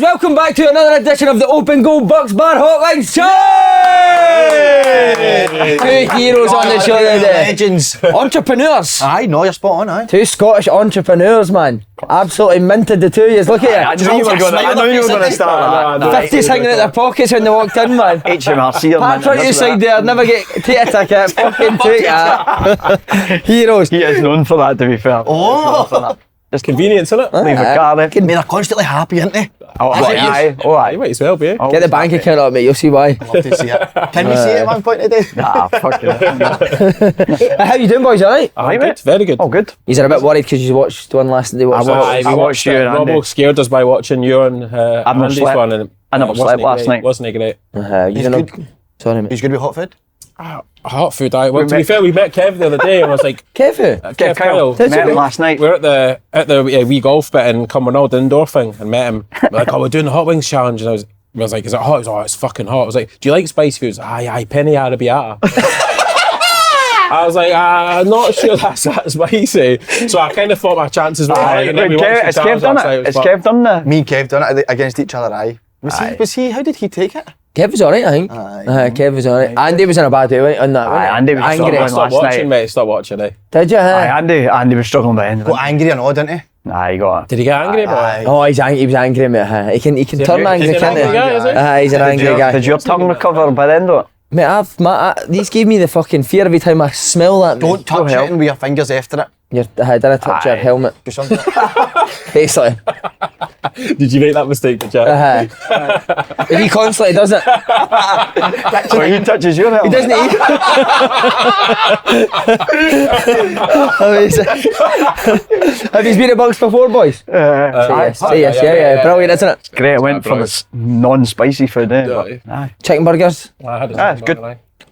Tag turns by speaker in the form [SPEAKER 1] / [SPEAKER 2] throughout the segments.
[SPEAKER 1] guys, welcome back to another edition of the Open Goal Bucks Bar Hotlines Show! Two heroes on the show today.
[SPEAKER 2] Legends.
[SPEAKER 1] Entrepreneurs.
[SPEAKER 2] Aye, no, you're spot on, aye.
[SPEAKER 1] Two Scottish entrepreneurs, man. Absolutely minted the two of you. Look at
[SPEAKER 3] I knew you were going to start that.
[SPEAKER 1] 50s hanging out their pockets when they walked in, man.
[SPEAKER 3] HMRC.
[SPEAKER 1] Pat's right outside there, never take a ticket. Fucking take that. Heroes.
[SPEAKER 3] He is known for that, to be fair.
[SPEAKER 2] Oh!
[SPEAKER 3] It's convenience, isn't it? Leave a car there.
[SPEAKER 2] They're constantly happy, aren't they?
[SPEAKER 3] Aye.
[SPEAKER 4] You might as well be.
[SPEAKER 1] Get the bank account up, mate, you'll see why.
[SPEAKER 2] Love to see it. Can we see it at one point today?
[SPEAKER 3] Nah, fuck it.
[SPEAKER 1] How you doing, boys, alright?
[SPEAKER 3] Aye,
[SPEAKER 4] Good, very good.
[SPEAKER 3] Oh, good.
[SPEAKER 1] You're a bit worried because you watched one last night.
[SPEAKER 3] We watched you and Andy.
[SPEAKER 4] Robbo scared us by watching you and Andy's
[SPEAKER 3] slept.
[SPEAKER 4] one. And
[SPEAKER 3] I never slept last night.
[SPEAKER 4] Wasn't it great?
[SPEAKER 1] Sorry, mate.
[SPEAKER 2] He's going to be hot food?
[SPEAKER 4] Hot food, aye. Well, to be fair, we met Kev the other day and I was like...
[SPEAKER 1] Kev who?
[SPEAKER 4] Kev Kyle.
[SPEAKER 1] Did
[SPEAKER 3] Met
[SPEAKER 1] you?
[SPEAKER 3] him last night.
[SPEAKER 4] We're at the wee golf bit in Cumbernauld indoor thing and met him. We're like, we're doing the hot wings challenge. And I was like, is it hot? He was like, it's fucking hot. I was like, do you like spicy foods? Aye, penny arrabbiata. I was like, I'm not sure that's that spicy. So I kind of thought my chances were right. And then we watched the
[SPEAKER 3] Has
[SPEAKER 4] challenge
[SPEAKER 3] Kev done
[SPEAKER 4] last night.
[SPEAKER 3] it? Has Kev done that?
[SPEAKER 2] Me and Kev done it against each other, aye. Was he, how did he take it?
[SPEAKER 1] Kev was alright, I think. Kev was alright. Andy was in a bad way on that,
[SPEAKER 3] Aye, Andy was
[SPEAKER 1] angry.
[SPEAKER 3] struggling
[SPEAKER 4] Stop
[SPEAKER 3] last
[SPEAKER 4] watching,
[SPEAKER 3] night.
[SPEAKER 4] mate. Stop watching, eh?
[SPEAKER 1] Did you?
[SPEAKER 3] Aye, Andy was struggling by the end of it.
[SPEAKER 2] Got angry and all, didn't he?
[SPEAKER 3] Nah, he got it.
[SPEAKER 4] Did he get angry about it?
[SPEAKER 1] Oh, he was angry, mate. He can turn angry,
[SPEAKER 4] He's an
[SPEAKER 1] can't he?
[SPEAKER 4] angry guy, is he?
[SPEAKER 1] He's an angry guy.
[SPEAKER 3] Did your tongue recover by the end of it?
[SPEAKER 1] Mate, these gave me the fucking fear every time I smell that.
[SPEAKER 2] Don't touch it with your fingers after it.
[SPEAKER 1] I didn't touch your helmet.
[SPEAKER 2] Do something.
[SPEAKER 1] Basically.
[SPEAKER 4] Did you make that mistake, did you?
[SPEAKER 1] He constantly does it.
[SPEAKER 3] So he touches your helmet?
[SPEAKER 1] He doesn't eat. Have you been at Bugs before, boys? Say yes. Yeah. Brilliant, isn't it?
[SPEAKER 3] Great, it went for this non-spicy food, eh?
[SPEAKER 4] Yeah.
[SPEAKER 3] Aye.
[SPEAKER 1] Chicken burgers.
[SPEAKER 3] It's good.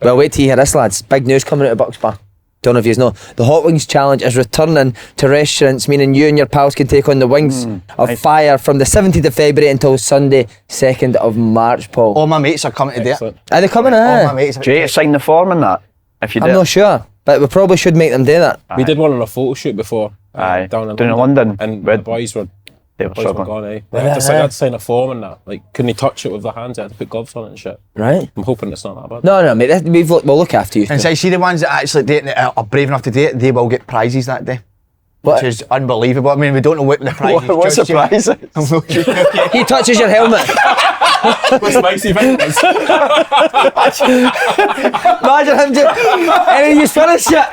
[SPEAKER 1] Well, wait till you hear this, lads. Big news coming out of Bucks Bar. Don't know if you know. The Hot Wings Challenge is returning to restaurants, meaning you and your pals can take on the Wings of Fire from the 17th of February until Sunday, 2nd of March, Paul.
[SPEAKER 2] All my mates are coming to do it.
[SPEAKER 1] Are they coming?
[SPEAKER 2] All my mates.
[SPEAKER 3] Do you need to sign the form and that? If you
[SPEAKER 1] I'm
[SPEAKER 3] did.
[SPEAKER 1] not sure, but we probably should make them do that.
[SPEAKER 4] We did one on a photo shoot before.
[SPEAKER 3] Aye.
[SPEAKER 4] Down in
[SPEAKER 3] Down in
[SPEAKER 4] London.
[SPEAKER 3] London.
[SPEAKER 4] And
[SPEAKER 3] Red-
[SPEAKER 4] the boys were
[SPEAKER 3] struggling.
[SPEAKER 4] gone, eh? They had to sign a form and that. Like, couldn't touch it with their hands. They had to put gloves on it and shit.
[SPEAKER 1] Right?
[SPEAKER 4] I'm hoping it's not that bad.
[SPEAKER 1] No, mate. We'll look after you.
[SPEAKER 2] And so I see the ones that actually do it, are brave enough to do it, they will get prizes that day.
[SPEAKER 1] What?
[SPEAKER 2] Which is unbelievable. I mean, we don't know what the prize is.
[SPEAKER 3] What's the prize?
[SPEAKER 1] He touches your helmet.
[SPEAKER 4] What's spicy fingers?
[SPEAKER 1] Imagine him just. And then you finish it.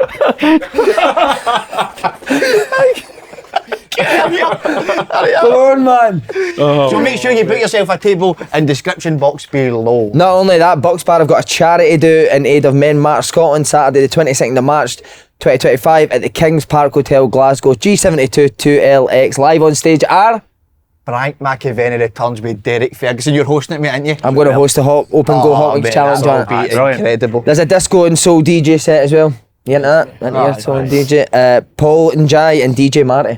[SPEAKER 1] Come on, man.
[SPEAKER 2] So make sure you put yourself a table in description box below.
[SPEAKER 1] Not only that, Bucks Bar have got a charity do in aid of Men Matter Scotland, Saturday the 22nd of March 2025 at the Kings Park Hotel, Glasgow. G72 2LX. Live on stage are...
[SPEAKER 2] Frank McAvenny returns with Derek Ferguson. You're hosting it, mate, aren't you?
[SPEAKER 1] I'm going to host the Open Go Hot Wings
[SPEAKER 2] mate,
[SPEAKER 1] Challenge
[SPEAKER 2] that'll
[SPEAKER 1] on it.
[SPEAKER 2] be incredible.
[SPEAKER 1] There's a disco and soul DJ set as well. You into that? Into your soul and DJ? Paul and Jai and DJ Marty.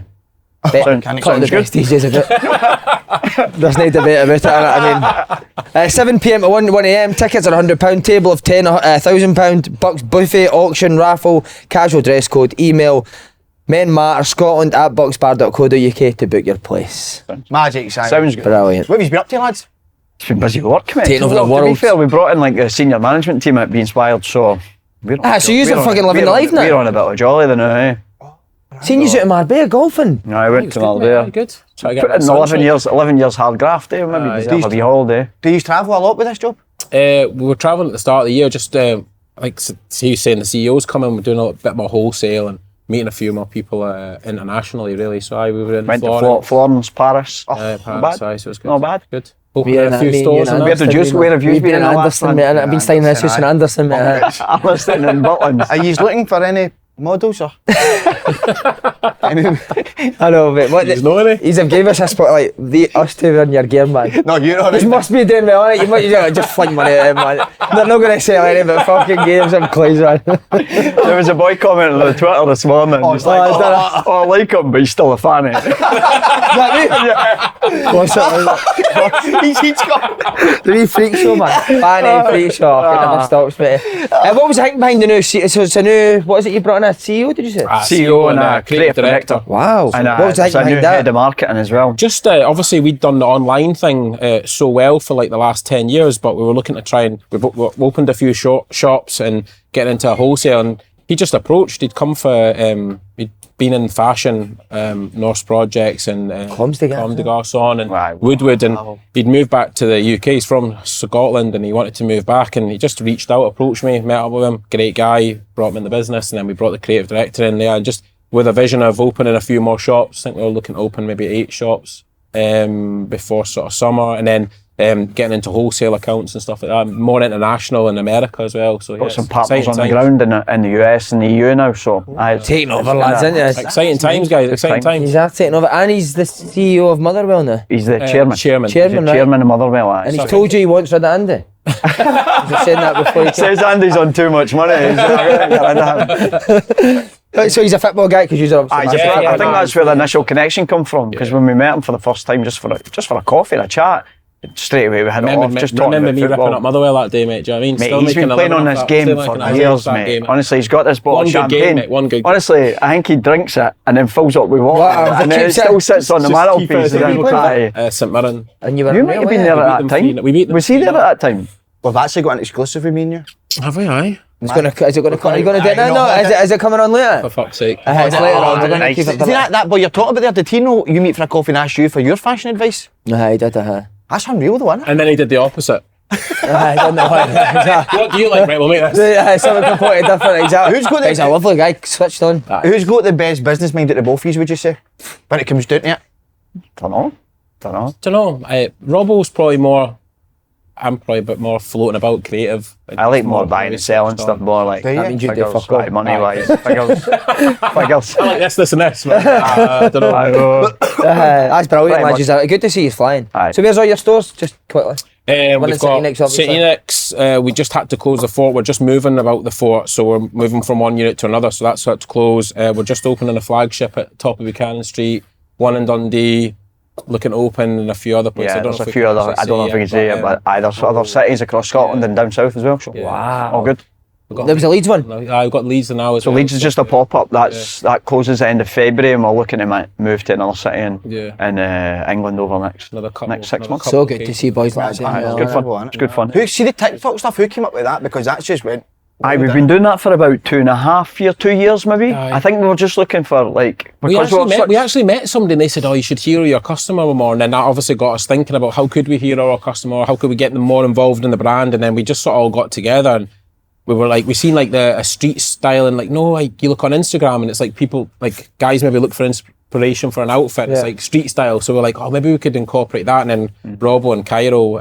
[SPEAKER 3] Sounds
[SPEAKER 1] Couple of
[SPEAKER 3] good.
[SPEAKER 1] the best DJs about. There's no debate about it. I mean, 7 p.m. to 1 a.m. Tickets are £100. Table of 10, £1,000. Bucks buffet, auction, raffle, casual dress code. Email menmatterscotland@bucksbar.co.uk to book your place.
[SPEAKER 2] Magic, Simon.
[SPEAKER 3] Sounds good.
[SPEAKER 1] Brilliant.
[SPEAKER 2] What have you been up to, lads?
[SPEAKER 3] It's been busy work, mate.
[SPEAKER 1] Taking over the
[SPEAKER 3] To be
[SPEAKER 1] world.
[SPEAKER 3] fair, we brought in like a senior management team at Be Inspired, so...
[SPEAKER 1] So you're fucking living the life now?
[SPEAKER 3] We're on a bit of a jolly then, eh?
[SPEAKER 1] Seen you out in Marbella golfing.
[SPEAKER 3] No, I went to Marbella.
[SPEAKER 4] Good. Try to get
[SPEAKER 3] Put in 11 years hard graft, eh? Maybe deserve a wee holiday.
[SPEAKER 2] Do you travel a lot with this job?
[SPEAKER 4] We were travelling at the start of the year, just like he was saying, the CEO's coming, we're doing a bit more wholesale and meeting a few more people internationally, really. So we were in
[SPEAKER 3] Went
[SPEAKER 4] Florence.
[SPEAKER 3] to Florence, Paris.
[SPEAKER 4] Paris,
[SPEAKER 3] not bad.
[SPEAKER 4] aye, so it was good.
[SPEAKER 3] Not bad.
[SPEAKER 4] Good. Opened a few stores and
[SPEAKER 3] Where
[SPEAKER 4] that.
[SPEAKER 3] did you
[SPEAKER 1] We've
[SPEAKER 3] been
[SPEAKER 1] been
[SPEAKER 3] in
[SPEAKER 1] in
[SPEAKER 3] the last
[SPEAKER 1] Anderson,
[SPEAKER 3] one?
[SPEAKER 1] mate. I've been staying in this house in Anderson, mate.
[SPEAKER 3] I'm listening in Butland.
[SPEAKER 2] Are you looking for any models or?
[SPEAKER 1] I know, mate. What
[SPEAKER 4] He's not any.
[SPEAKER 1] He's gave us a spot like us two in your gear, man.
[SPEAKER 2] No, you're not.
[SPEAKER 1] This must be doing well on it. You might just fling money at him, man. They're not going to sell any but fucking games and clues, man.
[SPEAKER 3] There was a boy commenting on Twitter this morning. He's like, I like him, but he's still a fan.
[SPEAKER 1] Is that me? What's it?
[SPEAKER 2] He's got.
[SPEAKER 1] The wee freak show, man. Fanny freak show. It never stops, mate. What was the thing behind the new seat? So it's a new. What is it you brought in? a CEO, did you say?
[SPEAKER 3] CEO and a creative director.
[SPEAKER 1] Wow.
[SPEAKER 3] And
[SPEAKER 1] what was
[SPEAKER 3] it's
[SPEAKER 1] that
[SPEAKER 3] a new
[SPEAKER 1] behind that?
[SPEAKER 3] head of marketing as well.
[SPEAKER 4] Just obviously we'd done the online thing so well for like the last 10 years, but we were looking to try and we've opened a few shops and getting into a wholesale, and he just approached. He'd come for he'd been in fashion, Norse Projects and
[SPEAKER 1] Comme des
[SPEAKER 4] Garçons and
[SPEAKER 3] Wow.
[SPEAKER 4] Woodward, and he'd moved back to the UK. He's from Scotland and he wanted to move back, and he just reached out, approached me, met up with him. Great guy, brought him in the business, and then we brought the creative director in there, and just with a vision of opening a few more shops. I think we were looking to open maybe 8 shops before sort of summer, and then getting into wholesale accounts and stuff like that, more international in America as well. So
[SPEAKER 3] Got some partners on the ground in the US and the EU now, so
[SPEAKER 1] Taking over, lads, isn't it?
[SPEAKER 4] Exciting times, guys. Exciting times.
[SPEAKER 1] He's taking over, and he's the CEO of Motherwell now.
[SPEAKER 3] he's the chairman.
[SPEAKER 4] Chairman.
[SPEAKER 3] He's the
[SPEAKER 1] Right?
[SPEAKER 3] chairman of Motherwell.
[SPEAKER 1] And he's told you he wants rid of Andy. He was saying that before he came.
[SPEAKER 3] Says Andy's on too much money.
[SPEAKER 1] So he's a football guy because you're obviously.
[SPEAKER 3] I think that's where the initial connection come from, because when we met him for the first time, just for a coffee and a chat, straight away we had it off. Just talking
[SPEAKER 4] remember
[SPEAKER 3] about
[SPEAKER 4] me
[SPEAKER 3] football.
[SPEAKER 4] ripping up Motherwell that day, mate. Do you know what I mean?
[SPEAKER 3] Mate,
[SPEAKER 4] Still
[SPEAKER 3] he's been
[SPEAKER 4] making a
[SPEAKER 3] playing on
[SPEAKER 4] living
[SPEAKER 3] this
[SPEAKER 4] off that.
[SPEAKER 3] game
[SPEAKER 4] Still
[SPEAKER 3] for
[SPEAKER 4] making a living
[SPEAKER 3] years,
[SPEAKER 4] off that
[SPEAKER 3] mate.
[SPEAKER 4] game.
[SPEAKER 3] Honestly, he's got this bottle
[SPEAKER 4] One
[SPEAKER 3] of
[SPEAKER 4] good
[SPEAKER 3] champagne.
[SPEAKER 4] game, mate. One good game.
[SPEAKER 3] Honestly, I think he drinks it and then fills up with water,
[SPEAKER 1] Wow,
[SPEAKER 3] and then it
[SPEAKER 1] keeps
[SPEAKER 3] still
[SPEAKER 1] it-
[SPEAKER 3] sits on the
[SPEAKER 4] just keep
[SPEAKER 3] mantelpiece.
[SPEAKER 4] it
[SPEAKER 3] and
[SPEAKER 4] as
[SPEAKER 3] then
[SPEAKER 4] St Mirren.
[SPEAKER 1] And you were
[SPEAKER 3] you might have been there at that time.
[SPEAKER 4] We beat them
[SPEAKER 3] Was he there at that time?
[SPEAKER 2] We've actually got an exclusive with me and you.
[SPEAKER 4] Have we? Aye.
[SPEAKER 1] Is it going to come? Are you going to do it now? No, is it coming on later?
[SPEAKER 4] For fuck's sake.
[SPEAKER 1] It's later on. We're going to
[SPEAKER 3] nice.
[SPEAKER 1] keep it.
[SPEAKER 2] See that boy you're talking about there, did he know you meet for a coffee and ask you for your fashion advice?
[SPEAKER 1] No, he did.
[SPEAKER 2] That's unreal though, isn't it?
[SPEAKER 4] And then he did the opposite.
[SPEAKER 1] I don't know why.
[SPEAKER 4] What do you like? Right, we'll make this.
[SPEAKER 1] Yeah, something completely different. Exactly.
[SPEAKER 2] Who's got the-
[SPEAKER 1] He's a lovely guy. Switched on.
[SPEAKER 2] Who's got the best business mind at the both of you, would you say? When it comes down to it?
[SPEAKER 3] Don't know.
[SPEAKER 4] Don't know. Robbo's probably more. I'm probably a bit more floating about creative.
[SPEAKER 3] I like more buying and selling stuff, more like
[SPEAKER 2] Do you?
[SPEAKER 1] That means you do
[SPEAKER 3] figures,
[SPEAKER 1] fuck all.
[SPEAKER 3] like money wise, figures. Figures.
[SPEAKER 4] I like this, and this. Man. I don't know.
[SPEAKER 3] I know.
[SPEAKER 1] That's brilliant,
[SPEAKER 3] Pretty
[SPEAKER 1] lads. Good to see you flying.
[SPEAKER 3] Aye.
[SPEAKER 1] So where's all your stores? Just quickly.
[SPEAKER 4] We've
[SPEAKER 1] in City
[SPEAKER 4] got
[SPEAKER 1] next, obviously.
[SPEAKER 4] City next. We just had to close the fort. We're just moving about the fort, so we're moving from one unit to another. So that's had to close. We're just opening a flagship at the top of Buchanan Street, one in Dundee, looking to open in a few other places.
[SPEAKER 3] Yeah,
[SPEAKER 4] I don't
[SPEAKER 3] there's
[SPEAKER 4] know
[SPEAKER 3] a
[SPEAKER 4] if
[SPEAKER 3] few
[SPEAKER 4] we can
[SPEAKER 3] other. I don't know if we can say it, but there's other cities across Scotland and down south as well. So
[SPEAKER 1] Wow.
[SPEAKER 3] all good.
[SPEAKER 1] There was a Leeds one.
[SPEAKER 4] I've got Leeds now as
[SPEAKER 3] So
[SPEAKER 4] well.
[SPEAKER 3] Leeds is just a pop up. That closes the end of February, and we're looking to move to another city in England over next 6 months.
[SPEAKER 1] So good to see boys like that.
[SPEAKER 3] It's good fun. It's good fun.
[SPEAKER 2] Who see the TikTok stuff? Who came up with that? Because that's just went.
[SPEAKER 3] Aye, we've been doing that for about 2 years maybe.
[SPEAKER 4] Aye.
[SPEAKER 3] I think we were just looking for like
[SPEAKER 4] We
[SPEAKER 3] because
[SPEAKER 4] actually met somebody and they said, oh, you should hero your customer more. And then that obviously got us thinking about how could we hero our customer, how could we get them more involved in the brand. And then we just sort of all got together and we were like, we seen like a street style and like, no, like you look on Instagram and it's like people, like guys maybe look for inspiration for an outfit. It's like street style. So we're like, oh, maybe we could incorporate that. And then Robbo and Cairo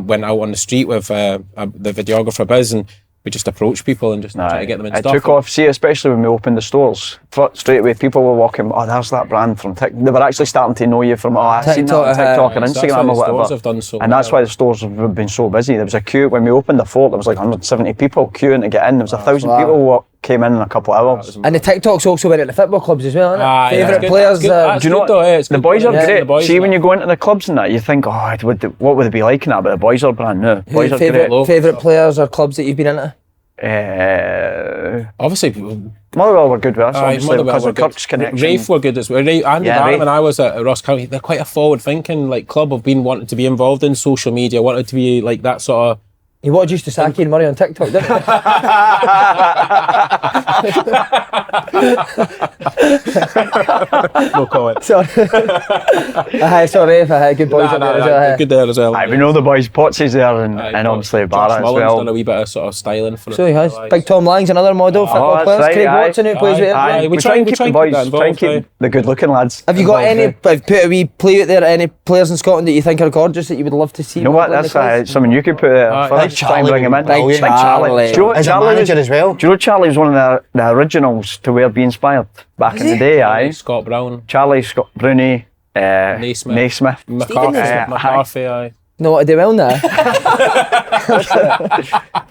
[SPEAKER 4] went out on the street with the videographer Biz, and we just approached people and just try to get them in
[SPEAKER 3] it
[SPEAKER 4] stuff.
[SPEAKER 3] took off, see, especially when we opened the stores. Straight away, people were walking, oh, there's that brand from TikTok. They were actually starting to know you from, oh, I've seen that on TikTok and
[SPEAKER 4] That's why
[SPEAKER 3] Instagram
[SPEAKER 4] the
[SPEAKER 3] or
[SPEAKER 4] stores
[SPEAKER 3] whatever.
[SPEAKER 4] have done so
[SPEAKER 3] And that's
[SPEAKER 4] well.
[SPEAKER 3] why the stores have been so busy. There was a queue, when we opened the fort, there was like 170 people queuing to get in. There was 1,000 people who came in a couple of hours.
[SPEAKER 1] And the TikToks also went at the football clubs as well, isn't it?
[SPEAKER 4] Aye,
[SPEAKER 1] Favourite
[SPEAKER 4] that's good.
[SPEAKER 1] players.
[SPEAKER 4] That's good. That's
[SPEAKER 3] Do you know
[SPEAKER 4] good though,
[SPEAKER 3] what?
[SPEAKER 4] it's
[SPEAKER 3] The
[SPEAKER 4] good.
[SPEAKER 3] boys are
[SPEAKER 4] Yeah,
[SPEAKER 3] great.
[SPEAKER 4] the boys
[SPEAKER 3] See,
[SPEAKER 4] are-
[SPEAKER 3] when you go into the clubs and that, you think, oh, what would they be like in that? But the boys are brand new. Boys are great.
[SPEAKER 1] Favourite players or clubs that you've been into?
[SPEAKER 4] Obviously,
[SPEAKER 3] Motherwell were good with us, obviously,
[SPEAKER 4] Motherwell
[SPEAKER 3] because
[SPEAKER 4] were
[SPEAKER 3] of
[SPEAKER 4] good.
[SPEAKER 3] Kirk's connection.
[SPEAKER 4] Rafe were good as well. Andy
[SPEAKER 3] Yeah,
[SPEAKER 4] Barham
[SPEAKER 3] Rafe.
[SPEAKER 4] and I was at Ross County. They're quite a forward-thinking like club of being wanting to be involved in social media, wanted to be like that sort of.
[SPEAKER 1] You watched used to Saki and Murray on TikTok, didn't you?
[SPEAKER 4] No comment.
[SPEAKER 1] Sorry, good boys up there as well.
[SPEAKER 4] Good there as well.
[SPEAKER 3] Aye, we know the boys, Potsy's there and
[SPEAKER 4] Aye,
[SPEAKER 3] obviously
[SPEAKER 4] Josh
[SPEAKER 3] Barra as
[SPEAKER 4] Mullins
[SPEAKER 3] well.
[SPEAKER 4] done a wee bit of sort of styling for
[SPEAKER 1] So
[SPEAKER 4] it.
[SPEAKER 1] he has. Big Tom Lang's another model, football
[SPEAKER 3] that's
[SPEAKER 1] players.
[SPEAKER 3] right,
[SPEAKER 1] Craig
[SPEAKER 3] aye.
[SPEAKER 1] Watson who plays with
[SPEAKER 3] Aye,
[SPEAKER 1] it.
[SPEAKER 3] we try and keep the boys, try and keep the good looking lads.
[SPEAKER 1] Have you got
[SPEAKER 3] involved,
[SPEAKER 1] any,
[SPEAKER 3] eh?
[SPEAKER 1] put a wee play out there, any players in Scotland that you think are gorgeous that you would love to see?
[SPEAKER 3] You know what, that's something you could put
[SPEAKER 4] Aye.
[SPEAKER 3] first, try and bring him in.
[SPEAKER 2] Big
[SPEAKER 1] Charlie.
[SPEAKER 3] Do you know what
[SPEAKER 2] As a
[SPEAKER 3] Charlie
[SPEAKER 2] manager
[SPEAKER 3] was?
[SPEAKER 2] as well.
[SPEAKER 3] Do you know Charlie was one of the originals to wear Be Inspired back in the day, aye?
[SPEAKER 4] Scott Brown,
[SPEAKER 3] Charlie, Scott Bruni,
[SPEAKER 4] Naismith.
[SPEAKER 3] Naismith.
[SPEAKER 4] McCarthy, aye.
[SPEAKER 1] No, what do well now?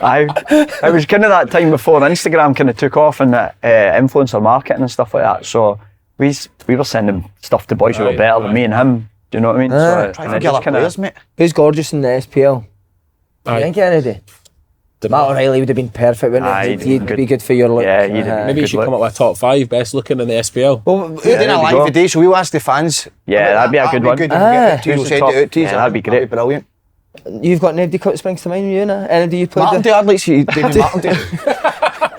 [SPEAKER 3] Aye. It was kind of that time before Instagram kind of took off and influencer marketing and stuff like that. So we were sending stuff to boys who were better than me and him. Do you know what I mean?
[SPEAKER 2] Try to get our players, mate.
[SPEAKER 1] Who's gorgeous in the SPL?
[SPEAKER 4] Aye.
[SPEAKER 1] You think anybody? Matt O'Reilly would have been perfect, wouldn't
[SPEAKER 3] Aye,
[SPEAKER 1] he? He'd be good for your look.
[SPEAKER 3] Yeah, he'd have
[SPEAKER 4] Maybe you should come up with a top 5 best looking in the SPL.
[SPEAKER 1] Well,
[SPEAKER 2] We're doing a
[SPEAKER 3] there we
[SPEAKER 2] live
[SPEAKER 3] go.
[SPEAKER 2] today, so we'll ask the fans.
[SPEAKER 3] Yeah, that'd be a good one.
[SPEAKER 2] Good. We'll get it to you, we'll
[SPEAKER 3] Who's the
[SPEAKER 2] send
[SPEAKER 3] top?
[SPEAKER 2] it out to you.
[SPEAKER 3] Yeah, that'd be great.
[SPEAKER 2] That'd be brilliant.
[SPEAKER 1] you've got nobody cut springs to mind, you know? Any do you play
[SPEAKER 2] Martin,
[SPEAKER 1] with?
[SPEAKER 2] I'd like to see David Martin do.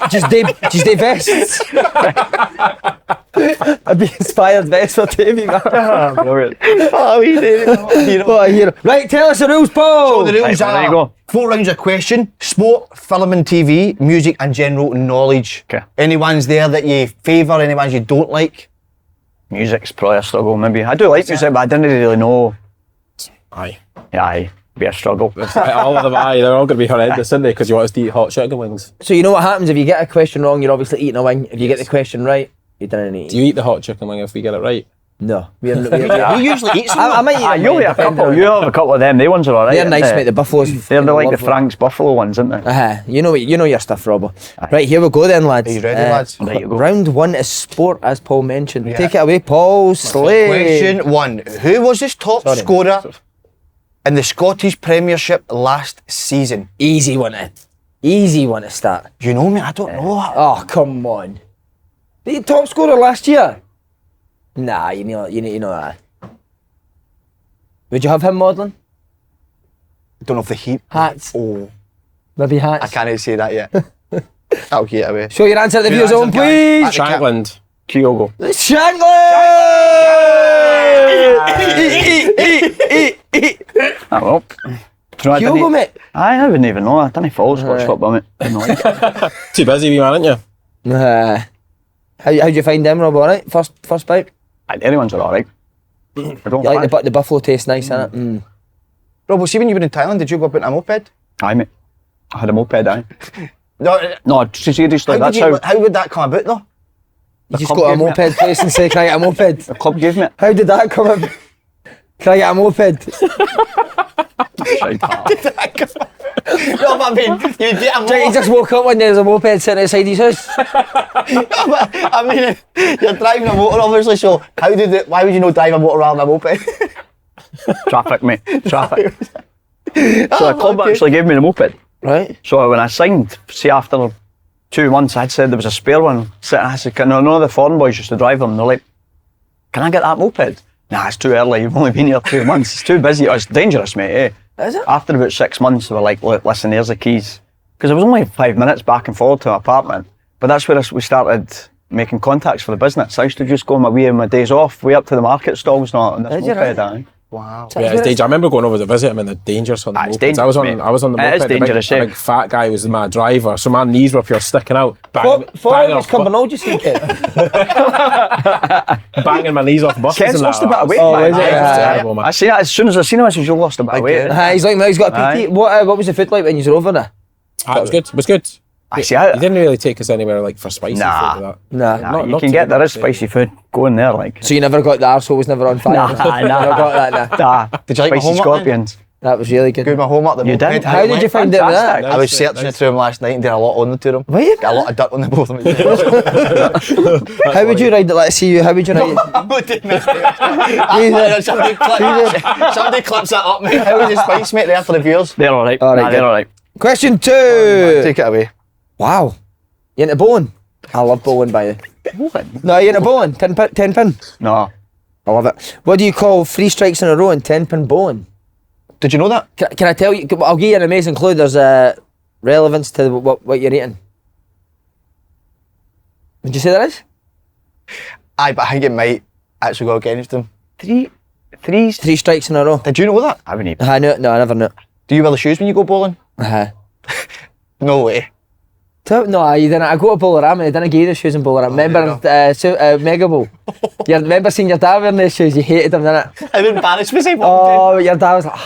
[SPEAKER 1] Just Dave vests. I'd be inspired vest for Davey, man.
[SPEAKER 3] Brilliant.
[SPEAKER 2] Oh, we did.
[SPEAKER 1] What a hero. Right, tell us the rules, Paul.
[SPEAKER 2] The rules
[SPEAKER 3] Right, well, there you
[SPEAKER 2] are
[SPEAKER 3] go.
[SPEAKER 2] 4 rounds of question, sport, film and TV, music and general knowledge.
[SPEAKER 3] Okay.
[SPEAKER 2] Any ones there that you favour, any ones you don't like?
[SPEAKER 3] Music's probably a struggle, maybe. I do like music, but I didn't really know.
[SPEAKER 4] Aye.
[SPEAKER 3] Yeah, aye, be a struggle.
[SPEAKER 4] All of them, aye, they're all going to be horrendous, aren't they? Because you want us to eat hot chicken wings.
[SPEAKER 1] So you know what happens if you get a question wrong, you're obviously eating a wing. If you get the question right, you didn't eat.
[SPEAKER 4] Do you eat the hot chicken wing if we get it right?
[SPEAKER 1] No. We're
[SPEAKER 2] You usually eat some.
[SPEAKER 1] I might eat
[SPEAKER 3] Ah,
[SPEAKER 1] them,
[SPEAKER 3] you'll eat a
[SPEAKER 1] depending
[SPEAKER 3] couple.
[SPEAKER 1] on-
[SPEAKER 3] You have a couple of them. They ones are alright.
[SPEAKER 1] They're nice, mate. The buffaloes.
[SPEAKER 3] They're the, like the
[SPEAKER 1] lovely.
[SPEAKER 3] Frank's Buffalo ones, aren't they?
[SPEAKER 1] You know your stuff, Robbo. Right, here we go then, lads.
[SPEAKER 2] Are you ready, lads?
[SPEAKER 3] Right, you go.
[SPEAKER 1] Round 1 is sport, as Paul mentioned.
[SPEAKER 2] Yeah.
[SPEAKER 1] Take it away, Paul. Slay.
[SPEAKER 2] Question 1. Who was his top
[SPEAKER 1] Sorry.
[SPEAKER 2] scorer in the Scottish Premiership last season?
[SPEAKER 1] Easy one to start.
[SPEAKER 2] Do you know me? I don't know.
[SPEAKER 1] Oh, come on. The top scorer last year? Nah, you need to know that. Would you have him modelling?
[SPEAKER 2] Don't know if the Heat.
[SPEAKER 1] Hats?
[SPEAKER 2] Oh,
[SPEAKER 1] Maybe hats?
[SPEAKER 2] I can't say that yet. I'll get it away.
[SPEAKER 1] Show your answer at the
[SPEAKER 2] Your
[SPEAKER 1] view zone,
[SPEAKER 2] answer, guys.
[SPEAKER 1] please.
[SPEAKER 2] At the cap.
[SPEAKER 4] Shankland.
[SPEAKER 3] Kyogo.
[SPEAKER 1] Shankland!
[SPEAKER 3] Ah, well. Do you know,
[SPEAKER 1] Kyogo, mate.
[SPEAKER 3] I wouldn't even know. I didn't follow Scottish football, mate. Didn't like it.
[SPEAKER 4] Too busy, wee man, aren't you?
[SPEAKER 1] How'd you find them, Rob? Alright? First bite?
[SPEAKER 3] Aye, the other ones are alright. I don't
[SPEAKER 1] You like
[SPEAKER 3] like
[SPEAKER 1] the buffalo tastes nice, innit? Mm.
[SPEAKER 2] Rob, see when you were in Thailand, did you go up in a moped?
[SPEAKER 3] Aye, mate. I had a moped, aye.
[SPEAKER 2] No,
[SPEAKER 3] No, seriously, that's
[SPEAKER 2] how would that come about though?
[SPEAKER 1] You just
[SPEAKER 3] club
[SPEAKER 1] go to a
[SPEAKER 3] gave me
[SPEAKER 1] moped place and say, can I get a moped?
[SPEAKER 3] the club gave me it.
[SPEAKER 1] How did that come about? Can I get a moped?
[SPEAKER 3] Shite, pal.
[SPEAKER 2] No, but I mean, you get a
[SPEAKER 1] He
[SPEAKER 2] moped.
[SPEAKER 1] just woke up one day, there's a moped sitting outside his house.
[SPEAKER 2] I mean, you're driving a motor, obviously. So why would you not drive a motor rather than a moped?
[SPEAKER 3] Traffic, mate. Traffic. So the club
[SPEAKER 2] okay.
[SPEAKER 3] actually gave me the moped.
[SPEAKER 1] Right?
[SPEAKER 3] So when I signed, see after 2 months, I'd said there was a spare one sitting. I said, can none of the foreign boys used to drive them? They're like, can I get that moped? Nah, it's too early. You've only been here 2 months. It's too busy. It's dangerous, mate. Eh?
[SPEAKER 1] Is it?
[SPEAKER 3] After about 6 months, they were like, look, listen, here's the keys. Because it was only 5 minutes back and forward to my apartment. But that's where we started making contacts for the business. I used to just go on my days off, way up to the market stalls and all, and this
[SPEAKER 1] Did you
[SPEAKER 3] moped,
[SPEAKER 1] really?
[SPEAKER 3] aye.
[SPEAKER 2] Wow.
[SPEAKER 4] Yeah, it's dangerous. I remember going over to visit him and the dangerous on the
[SPEAKER 3] It's
[SPEAKER 4] mopeds.
[SPEAKER 3] dangerous,
[SPEAKER 4] I was on the
[SPEAKER 3] mate. It is
[SPEAKER 4] moped.
[SPEAKER 3] dangerous,
[SPEAKER 4] a
[SPEAKER 3] yeah.
[SPEAKER 4] big fat guy was my driver, so my knees were up here sticking out.
[SPEAKER 1] Foreign was coming out, just think it.
[SPEAKER 4] Banging my knees off buses
[SPEAKER 3] Ken's
[SPEAKER 4] and
[SPEAKER 3] lost
[SPEAKER 4] that.
[SPEAKER 3] a bit of weight,
[SPEAKER 1] Oh,
[SPEAKER 3] man.
[SPEAKER 1] is it?
[SPEAKER 4] It was
[SPEAKER 1] Aye.
[SPEAKER 4] terrible, man.
[SPEAKER 3] I see that as soon as I seen him, I said, you lost a bit of weight.
[SPEAKER 1] He's like, he's got a
[SPEAKER 3] Aye.
[SPEAKER 1] PT. What was the food like when you were over there?
[SPEAKER 4] It was good. It was good.
[SPEAKER 3] I see,
[SPEAKER 4] He didn't really take us anywhere like for spicy
[SPEAKER 3] Nah.
[SPEAKER 4] food. Like that.
[SPEAKER 1] Nah.
[SPEAKER 3] Nah, you
[SPEAKER 4] not
[SPEAKER 3] can
[SPEAKER 4] too
[SPEAKER 3] get, there is
[SPEAKER 4] much,
[SPEAKER 3] spicy food. Go in there, like.
[SPEAKER 1] So you never got the arsehole was never on fire?
[SPEAKER 3] Nah,
[SPEAKER 1] Never got that, nah.
[SPEAKER 2] Did you like my
[SPEAKER 3] Spicy
[SPEAKER 2] homework,
[SPEAKER 3] scorpions.
[SPEAKER 1] That was really good.
[SPEAKER 2] Good, my homework. The
[SPEAKER 3] You
[SPEAKER 2] moped.
[SPEAKER 3] did?
[SPEAKER 1] How did you find out with that?
[SPEAKER 2] I was searching it through him last night and did a lot on the to him.
[SPEAKER 1] Were you?
[SPEAKER 2] Got a lot of dirt on the both of them.
[SPEAKER 1] How would you ride it? Let's see you. How would you ride it?
[SPEAKER 2] Somebody clips that up, mate. How was the spice, mate, there for the viewers?
[SPEAKER 3] They're alright.
[SPEAKER 1] All right,
[SPEAKER 3] Nah, they're
[SPEAKER 1] good.
[SPEAKER 3] alright.
[SPEAKER 1] Question 2.
[SPEAKER 2] Take it away.
[SPEAKER 1] Wow. You into bowling? I love bowling, by the No, you into bowling? 10 pin?
[SPEAKER 3] No.
[SPEAKER 1] I love it. What do you call 3 strikes in a row and 10 pin bowling?
[SPEAKER 2] Did you know that?
[SPEAKER 1] Can I tell you? I'll give you an amazing clue. There's relevance to what you're eating. Would you say there is?
[SPEAKER 2] Aye, but I think it might actually go against him.
[SPEAKER 3] 3
[SPEAKER 1] strikes in a row.
[SPEAKER 2] Did you know that?
[SPEAKER 3] I wouldn't even.
[SPEAKER 1] I knew it. No, I never knew it.
[SPEAKER 2] Do you wear the shoes when you go bowling? No way.
[SPEAKER 1] No, you didn't. I go to Bowlerama. I didn't give you the shoes in Bowlerama. Remember Mega Bowl? You remember seeing your dad wearing those shoes? You hated them, didn't it?
[SPEAKER 2] I'm embarrassed myself.
[SPEAKER 1] Oh, your dad was like,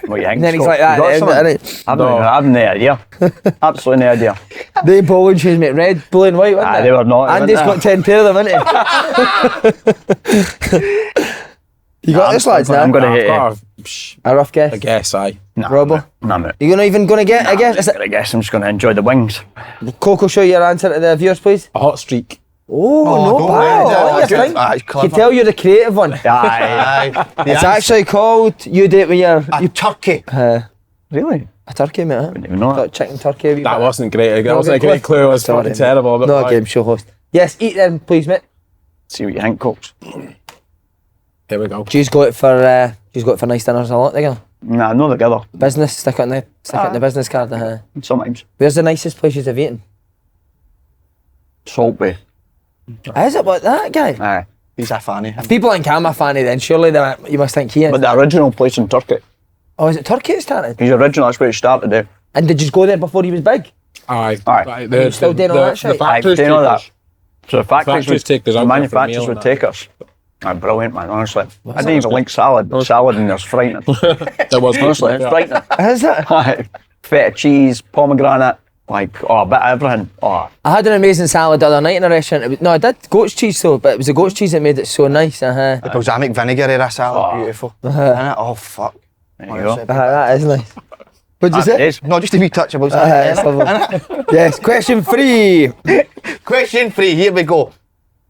[SPEAKER 3] What you think?
[SPEAKER 1] and then he's
[SPEAKER 3] Scott?
[SPEAKER 1] like that.
[SPEAKER 3] You got
[SPEAKER 1] at the
[SPEAKER 3] something?
[SPEAKER 1] end, innit?
[SPEAKER 3] I've no idea. Absolutely no idea.
[SPEAKER 1] They bowling shoes, mate. Red, blue and white, weren't
[SPEAKER 3] Aye,
[SPEAKER 1] they?
[SPEAKER 3] they were not,
[SPEAKER 1] Andy's
[SPEAKER 3] weren't
[SPEAKER 1] got 10 pair of them, hasn't he? You got this, lads,
[SPEAKER 3] I'm
[SPEAKER 1] now?
[SPEAKER 3] gonna hit it.
[SPEAKER 1] A rough guess?
[SPEAKER 4] I guess, aye.
[SPEAKER 3] Nah,
[SPEAKER 1] Robbo?
[SPEAKER 3] Nah, mate.
[SPEAKER 1] You're not even going to get a guess? Is
[SPEAKER 3] I guess I'm just gonna enjoy the wings.
[SPEAKER 1] it Coco, show your answer to the viewers, please?
[SPEAKER 4] A hot streak.
[SPEAKER 1] Oh, no
[SPEAKER 2] don't
[SPEAKER 1] bad.
[SPEAKER 2] worry,
[SPEAKER 1] I like
[SPEAKER 2] that's
[SPEAKER 1] your
[SPEAKER 2] good.
[SPEAKER 1] thing.
[SPEAKER 2] It's
[SPEAKER 1] You
[SPEAKER 2] clever.
[SPEAKER 1] can tell you're the creative one.
[SPEAKER 3] Aye.
[SPEAKER 2] Aye.
[SPEAKER 1] It's actually called, you do it with your...
[SPEAKER 2] a turkey.
[SPEAKER 3] Really?
[SPEAKER 1] A turkey, mate.
[SPEAKER 3] Didn't even know
[SPEAKER 1] Got
[SPEAKER 3] that.
[SPEAKER 1] chicken turkey. a wee
[SPEAKER 4] That
[SPEAKER 1] bit.
[SPEAKER 4] wasn't great. That
[SPEAKER 1] No,
[SPEAKER 4] wasn't a
[SPEAKER 1] good
[SPEAKER 4] great clue. It was
[SPEAKER 1] Sorry,
[SPEAKER 4] fucking
[SPEAKER 1] mate.
[SPEAKER 4] terrible. But
[SPEAKER 1] Not a game show host. Yes, eat them, please, mate.
[SPEAKER 3] See what you think, Cox.
[SPEAKER 4] Here we go.
[SPEAKER 1] She's got it for nice dinners a lot together.
[SPEAKER 3] Nah, not together.
[SPEAKER 1] Business, stick it in the business card.
[SPEAKER 3] Sometimes.
[SPEAKER 1] Where's the nicest place you've eaten?
[SPEAKER 3] Salt Bay.
[SPEAKER 1] Is it like that, guy?
[SPEAKER 3] Aye.
[SPEAKER 2] He's a fanny.
[SPEAKER 1] If people think I'm a fanny, then surely you must think he is.
[SPEAKER 3] But the original place in Turkey.
[SPEAKER 1] Oh, is it Turkey it started?
[SPEAKER 3] He's original, that's where it started there.
[SPEAKER 1] And did you go there before he was big?
[SPEAKER 4] Aye.
[SPEAKER 3] Aye.
[SPEAKER 4] The,
[SPEAKER 1] You still doing all that shit?
[SPEAKER 3] Aye,
[SPEAKER 4] factories
[SPEAKER 3] do you know
[SPEAKER 4] take
[SPEAKER 3] that?
[SPEAKER 4] us.
[SPEAKER 3] So the factories
[SPEAKER 4] Factories take us
[SPEAKER 3] the
[SPEAKER 4] out there for a
[SPEAKER 3] manufacturers
[SPEAKER 4] meal
[SPEAKER 3] would
[SPEAKER 4] and
[SPEAKER 3] take us. Aye, brilliant, man, honestly. I didn't
[SPEAKER 4] that's
[SPEAKER 3] even like salad. Salad in there's frightening.
[SPEAKER 4] There was
[SPEAKER 3] Honestly, it's frightening.
[SPEAKER 1] Is it?
[SPEAKER 3] Aye. Feta cheese, pomegranate, like, a bit of everything. Oh,
[SPEAKER 1] I had an amazing salad the other night in a restaurant. No, I did goat's cheese though, but it was the goat's cheese that made it so nice.
[SPEAKER 2] The balsamic vinegar of that salad, beautiful. Innit? Oh, fuck.
[SPEAKER 3] there you go.
[SPEAKER 1] That is nice. What'd you
[SPEAKER 3] It
[SPEAKER 1] say?
[SPEAKER 3] is.
[SPEAKER 2] No, just a wee touch of
[SPEAKER 1] It's
[SPEAKER 2] balsamic.
[SPEAKER 1] lovely. Yes, question 3.
[SPEAKER 2] Question 3, here we go.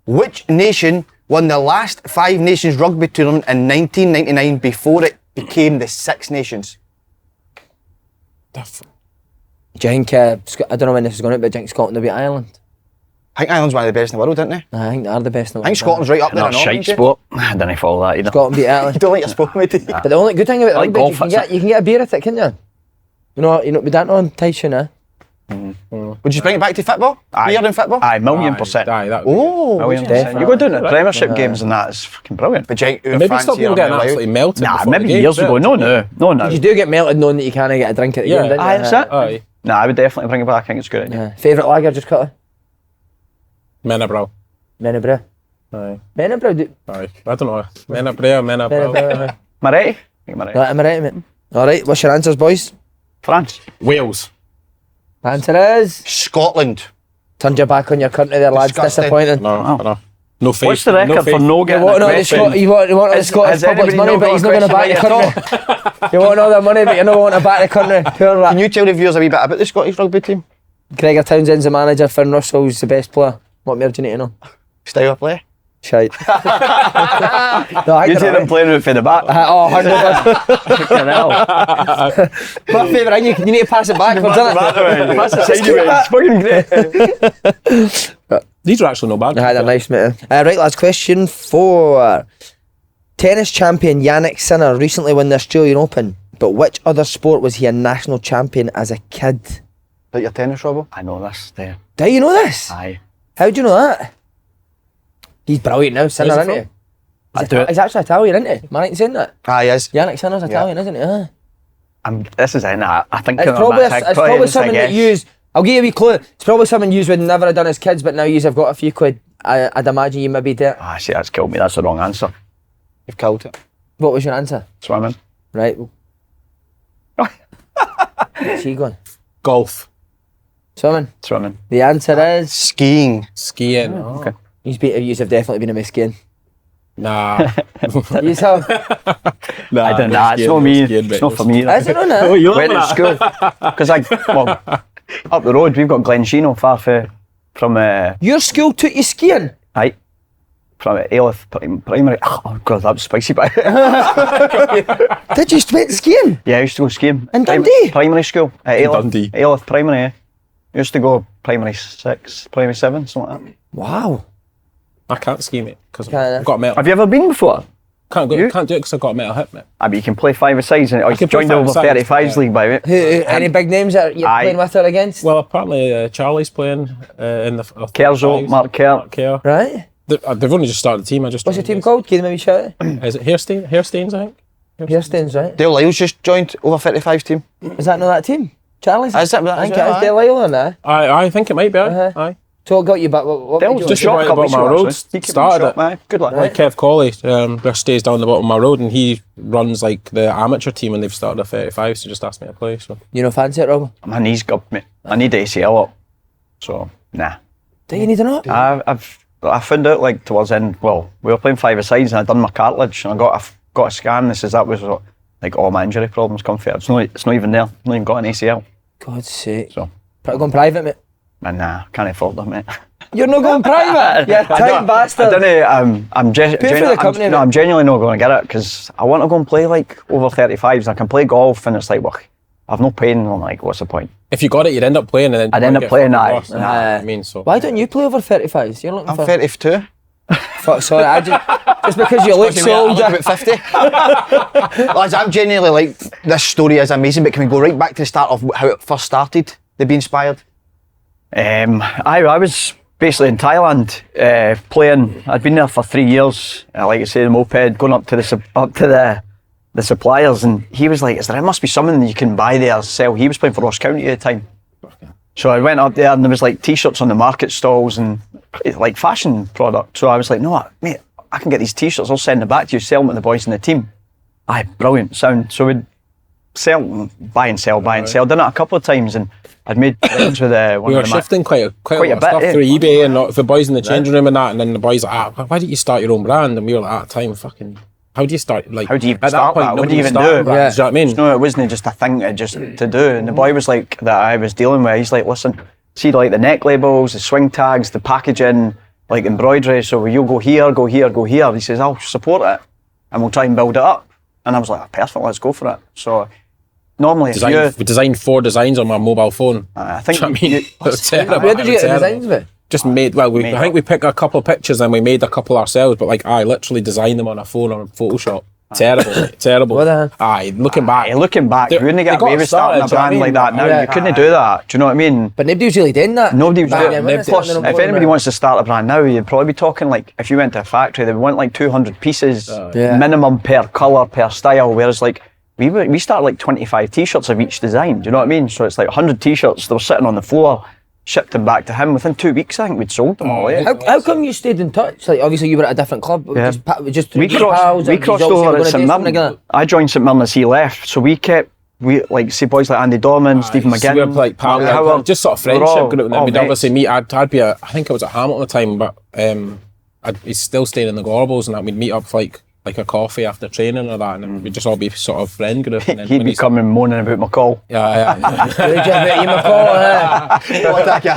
[SPEAKER 2] Which nation won the last 5 Nations rugby tournament in 1999 before it became the Six Nations?
[SPEAKER 1] Do you think, I don't know when this is going to be, but do you think Scotland will beat Ireland?
[SPEAKER 2] I think Ireland's one of the best in the world, isn't they?
[SPEAKER 1] I think they are the best in the world.
[SPEAKER 2] I think Scotland's right up there.
[SPEAKER 3] Not
[SPEAKER 2] in all,
[SPEAKER 3] shite
[SPEAKER 2] don't you?
[SPEAKER 3] sport. I didn't follow that either.
[SPEAKER 1] Scotland beat Italy.
[SPEAKER 2] You don't like your sport, mate? do you?
[SPEAKER 1] But the only good thing about
[SPEAKER 3] I like
[SPEAKER 1] rugby is
[SPEAKER 3] golf,
[SPEAKER 1] you can get a beer at it, can you? You know, we don't know enticing, eh?
[SPEAKER 2] Would you bring it back to football?
[SPEAKER 3] Aye.
[SPEAKER 2] Beer in football?
[SPEAKER 3] Aye, million percent.
[SPEAKER 4] Aye, that
[SPEAKER 2] Oh,
[SPEAKER 3] Million
[SPEAKER 2] would you?
[SPEAKER 3] percent. You go down to the Premiership games and that is fucking brilliant.
[SPEAKER 2] But Jake,
[SPEAKER 4] Maybe stop people getting absolutely melted.
[SPEAKER 3] Nah,
[SPEAKER 4] before
[SPEAKER 3] maybe
[SPEAKER 4] the game,
[SPEAKER 3] years ago.
[SPEAKER 4] yeah.
[SPEAKER 3] No.
[SPEAKER 1] You do get melted knowing that you can't get a drink at the
[SPEAKER 4] Yeah.
[SPEAKER 1] game, don't you?
[SPEAKER 3] Aye, that's it.
[SPEAKER 4] Aye.
[SPEAKER 3] Nah, I would definitely bring it back. I think it's a good idea.
[SPEAKER 1] Yeah. Favourite lager, just cut it.
[SPEAKER 4] Menabrow.
[SPEAKER 1] Menabrew.
[SPEAKER 4] Aye.
[SPEAKER 1] Menabrew.
[SPEAKER 4] Aye. I don't know. Menabrew.
[SPEAKER 1] Menabrew.
[SPEAKER 3] Am I right? I think I'm right.
[SPEAKER 1] Right, am I right, mate? Alright, what's your answers, boys?
[SPEAKER 3] France.
[SPEAKER 4] Wales.
[SPEAKER 1] Answer is...
[SPEAKER 2] Scotland.
[SPEAKER 1] Turned your back on your country there, lads.
[SPEAKER 2] Disgusting.
[SPEAKER 1] Disappointing.
[SPEAKER 4] No, no. No faith.
[SPEAKER 3] What's the record for no
[SPEAKER 1] You
[SPEAKER 3] getting
[SPEAKER 1] want
[SPEAKER 3] a
[SPEAKER 1] all the
[SPEAKER 3] question?
[SPEAKER 1] you want all the
[SPEAKER 3] Has-
[SPEAKER 1] Scottish
[SPEAKER 3] has
[SPEAKER 1] public's
[SPEAKER 3] anybody
[SPEAKER 1] money,
[SPEAKER 3] not
[SPEAKER 1] but
[SPEAKER 3] got
[SPEAKER 1] he's
[SPEAKER 3] a
[SPEAKER 1] not going to back the
[SPEAKER 3] question
[SPEAKER 1] country. You want all the money, but you're not wanting to back the country. Poor
[SPEAKER 2] Can
[SPEAKER 1] lad.
[SPEAKER 2] you tell the viewers a wee bit about the Scottish rugby team?
[SPEAKER 1] Gregor Townsend's the manager. Finn Russell's the best player. What more do you need to know?
[SPEAKER 2] Style of play?
[SPEAKER 1] Shite. No, I
[SPEAKER 3] You
[SPEAKER 1] think
[SPEAKER 3] take
[SPEAKER 1] they're
[SPEAKER 3] them playing it for the back.
[SPEAKER 1] Oh, 100%.
[SPEAKER 3] Fucking hell.
[SPEAKER 1] My favourite, and you need to pass it backwards, innit?
[SPEAKER 3] Pass it sideways. It's fucking great.
[SPEAKER 4] These are actually no bad.
[SPEAKER 1] Aye, they're nice, mate. Right, lads, question 4. Tennis champion Yannick Sinner recently won the Australian Open, but which other sport was he a national champion as a kid?
[SPEAKER 2] Like your tennis, Robbo?
[SPEAKER 3] I know this. There.
[SPEAKER 1] Do you know this?
[SPEAKER 3] Aye.
[SPEAKER 1] How do you know that? He's brilliant now, Sinner,
[SPEAKER 4] Where's he
[SPEAKER 1] isn't he?
[SPEAKER 3] I do it.
[SPEAKER 1] He's actually Italian, isn't he? Am I right in saying that?
[SPEAKER 2] Aye, is.
[SPEAKER 1] Yannick Sinner's Italian, isn't he?
[SPEAKER 3] This is it. Nah, I think
[SPEAKER 1] It's
[SPEAKER 3] I'm
[SPEAKER 1] probably,
[SPEAKER 3] about to
[SPEAKER 1] it's
[SPEAKER 3] play
[SPEAKER 1] probably
[SPEAKER 3] this, I
[SPEAKER 1] something that
[SPEAKER 3] guess.
[SPEAKER 1] yous... I'll give you a wee clue. It's probably something yous would never have done as kids, but now yous have got a few quid. I'd imagine you maybe do it.
[SPEAKER 3] Ah, see, that's killed me. That's the wrong answer.
[SPEAKER 2] You've killed it.
[SPEAKER 1] What was your answer?
[SPEAKER 3] Swimming.
[SPEAKER 1] Right. Where's he going?
[SPEAKER 4] Golf.
[SPEAKER 1] Swimming.
[SPEAKER 3] Swimming.
[SPEAKER 1] The answer is...
[SPEAKER 2] Skiing.
[SPEAKER 4] Skiing.
[SPEAKER 3] Okay.
[SPEAKER 1] Yous have definitely been a miss skiing.
[SPEAKER 4] Nah.
[SPEAKER 1] Yous have...
[SPEAKER 4] Nah,
[SPEAKER 3] I don't know.
[SPEAKER 4] no
[SPEAKER 3] It's
[SPEAKER 4] skiing,
[SPEAKER 3] not
[SPEAKER 4] no
[SPEAKER 3] me.
[SPEAKER 4] skiing,
[SPEAKER 3] It's
[SPEAKER 4] mate.
[SPEAKER 3] not for me.
[SPEAKER 1] Is it not now?
[SPEAKER 4] Oh, you
[SPEAKER 3] Went to
[SPEAKER 4] love
[SPEAKER 3] school because up the road we've got Glenshino far from
[SPEAKER 1] Your school took you skiing?
[SPEAKER 3] Aye. From Aelith Primary. Oh god, that was spicy, but
[SPEAKER 1] Did you went skiing?
[SPEAKER 3] yeah, I used to go skiing.
[SPEAKER 1] In Dundee?
[SPEAKER 3] Primary school at
[SPEAKER 4] In
[SPEAKER 3] Aelith.
[SPEAKER 4] Dundee.
[SPEAKER 3] Aelith Primary. Yeah. Used to go primary 6, primary 7, something like that.
[SPEAKER 1] Wow.
[SPEAKER 4] I can't ski, mate, because
[SPEAKER 1] Can't,
[SPEAKER 4] I've got a metal.
[SPEAKER 3] Have you ever been before?
[SPEAKER 4] Can't
[SPEAKER 3] You?
[SPEAKER 4] do it because I've got a metal hip, mate.
[SPEAKER 3] I mean, you can play 5-a-sides and I
[SPEAKER 4] can play
[SPEAKER 3] joined the over
[SPEAKER 4] 5-a-sides,
[SPEAKER 3] 35s
[SPEAKER 4] yeah.
[SPEAKER 3] league by it.
[SPEAKER 1] Who, any big names that you're
[SPEAKER 3] Aye.
[SPEAKER 1] playing with or against?
[SPEAKER 4] Well, apparently Charlie's playing in the...
[SPEAKER 3] Kerzo, Mark Kerr.
[SPEAKER 4] Kerr.
[SPEAKER 1] Right.
[SPEAKER 4] They've only just started the team. I just
[SPEAKER 1] What's your
[SPEAKER 4] joined
[SPEAKER 1] team
[SPEAKER 4] this.
[SPEAKER 1] called? Can you maybe shout it?
[SPEAKER 4] Is it Hairstains, I think?
[SPEAKER 1] Hairstains, right?
[SPEAKER 2] Dale Lyle's just joined over 35's team.
[SPEAKER 1] Is that not that team? Charlie's?
[SPEAKER 2] Is it?
[SPEAKER 1] I think
[SPEAKER 2] Is it?
[SPEAKER 1] it is Dale Lyle on that.
[SPEAKER 4] I think it might be.
[SPEAKER 1] Uh-huh.
[SPEAKER 4] Aye.
[SPEAKER 1] So what got you back? What
[SPEAKER 3] Dale
[SPEAKER 1] made you
[SPEAKER 3] was
[SPEAKER 4] just
[SPEAKER 1] want
[SPEAKER 4] right
[SPEAKER 3] shot a couple
[SPEAKER 4] about
[SPEAKER 3] of
[SPEAKER 4] my
[SPEAKER 3] weeks ago,
[SPEAKER 4] road.
[SPEAKER 3] actually. He kept
[SPEAKER 4] Started
[SPEAKER 3] shot,
[SPEAKER 4] it.
[SPEAKER 3] man. Good luck.
[SPEAKER 4] Like Kev Colley, just stays down the bottom of my road, and he runs like the amateur team, and they've started a 35, so just asked me to play. So
[SPEAKER 1] You know, fancy it, Rob?
[SPEAKER 3] My knees gubbed me. I need ACL up. So, nah.
[SPEAKER 1] Do you need to know?
[SPEAKER 3] I found out like towards the end, well, we were playing 5-a-sides and I'd done my cartilage and I got a scan. This is that was like all my injury problems come from it. It's not even there. I've not even got an ACL.
[SPEAKER 1] God's sake.
[SPEAKER 3] So,
[SPEAKER 1] Going private, mate.
[SPEAKER 3] man, nah, can't afford that, mate.
[SPEAKER 1] You're not going private. You're a tight bastard.
[SPEAKER 3] I'm genuinely not going to get it because I want to go and play like over 35s. I can play golf and it's like, well, I've no pain. I'm like, what's the point?
[SPEAKER 4] If you got it, you'd end up playing, and then
[SPEAKER 3] I'd end up playing that.
[SPEAKER 4] I mean, so
[SPEAKER 1] Why don't you play over 35s? You're looking
[SPEAKER 2] I'm
[SPEAKER 1] for
[SPEAKER 2] 32.
[SPEAKER 1] Fuck, sorry, I just because you look so old.
[SPEAKER 2] I'm about 50. Lads, I'm genuinely like, this story is amazing, but can we go right back to the start of how it first started, the Be Inspired?
[SPEAKER 3] I was basically in Thailand playing. I'd been there for 3 years. Like I say, the moped, going up to the suppliers, and he was like, "There must be something that you can buy there, sell." He was playing for Ross County at the time. So I went up there and there was like t-shirts on the market stalls and like fashion product. So I was like, no, mate, I can get these t-shirts, I'll send them back to you, sell them to the boys in the team. Aye, brilliant, sound. So we'd buy and sell. Done it a couple of times and I'd made friends with one
[SPEAKER 4] we were
[SPEAKER 3] of the
[SPEAKER 4] shifting quite a lot of stuff through eBay and the boys in the changing room and that, and then the boys like, why don't you start your own brand? And we were like, at the time, fucking, how do you start? Like,
[SPEAKER 3] how do you
[SPEAKER 4] at
[SPEAKER 3] start
[SPEAKER 4] that point,
[SPEAKER 3] that? What do you even do?
[SPEAKER 4] Do you know what I mean?
[SPEAKER 3] No, it wasn't just a thing to do. And the boy was like, that I was dealing with, he's like, listen, see like the neck labels, the swing tags, the packaging, like embroidery, so you'll go here, go here, go here. He says, I'll support it and we'll try and build it up. And I was like, oh, perfect, let's go for it. So normally
[SPEAKER 4] we designed 4 designs on my mobile phone.
[SPEAKER 3] I think
[SPEAKER 4] I mean,
[SPEAKER 1] where did you get the designs with?
[SPEAKER 4] Just made, well, I think we picked a couple of pictures and we made a couple ourselves, but like I literally designed them on a phone on Photoshop. Terrible.
[SPEAKER 1] What the hell?
[SPEAKER 4] Aye, looking back,
[SPEAKER 3] you wouldn't get away with starting a brand like that now. You couldn't do that. Do you know what I mean?
[SPEAKER 1] But nobody was really doing that.
[SPEAKER 3] Nobody was doing it. Plus, if anybody wants to start a brand now, you'd probably be talking like, if you went to a factory, they would want like 200 pieces minimum per colour, per style, whereas like we started like 25 t-shirts of each design. Do you know what I mean? So it's like 100 t-shirts that were sitting on the floor, shipped them back to him. Within 2 weeks, I think we'd sold them all.
[SPEAKER 1] How come you stayed in touch? Like, obviously you were at a different club.
[SPEAKER 3] Yeah.
[SPEAKER 1] Just
[SPEAKER 3] we crossed over at St Mirren. I joined St Mirren as he left, so we like see boys like Andy Dorman, Stephen McGinn.
[SPEAKER 4] We were like just sort of friendship group. And then we'd obviously meet. I'd be I think I was at Hamilton at the time, but he's still staying in the Gorbals, and that we'd meet up for like a coffee after training or that, and then we'd just all be sort of friend group. And then
[SPEAKER 3] he'd be coming moaning about McCall.
[SPEAKER 1] Yeah. You need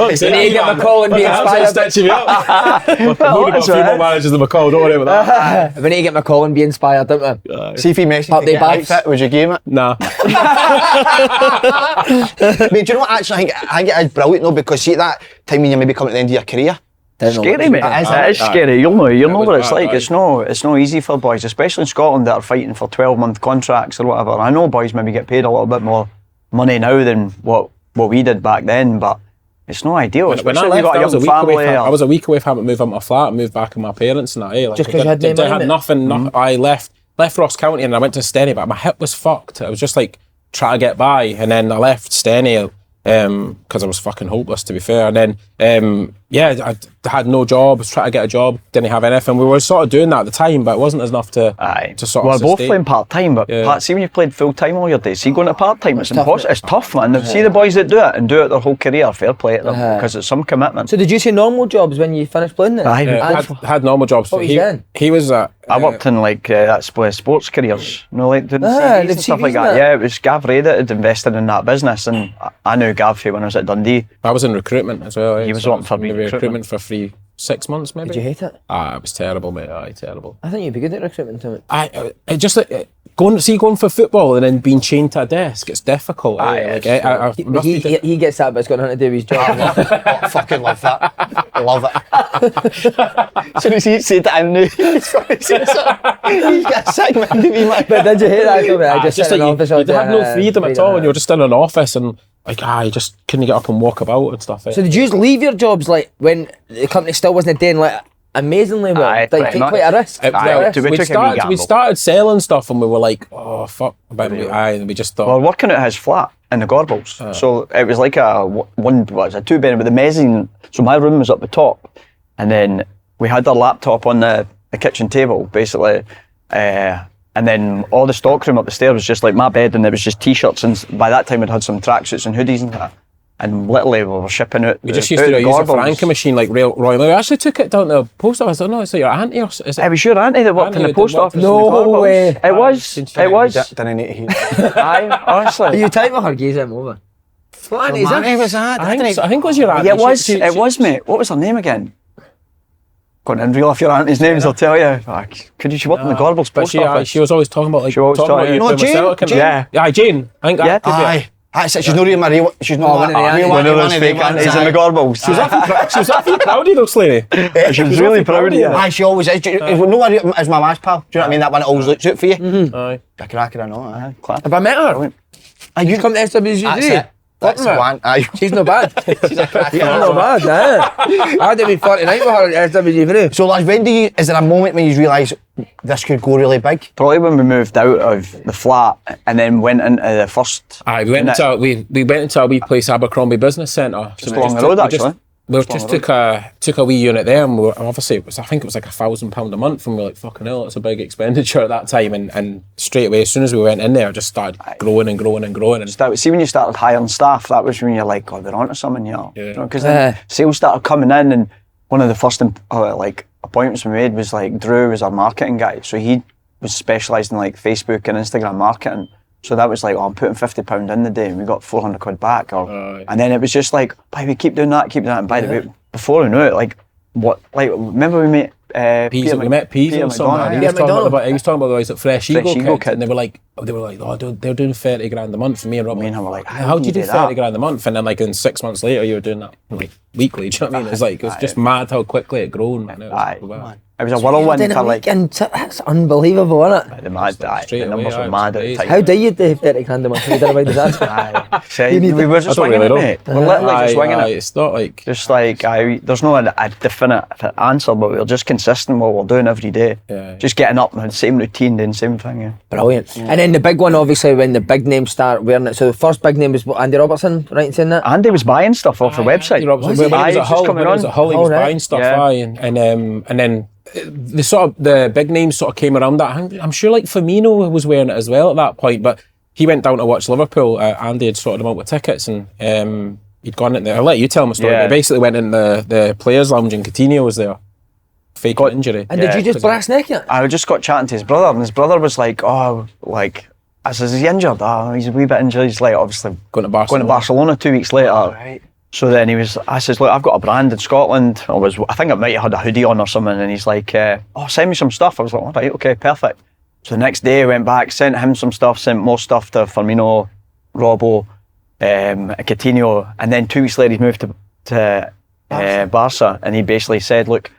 [SPEAKER 1] to get McCall and be inspired.
[SPEAKER 4] Stitching me up. We've got a few more managers than McCall, don't worry about that.
[SPEAKER 1] We need to get McCall and be inspired, don't we?
[SPEAKER 2] See if he messaged to get outfit, would you give it?
[SPEAKER 4] Nah.
[SPEAKER 2] I mean, do you know what, actually, I think it is brilliant though, because see at that time when you're maybe coming to the end of your career,
[SPEAKER 3] scary, mate. It is scary. You'll know what it's like. It's no easy for boys, especially in Scotland that are fighting for 12-month contracts or whatever. I know boys maybe get paid a little bit more money now than what we did back then, but it's not ideal.
[SPEAKER 4] When I left, I was a week away from having to move up my flat and move back with my parents and that. Like,
[SPEAKER 1] just because you had
[SPEAKER 4] nothing. I left Ross County and I went to Slaney, but my hip was fucked. I was just like trying to get by, and then I left Slaney because I was fucking hopeless, to be fair. And then I had no job, was trying to get a job, didn't have anything. We were sort of doing that at the time, but it wasn't enough to sort of
[SPEAKER 3] we're both playing part-time, but see when you've played full-time all your days, see going to part-time, it's impossible. It's tough, man. See the boys that do it and do it their whole career, fair play to them, because it's some commitment.
[SPEAKER 1] So did you say normal jobs when you finished playing then?
[SPEAKER 4] I had normal jobs.
[SPEAKER 1] What was you doing?
[SPEAKER 4] He was
[SPEAKER 3] I worked in like sports careers, like doing CVs and stuff like that. Yeah, it was Gav Ray that had invested in that business, and I knew Gav when I was at Dundee.
[SPEAKER 4] I was in recruitment as well.
[SPEAKER 3] He was working for
[SPEAKER 4] recruitment for 6 months maybe.
[SPEAKER 1] Did you hate it?
[SPEAKER 4] It was terrible, mate. Terrible.
[SPEAKER 1] I think you'd be good at recruitment, Tim.
[SPEAKER 4] I just going for football and then being chained to a desk. It's difficult.
[SPEAKER 1] He gets that, but it's got nothing to do with his job.
[SPEAKER 2] I fucking love that. Love it. As soon as he said that, I knew he was going to say something. He's got a segment to me, like.
[SPEAKER 1] But did you hate that? I just
[SPEAKER 4] like you had no freedom at all when you were just in an office and you just couldn't get up and walk about and stuff.
[SPEAKER 1] So did you just leave your jobs like when the company still wasn't doing like amazingly well? Like take quite a risk.
[SPEAKER 4] We started selling stuff and we were like, oh fuck about me. And we just thought.
[SPEAKER 3] Well, working at his flat in the Gorbals, so it was like a 2-bedroom with a mezzanine. So my room was up the top, and then we had our laptop on the kitchen table, basically. And then all the stockroom up the stairs was just like my bed, and there was just t-shirts, and by that time we'd had some tracksuits and hoodies and that. And literally we were shipping out.
[SPEAKER 4] We just used to use a franking machine like Royal. We actually took it down to the post office. I don't know, it's like your auntie or is it?
[SPEAKER 3] It was your auntie that worked in the post office.
[SPEAKER 1] No way.
[SPEAKER 3] It was.
[SPEAKER 2] Didn't need to hear.
[SPEAKER 3] Aye, honestly.
[SPEAKER 1] Are you type with her? Gaze him over. Slaney, is
[SPEAKER 2] Slaney
[SPEAKER 1] it?
[SPEAKER 2] was that?
[SPEAKER 4] I think it was your auntie.
[SPEAKER 3] Yeah, it was, mate. What was her name again? Couldn't reel off your auntie's names, I'll tell you. Could she work in the Gorbals
[SPEAKER 4] But
[SPEAKER 3] post office?
[SPEAKER 4] she was always talking about, like,
[SPEAKER 3] She always
[SPEAKER 4] talking
[SPEAKER 3] talking-
[SPEAKER 4] about
[SPEAKER 3] You
[SPEAKER 2] know
[SPEAKER 4] playing with
[SPEAKER 2] Jane?
[SPEAKER 4] Celtic and
[SPEAKER 2] Jane?
[SPEAKER 4] that. Yeah, Jane. I think that could be it.
[SPEAKER 2] Aye. That's it. She's not really my real. She's not
[SPEAKER 1] one of the aunties.
[SPEAKER 3] One of those fake aunties in the Gorbals.
[SPEAKER 4] She was awfully proud of you though, Slaney.
[SPEAKER 3] She was really proud of you.
[SPEAKER 2] Aye, she always is. No one is my ma's pal. Do you know what I mean? That one that always looks out for you.
[SPEAKER 4] Aye.
[SPEAKER 2] A cracker, I know. Aye.
[SPEAKER 1] Have I met her?
[SPEAKER 2] Aye,
[SPEAKER 1] You come to SWG3?
[SPEAKER 2] That's it. That's the one. Aye.
[SPEAKER 1] She's not bad.
[SPEAKER 2] She's a cracker.
[SPEAKER 1] She's not bad, nah. I had to be 49 with her at SWG3.
[SPEAKER 2] So, lads, is there a moment when you realise this could go really big?
[SPEAKER 3] Probably when we moved out of the flat and then went into the first.
[SPEAKER 4] Aye, we went into a wee place, Abercrombie Business Centre.
[SPEAKER 3] Just along the road, actually.
[SPEAKER 4] We just took a wee unit there, and obviously I think it was like £1,000 a month, and we were like, fucking hell, that's a big expenditure at that time. And straight away, as soon as we went in there, it just started growing and growing and growing. And
[SPEAKER 3] See, when you started hiring staff, that was when you're like, oh, they're onto something, you know.
[SPEAKER 4] Yeah.
[SPEAKER 3] Because then sales started coming in, and one of the first appointments we made was like Drew was our marketing guy, so he was specialised in like Facebook and Instagram marketing. So that was like, oh, I'm putting £50 in the day, and we got £400 back. And then it was just like, we keep doing that. And by the way, before we knew it, remember we met
[SPEAKER 4] we met Peas or something. He was talking about the guys at Fresh Ego Kid, and they were like, oh, they're doing 30 grand a month for me and Rob.
[SPEAKER 3] Me and him were like,
[SPEAKER 4] how do you do 30 grand a month? And then like in 6 months later, you were doing that like weekly. Do you know what I mean? It was just mad how quickly it grown. Man.
[SPEAKER 3] It was a whirlwind for like.
[SPEAKER 1] That's unbelievable, isn't it?
[SPEAKER 3] The numbers were mad at the time.
[SPEAKER 1] How do you do 30 grand a month? You don't know about disaster.
[SPEAKER 3] We were just winging it, mate. We're literally just winging it.
[SPEAKER 4] It's not like...
[SPEAKER 3] Just like, there's no a definite answer, but we're just consistent with what we're doing every day.
[SPEAKER 4] Yeah.
[SPEAKER 3] Just getting up and same routine, doing same thing. Yeah.
[SPEAKER 1] Brilliant. And then the big one, obviously, when the big names start wearing it. So the first big name was what, Andy Robertson, right in saying that?
[SPEAKER 3] Andy was buying stuff off the website.
[SPEAKER 4] When he was at Hull, he was buying stuff, and then the big names sort of came around that. I'm sure like Firmino was wearing it as well at that point, but he went down to watch Liverpool. Andy had sorted him out with tickets, and he'd gone in there. I'll let you tell my story. He basically went in the players' lounge, and Coutinho was there. Fake injury.
[SPEAKER 1] And did you just brass neck it?
[SPEAKER 3] I just got chatting to his brother, and his brother was like, I says, is he injured? Oh, he's a wee bit injured. He's like, obviously going to Barcelona 2 weeks later. Right. So then I says, look, I've got a brand in Scotland. I think I might have had a hoodie on or something. And he's like, send me some stuff. I was like, all right, okay, perfect. So the next day I went back, sent him some stuff, sent more stuff to Firmino, Robbo, Coutinho. And then 2 weeks later he moved to Barca. And he basically said, look,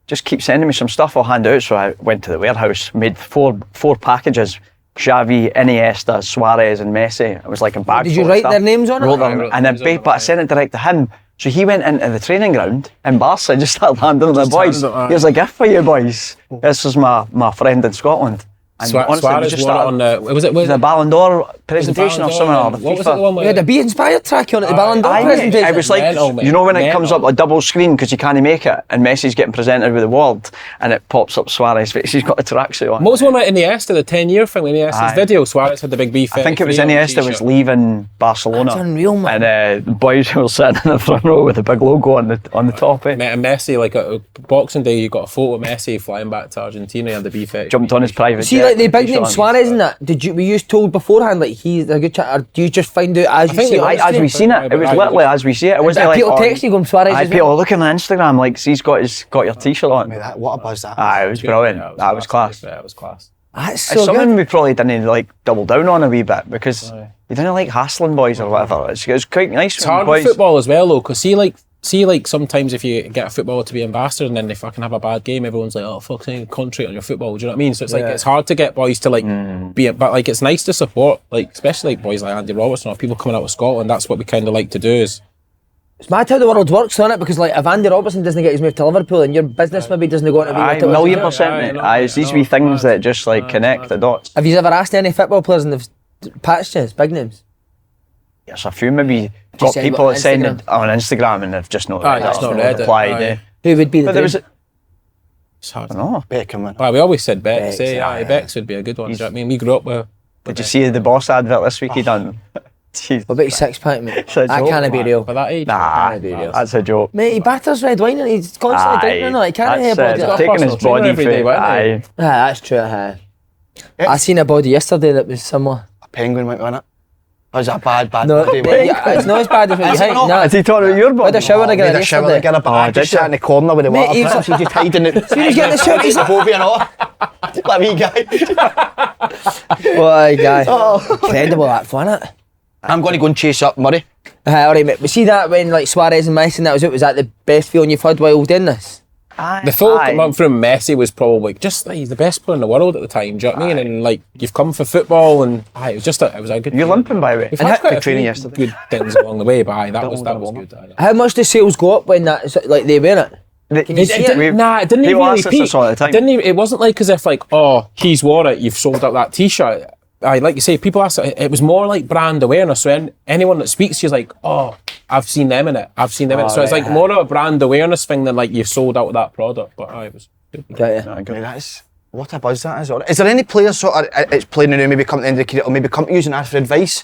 [SPEAKER 3] just keep sending me some stuff, I'll hand it out. So I went to the warehouse, made four packages. Xavi, Iniesta, Suarez and Messi. It was like a bag.
[SPEAKER 1] Did you write their names on it?
[SPEAKER 3] But I sent it direct to him. So he went into the training ground in Barca and just started handing the boys. Here's a gift for you boys. This is my friend in Scotland. And honestly,
[SPEAKER 4] Suarez
[SPEAKER 3] just
[SPEAKER 4] won it on the... Was it
[SPEAKER 3] the Ballon d'Or presentation or something? Or the
[SPEAKER 4] what was it the one
[SPEAKER 1] We had a Be Inspired track on it, the Ballon d'Or presentation.
[SPEAKER 3] It was like, you know when it comes up a double screen because you can't make it and Messi's getting presented with the award and it pops up Suarez face, he's got a tracksuit on.
[SPEAKER 4] What was the one with Iniesta, the 10-year thing with Iniesta's video? Suarez had the big beef.
[SPEAKER 3] I think it was Iniesta was leaving Barcelona.
[SPEAKER 1] That's unreal, man.
[SPEAKER 3] And the boys were sitting in the front row with a big logo on the top.
[SPEAKER 4] Met Messi, like a Boxing Day, you got a photo of Messi flying back to Argentina and the beef.
[SPEAKER 3] Jumped on his private
[SPEAKER 1] See,
[SPEAKER 3] jet.
[SPEAKER 1] like the big name Suarez and that, were you told beforehand, like he's a good chat, or do you just find out as you see it?
[SPEAKER 3] As we seen it, it was literally as we see it. It wasn't like,
[SPEAKER 1] people texting going Suarez as well?
[SPEAKER 3] People looking on Instagram, like, he's got your t-shirt on.
[SPEAKER 2] What a buzz that.
[SPEAKER 3] It was brilliant. That was class.
[SPEAKER 4] That was class.
[SPEAKER 1] That's
[SPEAKER 3] It's
[SPEAKER 1] so
[SPEAKER 3] something
[SPEAKER 1] good.
[SPEAKER 3] we probably didn't like double down on a wee bit because you didn't like hassling boys or whatever. It's quite nice.
[SPEAKER 4] It's hard with football as well though, because see like sometimes if you get a footballer to be ambassador and then they fucking have a bad game, everyone's like, oh fucking concentrate on your football. Do you know what I mean? So it's like it's hard to get boys to like be it, but like it's nice to support, like especially like boys like Andy Robertson or people coming out of Scotland. That's what we kind of like to do. Is
[SPEAKER 1] It's mad how the world works, isn't it? Because like if Andy Robertson doesn't get his move to Liverpool and your business maybe doesn't go on to be
[SPEAKER 3] Aye, $1,000,000%, mate. It's these wee things that just like connect the dots.
[SPEAKER 1] Have you ever asked any football players and they've patched you, big names?
[SPEAKER 3] There's a few maybe got
[SPEAKER 1] send
[SPEAKER 3] people
[SPEAKER 1] what,
[SPEAKER 3] that send it on Instagram and they've just not replied.
[SPEAKER 4] Aye.
[SPEAKER 1] Who would be the
[SPEAKER 3] But there was
[SPEAKER 4] it's hard.
[SPEAKER 3] I don't know.
[SPEAKER 2] Beckham.
[SPEAKER 4] We always said Bex.
[SPEAKER 1] Bex,
[SPEAKER 4] Bex would be a good one. Do you know what I mean? We grew up with.
[SPEAKER 3] Did you see the Boss advert this week he done? Jeez.
[SPEAKER 1] What about your six-pack, mate?
[SPEAKER 3] It's a
[SPEAKER 1] That
[SPEAKER 3] joke,
[SPEAKER 1] can't be
[SPEAKER 3] man.
[SPEAKER 1] real.
[SPEAKER 4] For that age.
[SPEAKER 3] Nah,
[SPEAKER 1] Can't be real.
[SPEAKER 3] that's a joke.
[SPEAKER 1] Mate, he batters red wine and he's constantly drinking it. He can't have
[SPEAKER 3] That's
[SPEAKER 1] body.
[SPEAKER 3] taking his
[SPEAKER 4] personal trainer
[SPEAKER 3] body
[SPEAKER 4] every day,
[SPEAKER 3] for
[SPEAKER 4] wasn't he?
[SPEAKER 3] aye.
[SPEAKER 1] That's true. I seen a body yesterday that was similar.
[SPEAKER 2] A penguin went on it. was a bad
[SPEAKER 1] No,
[SPEAKER 2] body.
[SPEAKER 1] it's not as bad as what you
[SPEAKER 2] Is it
[SPEAKER 1] think.
[SPEAKER 2] not?
[SPEAKER 1] Nah.
[SPEAKER 3] Is he talking about your
[SPEAKER 1] I
[SPEAKER 3] body?
[SPEAKER 1] had a shower
[SPEAKER 2] Made
[SPEAKER 1] together
[SPEAKER 2] a shower
[SPEAKER 1] yesterday.
[SPEAKER 2] together, but I
[SPEAKER 3] did
[SPEAKER 2] just
[SPEAKER 3] you?
[SPEAKER 2] sat in the corner with the water
[SPEAKER 1] Mate,
[SPEAKER 2] prints. He's just hiding it.
[SPEAKER 1] he was getting the shower, he's like-
[SPEAKER 2] Bobby and all. That wee guy.
[SPEAKER 1] Boy, guy. Incredible that fun, it.
[SPEAKER 2] I'm going to go and chase up Murray.
[SPEAKER 1] Alright, mate. But see that when like Suarez and Messi and that was that the best feeling you've had while doing this?
[SPEAKER 4] The full come up from Messi was probably just like he's the best player in the world at the time. Do you know what I mean? And like you've come for football, and it was just it was a good.
[SPEAKER 3] You're limping, by the way.
[SPEAKER 4] We've had quite a
[SPEAKER 2] training
[SPEAKER 4] few
[SPEAKER 2] yesterday.
[SPEAKER 4] good things along the way, but that was good.
[SPEAKER 1] How much do sales go up when that like they wear it? Can you see it?
[SPEAKER 4] Nah, it didn't
[SPEAKER 3] People
[SPEAKER 4] really
[SPEAKER 3] ask us
[SPEAKER 4] peak.
[SPEAKER 3] this all the time.
[SPEAKER 4] It wasn't like as if like, oh, he's wore it, you've sold out that T-shirt. Like you say, people ask it was more like brand awareness. So anyone that speaks to you is like, oh, I've seen them in it. I've seen them in it. So it's like more of a brand awareness thing than like you've sold out that product. But it was good.
[SPEAKER 1] Got you.
[SPEAKER 2] That's what a buzz that is. Is there any players sort of it's playing now, maybe come to the end of the career, or maybe come to you and ask for advice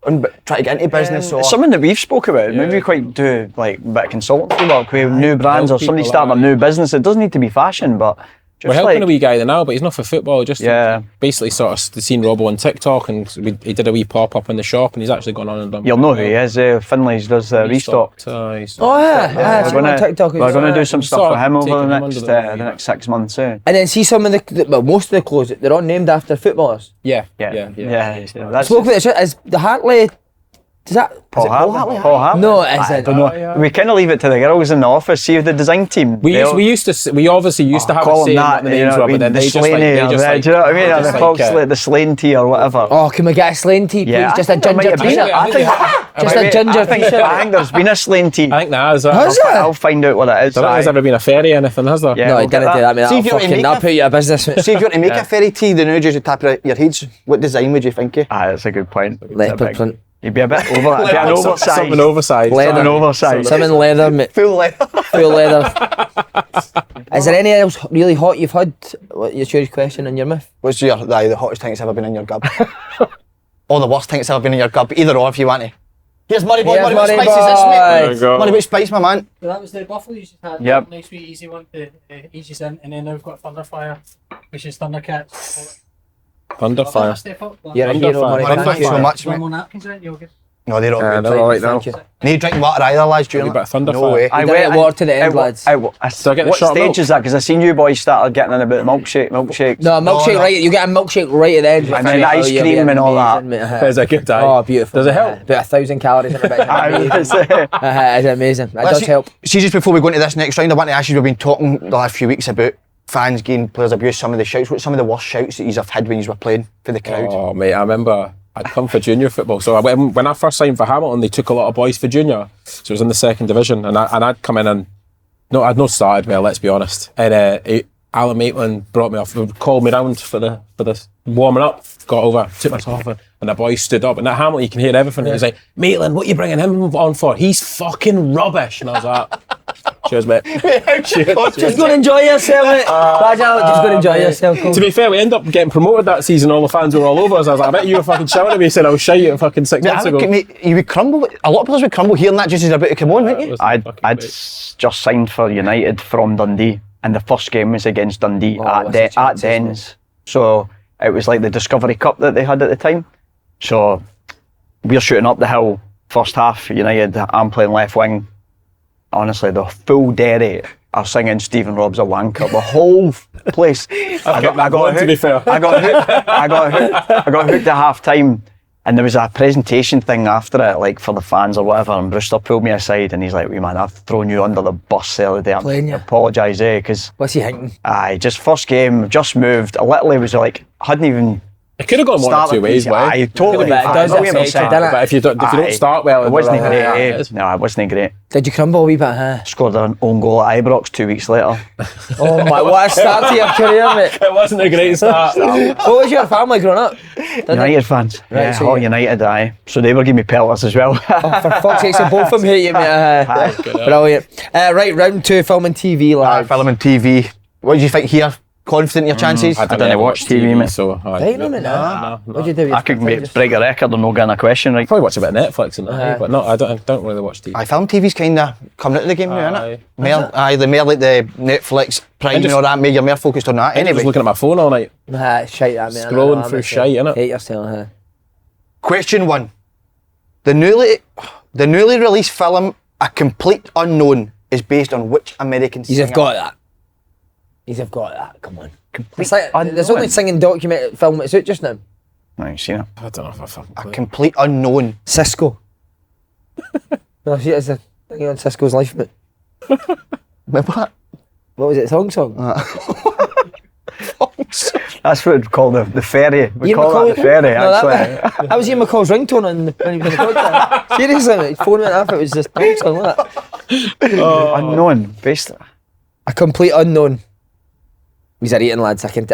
[SPEAKER 2] and try to get into business? Or
[SPEAKER 3] It's something that we've spoke about. Maybe we quite do like a bit of consultancy work with new brands or
[SPEAKER 4] help
[SPEAKER 3] somebody
[SPEAKER 4] people
[SPEAKER 3] starting a
[SPEAKER 4] out.
[SPEAKER 3] new business. It doesn't need to be fashion, but
[SPEAKER 4] We're
[SPEAKER 3] just
[SPEAKER 4] helping
[SPEAKER 3] like
[SPEAKER 4] a wee guy there now, but he's not for football. Just
[SPEAKER 3] Yeah.
[SPEAKER 4] basically sort of seen Robb on TikTok, and he did a wee pop up in the shop, and he's actually gone on and done.
[SPEAKER 3] you'll know who he is. Finley's does restock.
[SPEAKER 1] Oh yeah,
[SPEAKER 3] We're
[SPEAKER 1] so on
[SPEAKER 3] gonna,
[SPEAKER 1] TikTok.
[SPEAKER 3] we're gonna do some stuff
[SPEAKER 4] sort
[SPEAKER 3] for
[SPEAKER 4] of
[SPEAKER 3] him over
[SPEAKER 4] taking
[SPEAKER 3] the
[SPEAKER 4] him
[SPEAKER 3] next
[SPEAKER 4] under the wing,
[SPEAKER 3] the
[SPEAKER 4] yeah.
[SPEAKER 3] next 6 months.
[SPEAKER 1] And then see some of most of the clothes they're all named after footballers.
[SPEAKER 4] Yeah.
[SPEAKER 3] That's
[SPEAKER 1] Spoke about this. Is the Hartley? Does that?
[SPEAKER 3] Paul Hartley. Paul Hartley.
[SPEAKER 1] No, it
[SPEAKER 3] I
[SPEAKER 1] isn't.
[SPEAKER 3] don't know. We kind of leave it to the girls in the office. See if the design team.
[SPEAKER 4] We obviously used to have
[SPEAKER 3] call
[SPEAKER 4] a say
[SPEAKER 3] them
[SPEAKER 4] what the
[SPEAKER 3] that, you
[SPEAKER 4] names
[SPEAKER 3] know
[SPEAKER 4] were,
[SPEAKER 3] what I
[SPEAKER 4] but then
[SPEAKER 3] mean?
[SPEAKER 4] they
[SPEAKER 3] The
[SPEAKER 4] just like,
[SPEAKER 3] Slaney or the, do you know what I mean?
[SPEAKER 4] they
[SPEAKER 3] Or
[SPEAKER 4] just
[SPEAKER 3] the
[SPEAKER 4] like,
[SPEAKER 3] Fox, the Slane tea or whatever.
[SPEAKER 1] Oh, can we get a Slane tee, please?
[SPEAKER 3] Yeah,
[SPEAKER 1] Just
[SPEAKER 3] I
[SPEAKER 1] a
[SPEAKER 3] think there might
[SPEAKER 1] ginger
[SPEAKER 3] have been
[SPEAKER 1] t-shirt.
[SPEAKER 3] I think
[SPEAKER 1] Just a ginger t-shirt.
[SPEAKER 3] I think there's been a Slane tea.
[SPEAKER 4] I think that is.
[SPEAKER 1] Has it?
[SPEAKER 3] I'll find out what it is.
[SPEAKER 4] I don't think there's ever been a ferry or anything, has there?
[SPEAKER 3] Yeah.
[SPEAKER 1] No,
[SPEAKER 3] we'll
[SPEAKER 1] I didn't
[SPEAKER 3] get
[SPEAKER 1] do that, mate.
[SPEAKER 2] See if you want to make
[SPEAKER 1] That'll put you out of business, mate.
[SPEAKER 2] See if you were to make a fairy tea, the nudges at the top of your heads, what design would you think of?
[SPEAKER 3] That's a good point.
[SPEAKER 1] Leopard print.
[SPEAKER 3] You'd be a bit over. Be an oversized.
[SPEAKER 4] Something oversized.
[SPEAKER 1] Leather.
[SPEAKER 3] Something oversized.
[SPEAKER 1] Some in leather, mate.
[SPEAKER 2] Full leather.
[SPEAKER 1] Full leather. Is there any else really hot you've had? What's your question in your mouth?
[SPEAKER 2] What's the hottest thing that's ever been in your gub? Or the worst thing that's ever been in your gub? Either or if you want to. Here's Murray boy.
[SPEAKER 1] Here's
[SPEAKER 2] Murray, what
[SPEAKER 1] Murray
[SPEAKER 2] spice is this,
[SPEAKER 1] boy.
[SPEAKER 2] mate?
[SPEAKER 4] There you go.
[SPEAKER 2] Murray, what spice, my man?
[SPEAKER 5] So that was the buffalo you just had.
[SPEAKER 3] Yep.
[SPEAKER 5] Nice, sweet, easy one to ease in, and then now we've got Thunderfire, which is Thundercats.
[SPEAKER 4] Thunderfire.
[SPEAKER 5] Step up.
[SPEAKER 1] You're a hero,
[SPEAKER 4] Thunderfire.
[SPEAKER 1] Murray.
[SPEAKER 2] Murray,
[SPEAKER 1] Thank
[SPEAKER 2] thanks so
[SPEAKER 1] you.
[SPEAKER 2] much,
[SPEAKER 5] One
[SPEAKER 2] mate.
[SPEAKER 5] more napkins, right? You're good.
[SPEAKER 2] No, they're all good.
[SPEAKER 4] They're all right
[SPEAKER 1] Thank
[SPEAKER 4] now.
[SPEAKER 1] you.
[SPEAKER 2] No drinking water either, lads, during
[SPEAKER 4] Maybe a bit of
[SPEAKER 2] No
[SPEAKER 4] Thunderfire.
[SPEAKER 2] way.
[SPEAKER 1] I did water to the end, lads.
[SPEAKER 4] So I get the
[SPEAKER 3] What
[SPEAKER 4] shot of
[SPEAKER 3] stage
[SPEAKER 4] milk?
[SPEAKER 3] is that? Because I seen you boys started getting in about milkshakes.
[SPEAKER 1] No, a milkshake
[SPEAKER 2] no.
[SPEAKER 1] right. You get a milkshake right at the end.
[SPEAKER 3] And then ice
[SPEAKER 1] you'll
[SPEAKER 3] cream
[SPEAKER 1] be
[SPEAKER 3] and all that.
[SPEAKER 1] amazing, mate.
[SPEAKER 4] Is it good, aye?
[SPEAKER 1] Oh, beautiful.
[SPEAKER 4] Does it help?
[SPEAKER 1] About 1,000 calories in a bit. It's amazing. It does help.
[SPEAKER 2] See, just before we go into this next round, I want to ask you, we've been talking the last few weeks about fans getting players abuse, some of the shouts. What's some of the worst shouts that you have had when you were playing for the crowd?
[SPEAKER 4] Oh, mate, I remember I'd come for junior football. So when I first signed for Hamilton, they took a lot of boys for junior. So it was in the second division, and I'd come in and I'd not started well, let's be honest. And Alan Maitland brought me off, called me round for the warming up, got over, took my top off, and the boys stood up. And at Hamilton, you can hear everything. He was like, Maitland, what are you bringing him on for? He's fucking rubbish. And I was like, cheers, mate.
[SPEAKER 1] Just go and enjoy yourself, mate. Just go and enjoy yourself. Cool.
[SPEAKER 4] To be fair, we ended up getting promoted that season. All the fans were all over us. I was like, I bet you were fucking shouting at me saying I was shite at fucking 6 months ago.
[SPEAKER 2] Mate, you would crumble. A lot of players would crumble hearing that just as they're about to come on, wouldn't you?
[SPEAKER 3] I'd just signed for United from Dundee, and the first game was against Dundee at
[SPEAKER 1] what's the chances,
[SPEAKER 3] Dens. So it was like the Discovery Cup that they had at the time. So we're shooting up the hill, first half, United, I'm playing left wing. Honestly, the full Derry are singing Stephen Robb's a wanker. The whole place. I got
[SPEAKER 4] to be fair.
[SPEAKER 3] I got hooked at half time, and there was a presentation thing after it, like for the fans or whatever. And Brewster pulled me aside, and he's like, "Wee man, I've thrown you under the bus the other day. I
[SPEAKER 1] Playing you.
[SPEAKER 3] apologise, because
[SPEAKER 1] What's he thinking?
[SPEAKER 3] just first game, just moved. I literally was like, hadn't even."
[SPEAKER 4] It could have gone one or two ways,
[SPEAKER 3] I
[SPEAKER 4] way.
[SPEAKER 3] totally.
[SPEAKER 1] But it does
[SPEAKER 3] I know what
[SPEAKER 1] affect
[SPEAKER 3] you're saying.
[SPEAKER 1] you, doesn't it?
[SPEAKER 4] But if you don't start well,
[SPEAKER 3] It wasn't great.
[SPEAKER 4] it is.
[SPEAKER 3] No, it wasn't great.
[SPEAKER 1] Did you crumble a wee bit, huh?
[SPEAKER 3] Scored an own goal at Ibrox 2 weeks later.
[SPEAKER 1] Oh my, what a start to your career, mate.
[SPEAKER 4] It wasn't a great start.
[SPEAKER 1] What was your family growing up?
[SPEAKER 3] United fans.
[SPEAKER 1] Right,
[SPEAKER 3] Yeah,
[SPEAKER 1] so
[SPEAKER 3] all
[SPEAKER 1] you-
[SPEAKER 3] United, aye. So they were giving me pelters as well.
[SPEAKER 1] Oh, for fuck's sake, so both of them hate you, mate. Brilliant. Right, round 2, film and TV, lads.
[SPEAKER 2] Film and TV. What do you think here? Confident in your chances?
[SPEAKER 3] I don't watch TV, mate.
[SPEAKER 4] So,
[SPEAKER 1] Right, no, mate, no. What'd you do?
[SPEAKER 3] I could break a record and not getting a question right.
[SPEAKER 4] Probably watch a bit of Netflix and that, but no, I don't really watch TV.
[SPEAKER 2] Aye, film TV's kind of coming into the game now,
[SPEAKER 4] Aye.
[SPEAKER 2] innit? The more like the Netflix, Prime and
[SPEAKER 4] just-
[SPEAKER 2] all that, mate, you're more focused on that.
[SPEAKER 4] I'm just
[SPEAKER 2] Anyway,
[SPEAKER 4] looking at my phone all night.
[SPEAKER 1] Nah, shite that, mate.
[SPEAKER 4] Scrolling through shite, innit?
[SPEAKER 1] Hate yourself, huh?
[SPEAKER 2] question 1. The newly released film A Complete Unknown is based on which American singer?
[SPEAKER 1] You've got that. You've got that. Come on. It's like,
[SPEAKER 3] Unknown.
[SPEAKER 1] there's only singing document film that's out just now.
[SPEAKER 3] No, you've seen it.
[SPEAKER 4] I don't know if I fucking
[SPEAKER 2] A
[SPEAKER 4] clue.
[SPEAKER 2] Complete Unknown.
[SPEAKER 1] Cisco. No, see, it's a thing on Cisco's life, but
[SPEAKER 2] Remember that?
[SPEAKER 1] what was it? Song?
[SPEAKER 3] That's what we call the ferry. We
[SPEAKER 1] Ian
[SPEAKER 3] call
[SPEAKER 1] McCall-
[SPEAKER 3] that the ferry,
[SPEAKER 1] No,
[SPEAKER 3] actually.
[SPEAKER 1] that was Ian McCall's ringtone when he was in the podcast. Seriously, his phone went off, it was just song like that.
[SPEAKER 3] Unknown, based.
[SPEAKER 1] A complete unknown. He's a rating, lads. I can.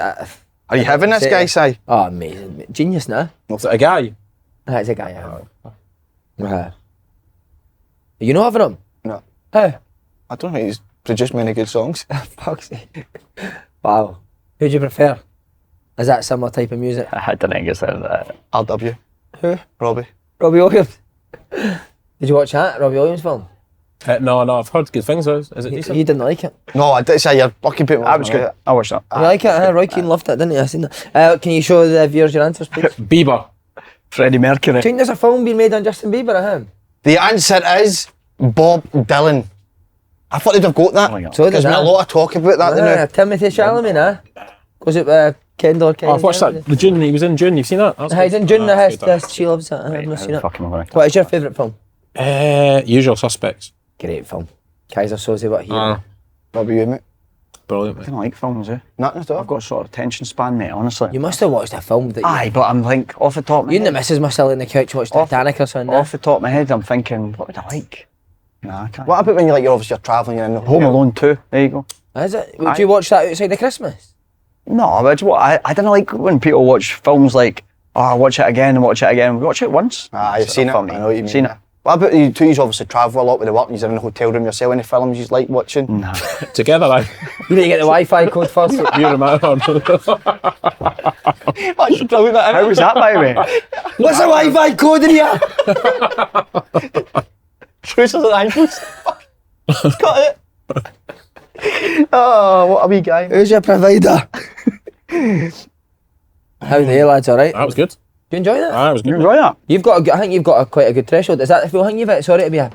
[SPEAKER 2] Are you having this guy, Si?
[SPEAKER 1] Oh, amazing. Mate. Genius, nah?
[SPEAKER 4] Is it a guy?
[SPEAKER 1] That's a guy, yeah. You not having him?
[SPEAKER 2] No.
[SPEAKER 1] How?
[SPEAKER 2] I don't think he's produced many good songs.
[SPEAKER 1] Fuck's sake. Wow. Who do you prefer? Is that similar type of music?
[SPEAKER 3] I don't think it's that.
[SPEAKER 2] RW.
[SPEAKER 1] Who?
[SPEAKER 2] Robbie.
[SPEAKER 1] Robbie Williams. Did you watch that? Robbie Williams film?
[SPEAKER 4] No, I've heard good things. Is it
[SPEAKER 1] You
[SPEAKER 4] decent?
[SPEAKER 1] didn't like it.
[SPEAKER 2] No, I did say you're fucking putting
[SPEAKER 3] That was good. I watched that.
[SPEAKER 1] You like it? Huh? Roy Keane loved it, didn't he? I seen that. Can you show the viewers your answers, please?
[SPEAKER 4] Bieber.
[SPEAKER 3] Freddie Mercury.
[SPEAKER 1] Do you think there's a film being made on Justin Bieber or him?
[SPEAKER 2] The answer is Bob Dylan. I thought they'd have got that.
[SPEAKER 3] Oh my God.
[SPEAKER 1] So
[SPEAKER 2] There's been a lot of talk about that now.
[SPEAKER 1] Timothy Chalamet, Was it Kendall or Kylie?
[SPEAKER 4] Oh, I've watched that. The June, he was in June. You've seen that? That's
[SPEAKER 1] He's
[SPEAKER 4] good.
[SPEAKER 1] in June.
[SPEAKER 4] That's good,
[SPEAKER 1] She loves it. I've not seen it.
[SPEAKER 3] Fucking love it.
[SPEAKER 1] What is your favourite film?
[SPEAKER 4] Usual Suspects.
[SPEAKER 1] Great film. Kaiser Soze, what he.
[SPEAKER 2] What about you, mate?
[SPEAKER 4] Brilliant,
[SPEAKER 3] I
[SPEAKER 4] mate.
[SPEAKER 3] don't like films, eh?
[SPEAKER 2] Nothing at all.
[SPEAKER 3] I've got sort of attention span, mate, honestly.
[SPEAKER 1] You must have watched a film that
[SPEAKER 3] Aye, but I'm like, off the top of my
[SPEAKER 1] you and the
[SPEAKER 3] head.
[SPEAKER 1] missus must have on the couch watched Titanic or something.
[SPEAKER 3] Off the top of my head, I'm thinking, what would I like? Nah, I can't.
[SPEAKER 2] What about when you're obviously travelling, you're in the
[SPEAKER 3] Home Alone 2, there you go.
[SPEAKER 1] Is it? Would you watch that outside of Christmas?
[SPEAKER 3] No, but I don't like when people watch films like, oh, watch it again and watch it again. We watch it once.
[SPEAKER 2] Ah, you've seen it.
[SPEAKER 3] For
[SPEAKER 2] I
[SPEAKER 3] me.
[SPEAKER 2] know what you mean.
[SPEAKER 3] Seen it.
[SPEAKER 2] What about you two? You obviously travel a lot with the work and you're in the hotel room yourself. Any films you like watching?
[SPEAKER 3] Nah.
[SPEAKER 4] Together, like.
[SPEAKER 1] You need to get the Wi-Fi code first.
[SPEAKER 4] You and
[SPEAKER 2] That's brilliant.
[SPEAKER 3] How was that, by the way?
[SPEAKER 1] What's the Wi-Fi code in here?
[SPEAKER 2] Trousers and ankles. Got it. Oh, what a wee guy.
[SPEAKER 1] Who's your provider? How are they, lads? All right.
[SPEAKER 4] That was good.
[SPEAKER 1] Do you enjoy that?
[SPEAKER 4] That was good.
[SPEAKER 3] You enjoy that?
[SPEAKER 1] You've got. I think you've got quite a good threshold. Is that the full hang you've it? Sorry to be a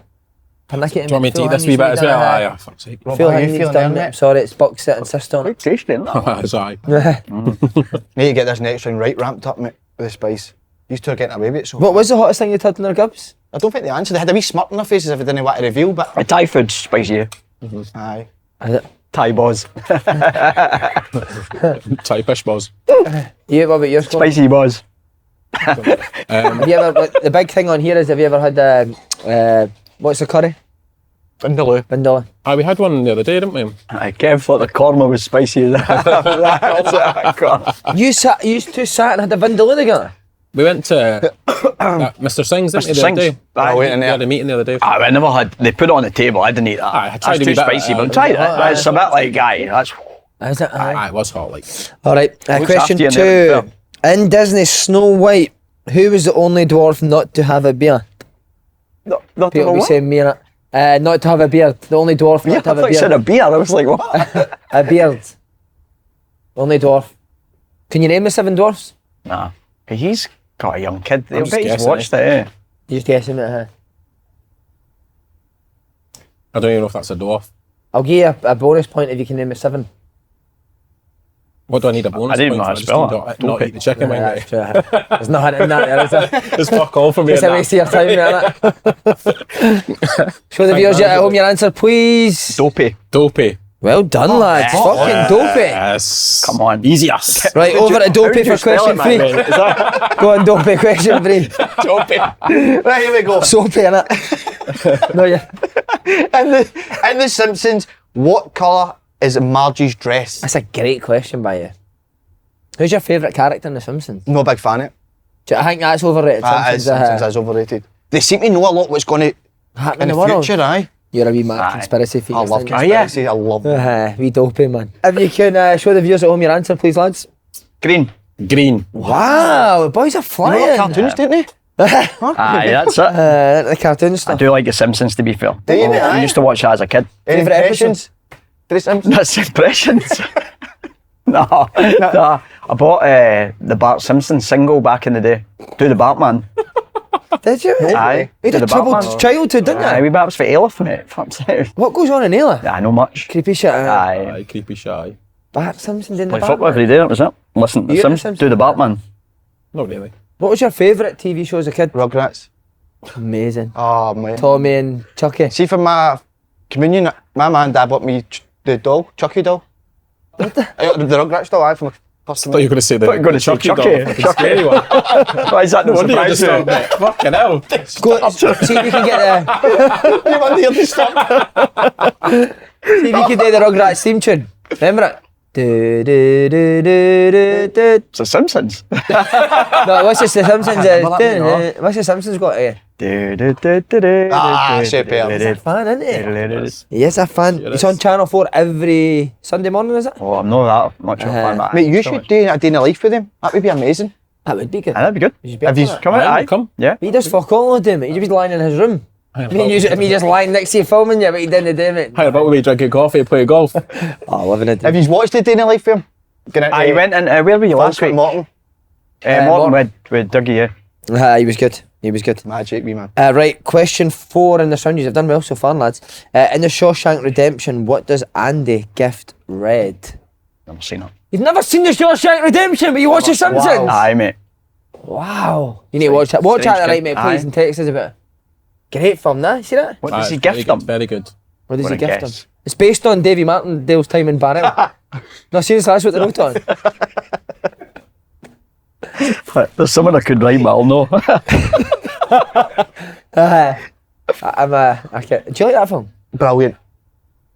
[SPEAKER 1] pernicky.
[SPEAKER 4] Do you want me to take this wee bit as well? Aye, yeah, fuck's sake.
[SPEAKER 1] Full
[SPEAKER 2] How are
[SPEAKER 1] hang
[SPEAKER 2] you
[SPEAKER 1] you've
[SPEAKER 2] feeling
[SPEAKER 1] done
[SPEAKER 2] there,
[SPEAKER 1] it.
[SPEAKER 2] mate?
[SPEAKER 1] Sorry, it's box it, insist on it.
[SPEAKER 3] Quite tasty, isn't it?
[SPEAKER 4] That's aye.
[SPEAKER 2] Need to get this next round right ramped up, mate, with the spice. These two are getting away with it, so.
[SPEAKER 1] What was the hottest thing you'd had in their gubs?
[SPEAKER 2] I don't think they answered. They had a wee smirk on their faces if they didn't want to reveal, but.
[SPEAKER 3] Thai food's spicy, yeah.
[SPEAKER 2] Aye.
[SPEAKER 1] Is it?
[SPEAKER 3] Thai buzz.
[SPEAKER 4] Thai fish balls.
[SPEAKER 1] You, what about yours? Scott?
[SPEAKER 3] Spicy buzz.
[SPEAKER 1] Have you ever? Like, the big thing on here is, have you ever had what's the curry?
[SPEAKER 2] Vindaloo.
[SPEAKER 1] Vindaloo.
[SPEAKER 4] Aye, we had one the other day, didn't we?
[SPEAKER 3] Kev thought the korma was spicy as that.
[SPEAKER 1] You two sat and had a vindaloo together.
[SPEAKER 4] We went to Mr. Singh's, didn't we, the
[SPEAKER 3] Mr.
[SPEAKER 4] other day?
[SPEAKER 3] Singh's. Aye.
[SPEAKER 2] Oh, wait, and
[SPEAKER 4] We had a meeting the other day.
[SPEAKER 3] I never had. They put it on the table. I didn't eat that.
[SPEAKER 4] Aye, I tried
[SPEAKER 3] That's
[SPEAKER 4] a
[SPEAKER 3] too
[SPEAKER 4] wee bit,
[SPEAKER 3] spicy, but I
[SPEAKER 4] aye.
[SPEAKER 3] tried it. It's a bit like That's
[SPEAKER 1] Is it?
[SPEAKER 4] Aye, it was hot, like.
[SPEAKER 1] All right.
[SPEAKER 3] Looks
[SPEAKER 1] Question
[SPEAKER 3] after you in
[SPEAKER 1] two.
[SPEAKER 3] there,
[SPEAKER 1] In Disney's Snow White, who was the only dwarf not to have a beard?
[SPEAKER 3] not
[SPEAKER 1] People be saying me in it. Not to have a beard. The only dwarf
[SPEAKER 3] Yeah,
[SPEAKER 1] not to
[SPEAKER 3] I
[SPEAKER 1] have a
[SPEAKER 3] thought you said
[SPEAKER 1] beard.
[SPEAKER 3] a beer. I was like, what?
[SPEAKER 1] A beard. Only dwarf. Can you name the 7 dwarfs?
[SPEAKER 3] Nah. He's got a young kid. I
[SPEAKER 4] just
[SPEAKER 3] bet he's
[SPEAKER 4] guessing,
[SPEAKER 3] watched it, eh?
[SPEAKER 1] You just guessing it, huh?
[SPEAKER 4] I don't even know if that's a dwarf.
[SPEAKER 1] I'll give you a bonus point if you can name the 7.
[SPEAKER 4] What do I need a bonus
[SPEAKER 3] I didn't even
[SPEAKER 4] point
[SPEAKER 3] know how
[SPEAKER 4] for?
[SPEAKER 3] to
[SPEAKER 4] I just
[SPEAKER 3] spell
[SPEAKER 4] need
[SPEAKER 3] it.
[SPEAKER 4] not eat the chicken wing,
[SPEAKER 1] That's
[SPEAKER 4] mate.
[SPEAKER 1] true, huh? There's nothing in that there, is there?
[SPEAKER 4] It's fuck all for me.
[SPEAKER 1] Just a
[SPEAKER 4] and
[SPEAKER 1] waste
[SPEAKER 4] that.
[SPEAKER 1] of your time, innit? Show the viewers at home your answer, please.
[SPEAKER 3] Dopey.
[SPEAKER 4] Dopey.
[SPEAKER 1] Well done, lads.
[SPEAKER 3] yeah.
[SPEAKER 1] Fucking dopey.
[SPEAKER 4] Yes.
[SPEAKER 3] Come on.
[SPEAKER 4] Easy ass.
[SPEAKER 1] Right, over to dopey for question 3. Go on, dopey, question 3.
[SPEAKER 4] Dopey.
[SPEAKER 2] Right, here we go.
[SPEAKER 1] Soapy, innit? No, yeah.
[SPEAKER 2] In the Simpsons, what colour is Margie's dress?
[SPEAKER 1] That's a great question by you. Who's your favourite character in The Simpsons?
[SPEAKER 2] No big fan of it.
[SPEAKER 1] I think that's overrated.
[SPEAKER 2] That is, Simpsons is overrated. They seem to know a lot what's going to
[SPEAKER 1] happen
[SPEAKER 2] in the
[SPEAKER 1] world.
[SPEAKER 2] future, aye.
[SPEAKER 1] You're a wee mad
[SPEAKER 3] Aye.
[SPEAKER 1] conspiracy
[SPEAKER 2] I
[SPEAKER 1] theorist.
[SPEAKER 2] love
[SPEAKER 1] aren't you?
[SPEAKER 2] conspiracy, I love them.
[SPEAKER 1] Wee dopey, man. If you can show the viewers at home your answer, please, lads.
[SPEAKER 3] Green.
[SPEAKER 4] Green.
[SPEAKER 1] Wow, the boys are
[SPEAKER 2] You know
[SPEAKER 1] flying.
[SPEAKER 2] cartoons, didn't they?
[SPEAKER 3] Aye, that's it.
[SPEAKER 1] The cartoon
[SPEAKER 3] I
[SPEAKER 1] stuff.
[SPEAKER 3] do like The Simpsons, to be fair.
[SPEAKER 2] Do you, mate?
[SPEAKER 3] I
[SPEAKER 2] Aye.
[SPEAKER 3] used to watch that as a kid.
[SPEAKER 2] Any
[SPEAKER 1] Favourite
[SPEAKER 2] impressions? The Simpsons?
[SPEAKER 3] That's impressions. No. I bought the Bart Simpson single back in the day. Do the Batman.
[SPEAKER 1] Did you?
[SPEAKER 3] Aye.
[SPEAKER 1] You had
[SPEAKER 3] The
[SPEAKER 1] a troubled
[SPEAKER 3] Batman.
[SPEAKER 1] childhood, didn't
[SPEAKER 3] Aye,
[SPEAKER 1] you?
[SPEAKER 3] we baps for Aleph, mate. Fuck's sake.
[SPEAKER 1] What goes on in Ayla?
[SPEAKER 3] Yeah, no much.
[SPEAKER 1] Creepy shit.
[SPEAKER 3] Aye.
[SPEAKER 4] Aye, creepy shy.
[SPEAKER 1] Bart Simpson doing the
[SPEAKER 3] Play football
[SPEAKER 1] Batman.
[SPEAKER 3] every day, that was it. Listen to
[SPEAKER 1] You
[SPEAKER 3] Sims,
[SPEAKER 1] the Simpsons?
[SPEAKER 3] do the Batman.
[SPEAKER 4] Not really.
[SPEAKER 1] What was your favourite TV show as a kid?
[SPEAKER 2] Rugrats.
[SPEAKER 1] Amazing.
[SPEAKER 2] Oh, mate.
[SPEAKER 1] Tommy and Chucky.
[SPEAKER 2] See, for my communion, my man and dad bought me the doll, Chucky doll. The Rugrats doll, for my first
[SPEAKER 4] I thought you were going to say the
[SPEAKER 3] Thought you were gonna say
[SPEAKER 4] Chucky doll.
[SPEAKER 3] Chucky.
[SPEAKER 4] The fucking scary one.
[SPEAKER 3] Why is that no
[SPEAKER 4] Wonder you just
[SPEAKER 3] surprise
[SPEAKER 4] stopped,
[SPEAKER 3] you?
[SPEAKER 4] mate. Fucking hell.
[SPEAKER 1] Go, see if you can get the.
[SPEAKER 2] You want to hear this stuff?
[SPEAKER 1] See if you can do the Rugrats theme tune. Remember it? Do, do, do, do, do, do.
[SPEAKER 3] It's the Simpsons.
[SPEAKER 1] No, what's this? The Simpsons?
[SPEAKER 2] remember that,
[SPEAKER 1] What's the Simpsons got here?
[SPEAKER 2] Super.
[SPEAKER 1] Fan, isn't he? Yes, a fan. It's on Channel 4 every Sunday morning, is it?
[SPEAKER 3] Oh, I'm not that much of a fan. but
[SPEAKER 2] Mate, you
[SPEAKER 3] I
[SPEAKER 2] should do a day in the life with them. That would be amazing.
[SPEAKER 1] That would be good.
[SPEAKER 3] Aye, that'd be good.
[SPEAKER 1] You should be
[SPEAKER 2] Have
[SPEAKER 1] up
[SPEAKER 2] you
[SPEAKER 1] for it.
[SPEAKER 3] Come on,
[SPEAKER 4] Aye,
[SPEAKER 3] aye.
[SPEAKER 4] come.
[SPEAKER 3] Yeah.
[SPEAKER 1] He does fuck all of them. He just lying in his room. I mean, you just lying next to you filming you, but he didn't do it.
[SPEAKER 4] How about we drinking coffee and play golf?
[SPEAKER 1] Oh, living it.
[SPEAKER 2] Have you watched the day in the life with him? Going out
[SPEAKER 3] Aye, you went in, where were you last week?
[SPEAKER 2] Morton.
[SPEAKER 3] Morton with Dougie, yeah.
[SPEAKER 1] He was good. He was good.
[SPEAKER 2] Magic, wee man.
[SPEAKER 1] Right, question 4 in the sound. You've done well so far, lads. In the Shawshank Redemption, what does Andy gift Red?
[SPEAKER 3] Never seen it.
[SPEAKER 1] You've never seen the Shawshank Redemption, but you watch The Simpsons?
[SPEAKER 3] Aye, mate.
[SPEAKER 1] Wow. You need to watch that. Watch that tonight, mate, please,
[SPEAKER 3] Aye.
[SPEAKER 1] and text us about it. Great film, that. See that?
[SPEAKER 3] What does he
[SPEAKER 4] Aye,
[SPEAKER 3] gift
[SPEAKER 4] very
[SPEAKER 3] them?
[SPEAKER 4] good, Very good.
[SPEAKER 1] What does
[SPEAKER 3] What
[SPEAKER 1] he
[SPEAKER 3] a
[SPEAKER 1] gift
[SPEAKER 3] guess.
[SPEAKER 1] him? It's based on Davy Martindale's time in Barrel. No, seriously, that's what they wrote on.
[SPEAKER 3] There's someone I could write, but I'll know.
[SPEAKER 1] Okay. Do you like that film?
[SPEAKER 2] Brilliant.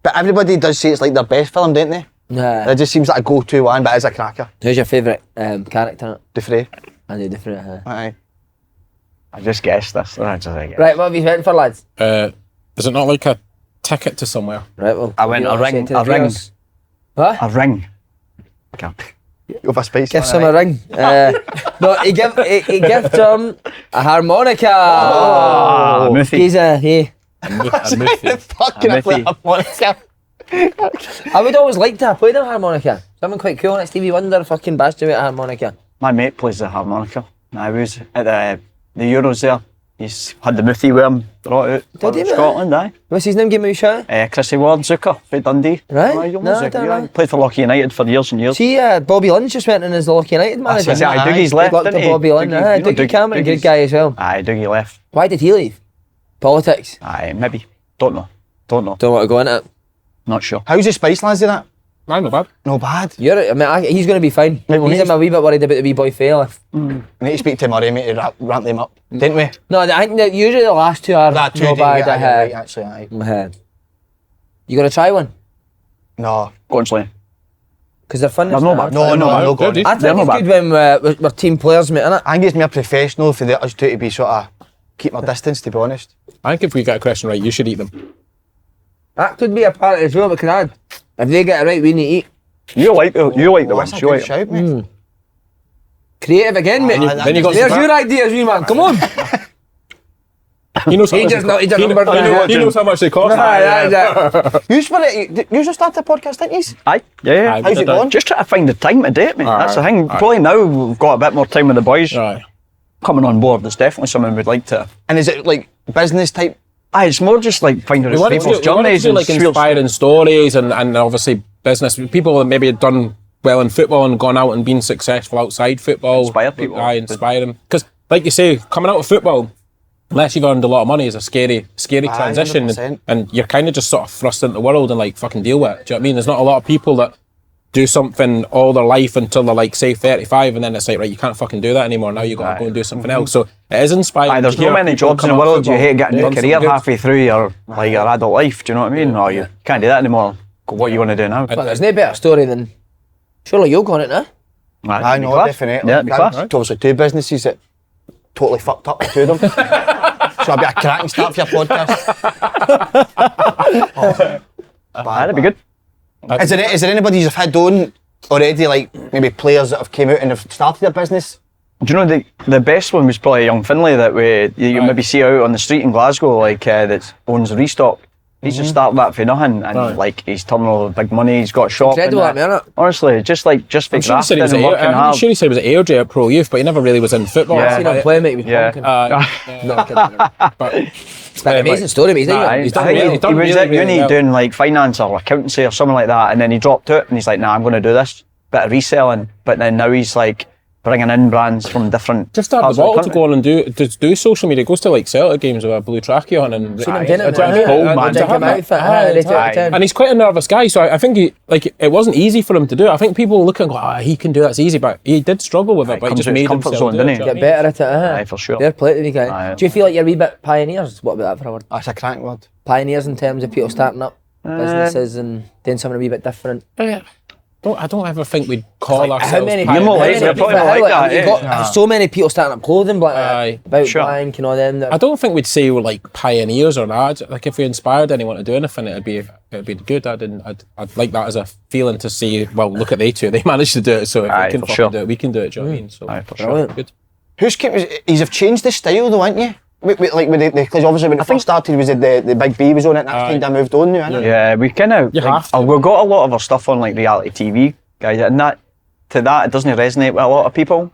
[SPEAKER 2] But everybody does say it's like their best film, don't they?
[SPEAKER 1] Nah.
[SPEAKER 2] It just seems like a go-to one, but it's a cracker.
[SPEAKER 1] Who's your favourite character in it?
[SPEAKER 2] Dufresne.
[SPEAKER 1] Andy different.
[SPEAKER 2] Aye.
[SPEAKER 3] I just guessed this. I just guessed.
[SPEAKER 1] Right, what have you went for, lads?
[SPEAKER 4] Is it not like a ticket to somewhere?
[SPEAKER 1] Right, well.
[SPEAKER 3] I went
[SPEAKER 1] you
[SPEAKER 3] a
[SPEAKER 1] know what I'm
[SPEAKER 3] ring.
[SPEAKER 1] saying to
[SPEAKER 3] A
[SPEAKER 1] the
[SPEAKER 3] ring.
[SPEAKER 1] viewers? What?
[SPEAKER 3] A ring. Okay.
[SPEAKER 2] Over spice.
[SPEAKER 1] Give some a ring. No, he gave him a harmonica.
[SPEAKER 3] Oh, Muffy.
[SPEAKER 1] He's a
[SPEAKER 2] Fucking
[SPEAKER 3] A
[SPEAKER 2] play
[SPEAKER 3] Miffy.
[SPEAKER 2] harmonica.
[SPEAKER 1] I would always like to have played a harmonica. Something quite cool. Like Stevie Wonder fucking bashed away at a harmonica.
[SPEAKER 3] My mate plays the harmonica. I was at the Euros there. He's had the Muffy with him, brought it out
[SPEAKER 1] Did he,
[SPEAKER 3] for
[SPEAKER 1] mate?
[SPEAKER 3] Scotland, aye.
[SPEAKER 1] What's his name? Give me a shout.
[SPEAKER 3] Chrissy Ward-Zucker for Dundee.
[SPEAKER 1] Right.
[SPEAKER 3] Aye,
[SPEAKER 1] No, I
[SPEAKER 3] Zucker,
[SPEAKER 1] don't
[SPEAKER 3] yeah.
[SPEAKER 1] know.
[SPEAKER 3] Played for Lockheed United for years and years.
[SPEAKER 1] See, Bobby Lynn just went in as the Lucky United manager.
[SPEAKER 3] Is it? Aye, Dougie's
[SPEAKER 1] Good
[SPEAKER 3] left,
[SPEAKER 1] luck to
[SPEAKER 3] didn't he?
[SPEAKER 1] Bobby Lynn.
[SPEAKER 3] Dougie- you know
[SPEAKER 1] Dougie Cameron, good
[SPEAKER 3] Dougie's-
[SPEAKER 1] guy as well.
[SPEAKER 3] Aye, Dougie left.
[SPEAKER 1] Why did he leave? Politics.
[SPEAKER 3] Aye, maybe. Don't know.
[SPEAKER 1] Don't want to go into it.
[SPEAKER 3] Not sure.
[SPEAKER 2] How's the spice lads of that?
[SPEAKER 4] Aye, not bad.
[SPEAKER 2] No bad.
[SPEAKER 1] He's going to be fine.
[SPEAKER 2] Mate, we'll
[SPEAKER 1] He's
[SPEAKER 2] need
[SPEAKER 1] a wee bit worried about the wee boy fail.
[SPEAKER 2] We need to speak to Murray, mate, to ramp them up. Didn't we?
[SPEAKER 1] No, I think that usually the last two are
[SPEAKER 2] That two
[SPEAKER 1] no
[SPEAKER 2] didn't
[SPEAKER 1] bad.
[SPEAKER 2] get right, actually, aye.
[SPEAKER 1] You going to try one?
[SPEAKER 2] No.
[SPEAKER 3] Go on, Slaney.
[SPEAKER 1] Because they're fun.
[SPEAKER 3] They're no bad.
[SPEAKER 2] No,
[SPEAKER 4] no,
[SPEAKER 2] go on.
[SPEAKER 4] good.
[SPEAKER 1] I
[SPEAKER 3] They're
[SPEAKER 1] think
[SPEAKER 3] not
[SPEAKER 1] it's good when we're team players, mate, innit?
[SPEAKER 2] I think it's more professional for us two to be sort of keep our distance, to be honest.
[SPEAKER 4] I think if we get a question right, you should eat them.
[SPEAKER 1] That could be a part of it as well, because if they get it right, we need to eat.
[SPEAKER 3] You like the
[SPEAKER 2] That's
[SPEAKER 3] ones.
[SPEAKER 2] a
[SPEAKER 3] You
[SPEAKER 2] good
[SPEAKER 3] like
[SPEAKER 2] shout, mate.
[SPEAKER 1] Creative again, mate.
[SPEAKER 4] Then you got
[SPEAKER 1] There's
[SPEAKER 4] some-
[SPEAKER 1] your ideas, wee man. Come on.
[SPEAKER 4] He knows how
[SPEAKER 1] He
[SPEAKER 4] much
[SPEAKER 1] just
[SPEAKER 4] they
[SPEAKER 1] know-
[SPEAKER 4] cost.
[SPEAKER 1] he just
[SPEAKER 4] He
[SPEAKER 1] numbered
[SPEAKER 4] knows- he knows how much they cost.
[SPEAKER 2] You just started a podcast, didn't you?
[SPEAKER 3] Aye, yeah.
[SPEAKER 4] Aye,
[SPEAKER 2] How's it going?
[SPEAKER 3] Just try to find the time to do it, mate. That's the thing. Probably now we've got a bit more time with the boys
[SPEAKER 4] Aye.
[SPEAKER 3] coming on board. There's definitely something we'd like to.
[SPEAKER 2] And is it like business type?
[SPEAKER 3] Aye, it's more just like finding
[SPEAKER 4] We
[SPEAKER 3] out
[SPEAKER 4] wanted to
[SPEAKER 3] people's
[SPEAKER 4] do, we wanted to
[SPEAKER 3] journeys
[SPEAKER 4] do
[SPEAKER 3] and
[SPEAKER 4] like inspiring stories and obviously business. People that maybe had done well in football and gone out and been successful outside football.
[SPEAKER 3] Inspire people.
[SPEAKER 4] Aye, inspire them. Because, like you say, coming out of football, unless you've earned a lot of money, is a scary transition.
[SPEAKER 2] 100%.
[SPEAKER 4] And you're kind of just sort of thrust into the world and like fucking deal with it. Do you know what I mean? There's not a lot of people that do something all their life until they're like, say, 35, and then it's like, right, you can't fucking do that anymore. Now you've got to go and do something else. So it is inspiring.
[SPEAKER 3] Aye, there's
[SPEAKER 4] to
[SPEAKER 3] no
[SPEAKER 4] hear
[SPEAKER 3] many
[SPEAKER 4] people
[SPEAKER 3] jobs in
[SPEAKER 4] come
[SPEAKER 3] the
[SPEAKER 4] out of
[SPEAKER 3] world you
[SPEAKER 4] football
[SPEAKER 3] hate getting
[SPEAKER 4] and
[SPEAKER 3] your
[SPEAKER 4] done
[SPEAKER 3] career
[SPEAKER 4] something good.
[SPEAKER 3] halfway through your adult life. Do you know what I mean? No, you can't do that anymore. What you want to do now?
[SPEAKER 1] But there's no better story than. Surely you'll go on it now.
[SPEAKER 2] I know,
[SPEAKER 3] class.
[SPEAKER 2] definitely.
[SPEAKER 3] Yeah, it'd be
[SPEAKER 2] That's
[SPEAKER 3] class.
[SPEAKER 2] obviously two businesses that totally fucked up, the two of them. So it'll be a cracking start for your podcast.
[SPEAKER 3] That'd be good.
[SPEAKER 2] Is there anybody you've had on already, like maybe players that have came out and have started their business?
[SPEAKER 3] Do you know the best one was probably young Finlay that you maybe see out on the street in Glasgow, like that owns Restock. He's just started that for nothing, and like he's turning all the big money. He's got a shop.
[SPEAKER 1] Incredible,
[SPEAKER 3] and
[SPEAKER 1] that,
[SPEAKER 3] that.
[SPEAKER 1] innit?
[SPEAKER 3] Honestly, just for
[SPEAKER 4] I'm sure he said
[SPEAKER 3] grafting
[SPEAKER 4] he was
[SPEAKER 3] and working
[SPEAKER 4] I'm
[SPEAKER 3] hard.
[SPEAKER 4] sure he said he was at AirJ at Pro Youth, but he never really was in football.
[SPEAKER 3] Yeah.
[SPEAKER 1] I've seen him play, mate. He was
[SPEAKER 3] Yeah.
[SPEAKER 1] bonking. Not kidding.
[SPEAKER 4] But
[SPEAKER 1] It's an amazing story, mate.
[SPEAKER 3] Aye,
[SPEAKER 4] He's
[SPEAKER 3] I
[SPEAKER 4] done
[SPEAKER 3] think
[SPEAKER 4] really-
[SPEAKER 3] he
[SPEAKER 4] done
[SPEAKER 3] was
[SPEAKER 4] really,
[SPEAKER 3] at
[SPEAKER 4] really
[SPEAKER 3] uni
[SPEAKER 4] well.
[SPEAKER 3] doing like finance or accountancy or something like that, and then he dropped out and he's like, nah, I'm going to do this bit of reselling. But then now he's like bringing in brands from different.
[SPEAKER 4] just have
[SPEAKER 3] parts
[SPEAKER 4] the
[SPEAKER 3] of
[SPEAKER 4] ball to
[SPEAKER 3] country.
[SPEAKER 4] go on and do social media. He goes to like Celtic games with a blue trackie on and
[SPEAKER 1] Seen him doing it,
[SPEAKER 3] Aye,
[SPEAKER 1] man.
[SPEAKER 3] cold,
[SPEAKER 1] Aye,
[SPEAKER 3] man.
[SPEAKER 1] drink him outfit,
[SPEAKER 4] Aye,
[SPEAKER 1] they took
[SPEAKER 3] aye.
[SPEAKER 1] it down.
[SPEAKER 4] And he's quite a nervous guy, so I think it wasn't easy for him to do it. I think people look and go, he can do it, it's easy, but he did struggle with it, but he
[SPEAKER 3] comes
[SPEAKER 4] just
[SPEAKER 3] out his
[SPEAKER 4] made
[SPEAKER 3] comfort
[SPEAKER 4] himself
[SPEAKER 3] zone,
[SPEAKER 4] do
[SPEAKER 3] didn't
[SPEAKER 4] it,
[SPEAKER 3] he?
[SPEAKER 4] do you know
[SPEAKER 1] Get
[SPEAKER 4] what I mean?
[SPEAKER 1] better at it,
[SPEAKER 3] Aye, for sure.
[SPEAKER 1] Fair play to the guy.
[SPEAKER 3] Aye.
[SPEAKER 1] Do you feel like you're a wee bit pioneers? What about that for a word?
[SPEAKER 2] That's a crank word.
[SPEAKER 1] Pioneers in terms of people starting up businesses and doing something a wee bit different.
[SPEAKER 4] I don't ever think we'd call ourselves
[SPEAKER 1] How many?
[SPEAKER 3] You're more like- you're probably more like that,
[SPEAKER 1] You've
[SPEAKER 3] eh?
[SPEAKER 1] got so many people starting up clothing, like
[SPEAKER 4] Aye.
[SPEAKER 1] about
[SPEAKER 3] Sure.
[SPEAKER 1] blank and all them.
[SPEAKER 4] I don't think we'd say we're like pioneers or lads. Like if we inspired anyone to do anything, it'd be good. I'd like that as a feeling to see. Well, look at they two; they managed to do it. So if
[SPEAKER 3] Aye,
[SPEAKER 4] we can
[SPEAKER 3] for
[SPEAKER 4] fucking
[SPEAKER 3] sure.
[SPEAKER 4] do it, we can do it. Do you know what I mean? So
[SPEAKER 3] Aye, for
[SPEAKER 1] Brilliant.
[SPEAKER 3] sure.
[SPEAKER 4] good.
[SPEAKER 2] Who's he's have changed the style though, haven't you? Because obviously when it first started, was the Big B was on it, and that's kind of moved on now, hasn't it?
[SPEAKER 3] Yeah, we kind of.
[SPEAKER 4] You have to.
[SPEAKER 3] We've got a lot of our stuff on like reality TV, guys, and that it doesn't resonate with a lot of people.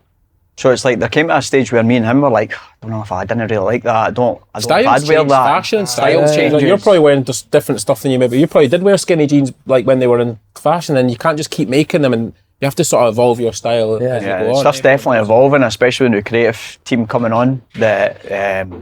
[SPEAKER 3] So it's like there came to a stage where me and him were like, I don't know if I didn't really like that. I don't
[SPEAKER 4] Styles
[SPEAKER 3] bad wear
[SPEAKER 4] change,
[SPEAKER 3] that.
[SPEAKER 4] fashion and styles
[SPEAKER 3] Styles
[SPEAKER 4] change. Like,
[SPEAKER 3] changes.
[SPEAKER 4] you're probably wearing just different stuff than you maybe. You probably did wear skinny jeans like when they were in fashion, and you can't just keep making them, and you have to sort of evolve your style as you
[SPEAKER 3] Yeah,
[SPEAKER 4] go on.
[SPEAKER 3] stuff's definitely evolving, especially with the new creative team coming on. That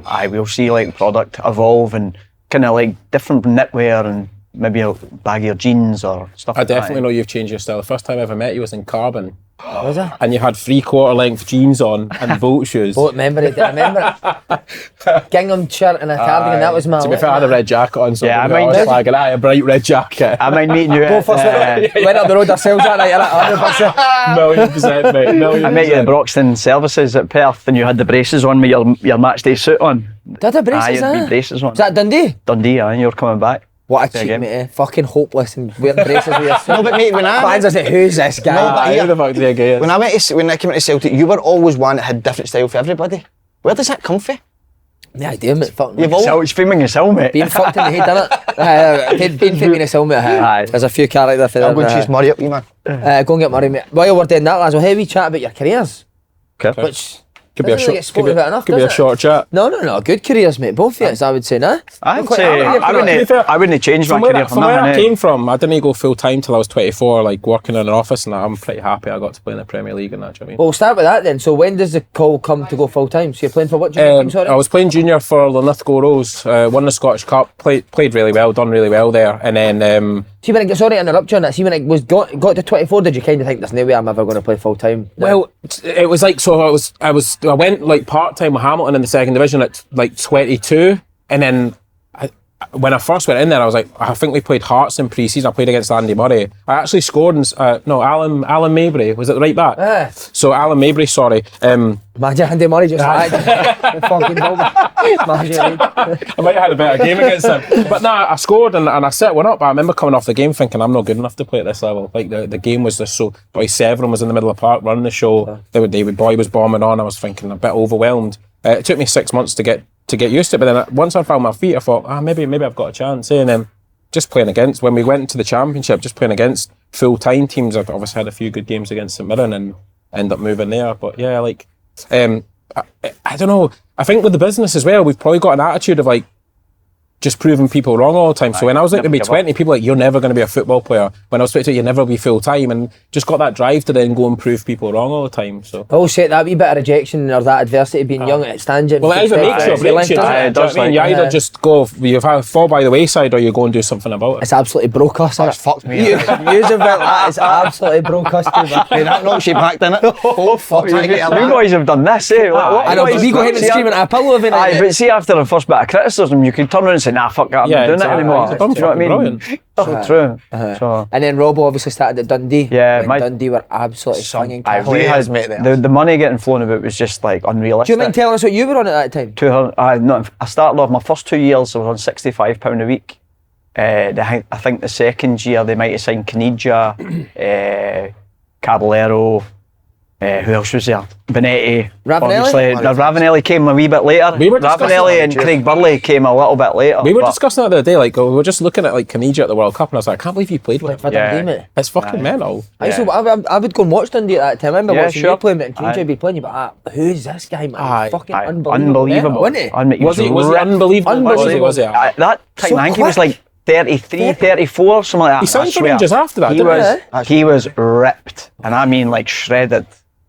[SPEAKER 3] I will see like product evolve and kind of like different knitwear and maybe baggier jeans or stuff.
[SPEAKER 4] I
[SPEAKER 3] like that.
[SPEAKER 4] definitely know you've changed your style. The first time I ever met you was in Carbon,
[SPEAKER 1] Was it?
[SPEAKER 4] and you had 3/4 length jeans on and boat shoes.
[SPEAKER 1] Oh, remember it? I remember it. Gingham shirt and a cardigan. That was my.
[SPEAKER 4] To be fair, I had a red jacket on, so
[SPEAKER 3] Yeah,
[SPEAKER 4] I
[SPEAKER 3] I
[SPEAKER 4] was
[SPEAKER 3] mean-
[SPEAKER 4] flagging. I had a bright red jacket.
[SPEAKER 3] I might meet you.
[SPEAKER 1] Both of us went up the road ourselves that night. 100%.
[SPEAKER 4] 1,000,000%, mate.
[SPEAKER 3] I met you at Broxton Services at Perth, and you had the braces on with your match day suit on.
[SPEAKER 1] Did I braces?
[SPEAKER 3] Aye, you had
[SPEAKER 1] eh?
[SPEAKER 3] wee braces on.
[SPEAKER 1] Was that Dundee?
[SPEAKER 3] Dundee, and you're coming back.
[SPEAKER 1] What a
[SPEAKER 3] Say
[SPEAKER 1] cheat,
[SPEAKER 3] again.
[SPEAKER 1] mate. Fucking hopeless and wearing braces with yourself.
[SPEAKER 2] No, but mate, when
[SPEAKER 1] Fans are saying, who's this guy?
[SPEAKER 2] No, but
[SPEAKER 4] Aye,
[SPEAKER 2] here-
[SPEAKER 4] who the fuck do you get?
[SPEAKER 2] when I came into Celtic, you were always one that had different style for everybody. Where does that come from?
[SPEAKER 1] Yeah, I do, mate. Fucking.
[SPEAKER 2] You've always
[SPEAKER 3] So it's filming yourself, mate.
[SPEAKER 1] Being fucked in the head, innit? Being fit in his helmet.
[SPEAKER 3] Aye.
[SPEAKER 1] There's a few characters for
[SPEAKER 2] I'm going to
[SPEAKER 1] that.
[SPEAKER 2] chase Murray up, you man.
[SPEAKER 1] Go and get Murray, mate. While we're doing that, lads, we'll have a chat about your careers.
[SPEAKER 3] Okay.
[SPEAKER 1] Which
[SPEAKER 4] Could be a
[SPEAKER 1] doesn't
[SPEAKER 4] short,
[SPEAKER 1] get spoken about enough,
[SPEAKER 4] could be a
[SPEAKER 1] does it?
[SPEAKER 4] short chat.
[SPEAKER 1] No. Good careers, mate. Both of you, I would say, nah?
[SPEAKER 3] I'd
[SPEAKER 1] Quite
[SPEAKER 3] say
[SPEAKER 1] happy
[SPEAKER 3] I
[SPEAKER 1] with that.
[SPEAKER 3] wouldn't. I wouldn't change my
[SPEAKER 4] From where,
[SPEAKER 3] career
[SPEAKER 4] I,
[SPEAKER 3] for
[SPEAKER 4] from where I
[SPEAKER 3] nothing.
[SPEAKER 4] came from, I didn't go full time till I was 24, like working in an office, and I'm pretty happy I got to play in the Premier League and that. Do you know what I mean?
[SPEAKER 1] Well, we'll start with that then. So when does the call come to go full time? So you're playing for what junior team, sorry?
[SPEAKER 4] I was playing junior for Linlithgow Rose, won the Scottish Cup, played really well, done really well there, and then
[SPEAKER 1] See, when sorry to interrupt you on that. See, when it got to 24, did you kind of think there's no way I'm ever going to play full time?
[SPEAKER 4] well, it was like so. I went like part time with Hamilton in the second division at like 22, and then when I first went in there, I was like, I think we played Hearts in pre-season. I played against Andy Murray. I actually scored in Alan Mabry, was it the right back? So Alan Mabry, sorry.
[SPEAKER 1] Imagine Andy Murray just fucking moment. Imagine.
[SPEAKER 4] I might have had a better game against him. But nah, I scored and I set one up. But I remember coming off the game thinking I'm not good enough to play at this level. Like the game was just so. Boy Severin was in the middle of the park running the show. David Boy was bombing on. I was thinking a bit overwhelmed. It took me 6 months to get used to it. But then once I found my feet, I thought, maybe I've got a chance. And then just playing against when we went into the championship, just playing against full time teams. I've obviously had a few good games against St Mirren and end up moving there. But yeah, like. I don't know. I think with the business as well, we've probably got an attitude of like just proving people wrong all the time. So when I was like to be 20, people were like, you're never going to be a football player. When I was 22, you'll never be full time, and just got that drive to then go and prove people wrong all the time. So
[SPEAKER 1] I will say that wee bit of rejection or that adversity being young, it stands you.
[SPEAKER 4] well, it either makes you or breaks you.
[SPEAKER 1] doesn't
[SPEAKER 3] Aye,
[SPEAKER 1] it?
[SPEAKER 3] it does,
[SPEAKER 4] You
[SPEAKER 3] like,
[SPEAKER 4] either just go, you fall by the wayside, or you go and do something about it.
[SPEAKER 1] It's absolutely broke us.
[SPEAKER 2] That's fucked me.
[SPEAKER 1] Use about that. It's absolutely broke us.
[SPEAKER 2] Hey, that knocks you back, didn't it? Oh, fuck.
[SPEAKER 3] You guys have done this, eh?
[SPEAKER 1] I know, but we go ahead and screaming at a pillow every night.
[SPEAKER 3] Aye, but see, after the first bit of criticism, you can turn around and say, nah, fuck that, I'm
[SPEAKER 4] Yeah,
[SPEAKER 3] not doing it
[SPEAKER 4] exactly.
[SPEAKER 3] anymore.
[SPEAKER 4] It's
[SPEAKER 3] Do you know what I mean?
[SPEAKER 4] brilliant.
[SPEAKER 3] So true. So,
[SPEAKER 1] And then Robb obviously started at Dundee.
[SPEAKER 3] Yeah,
[SPEAKER 1] when Dundee were absolutely swinging.
[SPEAKER 3] I
[SPEAKER 1] cash.
[SPEAKER 3] really
[SPEAKER 2] Players,
[SPEAKER 3] had,
[SPEAKER 2] mate, there.
[SPEAKER 3] the money getting flown about was just like
[SPEAKER 1] Do
[SPEAKER 3] unrealistic.
[SPEAKER 1] you mind telling us what you were on at that time?
[SPEAKER 3] 200, I started off my first 2 years, I was on £65 a week. I think the second year they might have signed Caniggia, Caballero, Who else was there? Benetti.
[SPEAKER 1] Ravanelli?
[SPEAKER 3] Obviously, Ravanelli came a wee bit later.
[SPEAKER 4] We were discussing
[SPEAKER 3] Ravanelli
[SPEAKER 4] that,
[SPEAKER 3] and
[SPEAKER 4] Jay.
[SPEAKER 3] Craig Burley came a little bit later.
[SPEAKER 4] We were
[SPEAKER 3] but
[SPEAKER 4] discussing that the other day, like, we were just looking at, like, Caniggia at the World Cup, and I was like, I can't believe you played with him.
[SPEAKER 3] Yeah.
[SPEAKER 4] It's fucking mental.
[SPEAKER 1] I would go and watch Dundee at that time. I remember
[SPEAKER 3] Yeah,
[SPEAKER 1] watching
[SPEAKER 3] sure.
[SPEAKER 1] you playing, and Caniggia
[SPEAKER 3] Aye.
[SPEAKER 1] would be playing you, but who's this guy, man? Fucking unbelievable.
[SPEAKER 3] Unbelievable.
[SPEAKER 1] Wasn't he?
[SPEAKER 3] He
[SPEAKER 4] Was he
[SPEAKER 3] ripped.
[SPEAKER 4] unbelievable?
[SPEAKER 1] Unbelievable.
[SPEAKER 4] Was he?
[SPEAKER 3] At that time,
[SPEAKER 1] So
[SPEAKER 3] I think he was
[SPEAKER 1] quick.
[SPEAKER 3] like 33, 34, something like that.
[SPEAKER 4] He signed
[SPEAKER 3] I
[SPEAKER 4] for
[SPEAKER 3] swear.
[SPEAKER 4] Rangers after that,
[SPEAKER 3] He
[SPEAKER 4] didn't
[SPEAKER 3] was, he was ripped. And I mean, like, shredded.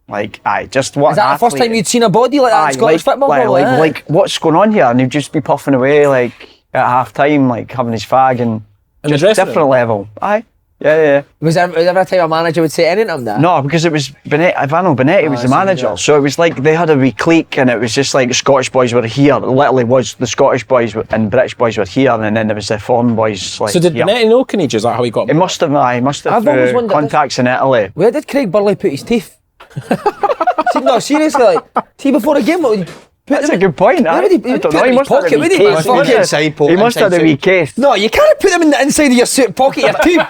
[SPEAKER 3] Like, just what
[SPEAKER 1] Is that
[SPEAKER 3] an
[SPEAKER 1] the first
[SPEAKER 3] athlete.
[SPEAKER 1] time you'd seen a body like that in Scottish football? Probably, eh?
[SPEAKER 3] like, what's going on here? And he'd just be puffing away, like, at half time, like, having his fag and
[SPEAKER 4] In the
[SPEAKER 3] just
[SPEAKER 4] dressing
[SPEAKER 3] different
[SPEAKER 4] room?
[SPEAKER 3] level. Aye. Yeah.
[SPEAKER 1] Was there ever a time a manager would say anything to him that?
[SPEAKER 3] No, because it was Benetti, Ivano Benetti was the manager. So it was like they had a wee clique and it was just like the Scottish boys were here. It literally was the Scottish boys and British boys were here and then there was the foreign boys like
[SPEAKER 4] So did
[SPEAKER 3] here.
[SPEAKER 4] Benetti know Caniggia? Is that how he got
[SPEAKER 3] He
[SPEAKER 4] him?
[SPEAKER 3] must have,
[SPEAKER 1] I've always wondered
[SPEAKER 3] contacts in Italy.
[SPEAKER 1] Where did Craig Burley put his teeth? See, no, seriously, like, see before a game, what would he put
[SPEAKER 3] That's
[SPEAKER 1] them
[SPEAKER 3] a
[SPEAKER 1] in?
[SPEAKER 3] good point.
[SPEAKER 1] Where would he
[SPEAKER 3] I
[SPEAKER 1] put
[SPEAKER 3] don't
[SPEAKER 1] them
[SPEAKER 3] know.
[SPEAKER 1] in
[SPEAKER 3] He
[SPEAKER 1] his
[SPEAKER 3] must have
[SPEAKER 1] pocket,
[SPEAKER 3] had a
[SPEAKER 1] would
[SPEAKER 3] wee
[SPEAKER 1] he?
[SPEAKER 3] case.
[SPEAKER 1] Fucking-
[SPEAKER 2] Inside pocket,
[SPEAKER 3] He must have had a
[SPEAKER 2] inside
[SPEAKER 3] wee
[SPEAKER 2] suit.
[SPEAKER 3] case.
[SPEAKER 1] No, you can't put them in the inside of your suit pocket, your teeth.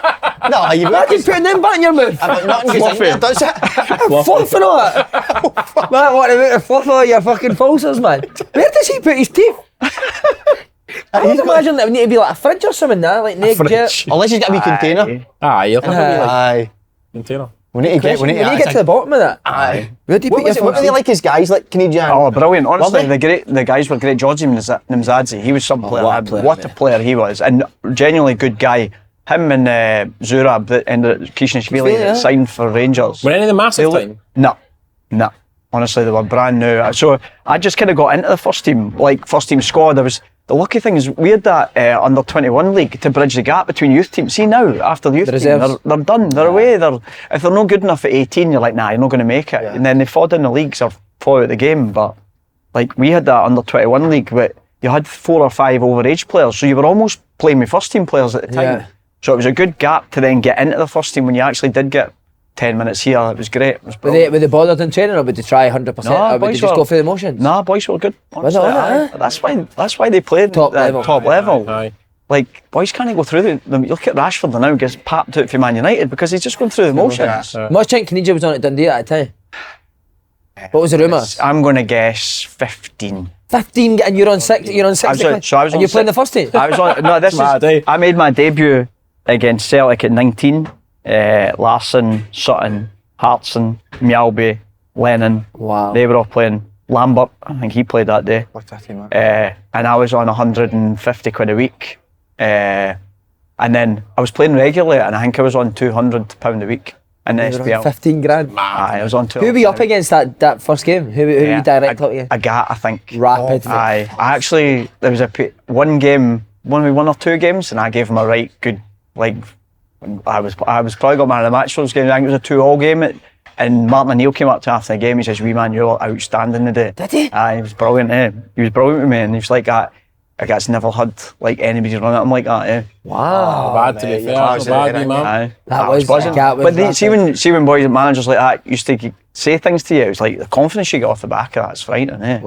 [SPEAKER 2] No, you
[SPEAKER 1] Imagine putting them back in your mouth.
[SPEAKER 2] nothing goes in there, does it?
[SPEAKER 1] Fluffing all that. Man, what about the fluff all your fucking pulsers, man? Where does he put his teeth? I would imagine that would need to be like a fridge or something, nah? Like Nick Jet.
[SPEAKER 2] Unless he's got a wee container.
[SPEAKER 4] Aye, you'll have a wee, like,
[SPEAKER 2] Aye.
[SPEAKER 4] container.
[SPEAKER 2] We need to get.
[SPEAKER 1] We need to
[SPEAKER 2] aye,
[SPEAKER 1] get to the bottom of that.
[SPEAKER 2] Aye.
[SPEAKER 1] Where do you
[SPEAKER 2] What
[SPEAKER 1] put your
[SPEAKER 2] were they
[SPEAKER 1] teeth?
[SPEAKER 2] like as guys, like Canadian?
[SPEAKER 3] Oh, brilliant! Honestly,
[SPEAKER 2] Lovely.
[SPEAKER 3] the guys were great. Georgie Nimzadze, he was some player.
[SPEAKER 1] what a player,
[SPEAKER 3] What a
[SPEAKER 1] mate.
[SPEAKER 3] player he was, and genuinely good guy. Him and Zurab that ended Kishnishvili
[SPEAKER 1] Yeah.
[SPEAKER 3] that signed for Rangers.
[SPEAKER 4] Were any of the massive time?
[SPEAKER 3] No. Honestly, they were brand new. So I just kind of got into the first team squad. The lucky thing is we had that under 21 league to bridge the gap between youth teams. See now, after the youth
[SPEAKER 1] The
[SPEAKER 3] team,
[SPEAKER 1] reserves.
[SPEAKER 3] they're done. They're away. If they're not good enough at 18, you're like, nah, you're not going to make it.
[SPEAKER 2] Yeah.
[SPEAKER 3] And then they fall down the leagues or fall out the game. But like we had that under 21 league, but you had 4 or 5 overage players, so you were almost playing with first team players at the time.
[SPEAKER 1] Yeah.
[SPEAKER 3] So it was a good gap to then get into the first team when you actually did get 10 minutes here. It was great. It was brilliant.
[SPEAKER 1] Were they bothered in training or would they try 100%?
[SPEAKER 3] No,
[SPEAKER 1] Or would they
[SPEAKER 3] boys
[SPEAKER 1] just
[SPEAKER 3] were-
[SPEAKER 1] go through the motions?
[SPEAKER 3] Nah, boys were good.
[SPEAKER 1] Was it,
[SPEAKER 3] honestly,
[SPEAKER 1] wasn't
[SPEAKER 3] aye. That's why they played
[SPEAKER 1] Top level.
[SPEAKER 3] Top level.
[SPEAKER 4] Aye.
[SPEAKER 3] Like boys can't go through them. You look at Rashford now, gets papped out for Man United because he's just going through the motions.
[SPEAKER 1] Much think Caniggia was on at Dundee at the time? What was the rumour?
[SPEAKER 3] I'm going to guess 15.
[SPEAKER 1] 15 and you're on 6. You're on 6.
[SPEAKER 3] I was on- so I was
[SPEAKER 1] and
[SPEAKER 3] on
[SPEAKER 1] you're playing
[SPEAKER 3] six.
[SPEAKER 1] the first team?
[SPEAKER 3] I was on. No, this
[SPEAKER 4] Mad,
[SPEAKER 3] is.
[SPEAKER 4] eh?
[SPEAKER 3] I made my debut against Celtic at 19. Larson, Sutton, Hartson, Mjalby, Lennon.
[SPEAKER 1] Wow.
[SPEAKER 3] They were all playing. Lambert, I think he played that day. And I was on 150 quid a week. And then I was playing regularly, and I think I was on £200 a week in the
[SPEAKER 1] You were on
[SPEAKER 3] SPL.
[SPEAKER 1] 15 grand.
[SPEAKER 3] Aye, I was on
[SPEAKER 1] Who were you up against that first game? Who were you direct up against?
[SPEAKER 3] A Gat, I think.
[SPEAKER 1] Rapid.
[SPEAKER 3] Aye, I actually, there was one game, one or two games, and I gave him a right good, like, I was probably got man of the match for those games. I think it was a 2-all game. And Martin O'Neill came up to after the game. He says, "Wee man, you're outstanding today."
[SPEAKER 1] Did he?
[SPEAKER 3] Aye, he was brilliant. He was brilliant with me, and he was like that. I guess never had like anybody run at him like that. Eh?
[SPEAKER 1] Wow.
[SPEAKER 4] Bad to be fair. Not bad, man.
[SPEAKER 3] Aye,
[SPEAKER 1] That was
[SPEAKER 3] buzzing.
[SPEAKER 1] Gat was
[SPEAKER 3] But
[SPEAKER 1] rapid.
[SPEAKER 3] see when boys and managers like that used to say things to you, it was like the confidence you get off the back of that's frightening. Eh?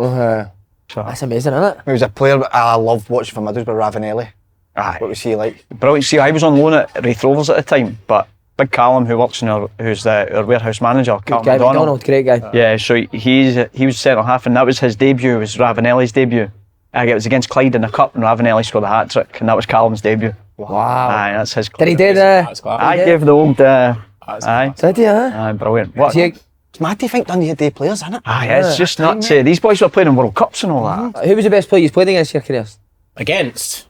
[SPEAKER 3] So,
[SPEAKER 1] That's amazing, isn't it?
[SPEAKER 2] He was a player I loved watching for Middlesbrough, Ravanelli.
[SPEAKER 3] aye.
[SPEAKER 2] What was he like?
[SPEAKER 3] Brilliant. See, I was on loan at Wraith Rovers at the time, but Big Callum, who's our warehouse manager, Callum
[SPEAKER 1] Guy
[SPEAKER 3] McDonald.
[SPEAKER 1] McDonald, great guy.
[SPEAKER 3] Yeah, so he was centre half, and that was his debut. It was Ravanelli's debut. It was against Clyde in the cup, and Ravanelli scored a hat trick, and that was Callum's debut.
[SPEAKER 1] Wow.
[SPEAKER 3] Aye, that's his.
[SPEAKER 1] Did he do the...
[SPEAKER 4] That's class.
[SPEAKER 3] I gave the old. Aye,
[SPEAKER 1] Did he, huh?
[SPEAKER 3] aye, brilliant. What?
[SPEAKER 1] See,
[SPEAKER 2] It's mad to think Dundee had day players, isn't it?
[SPEAKER 3] Aye, it's just nuts. These boys were playing in World Cups and all that.
[SPEAKER 1] who was the best player you've played against in your careers?
[SPEAKER 4] Against?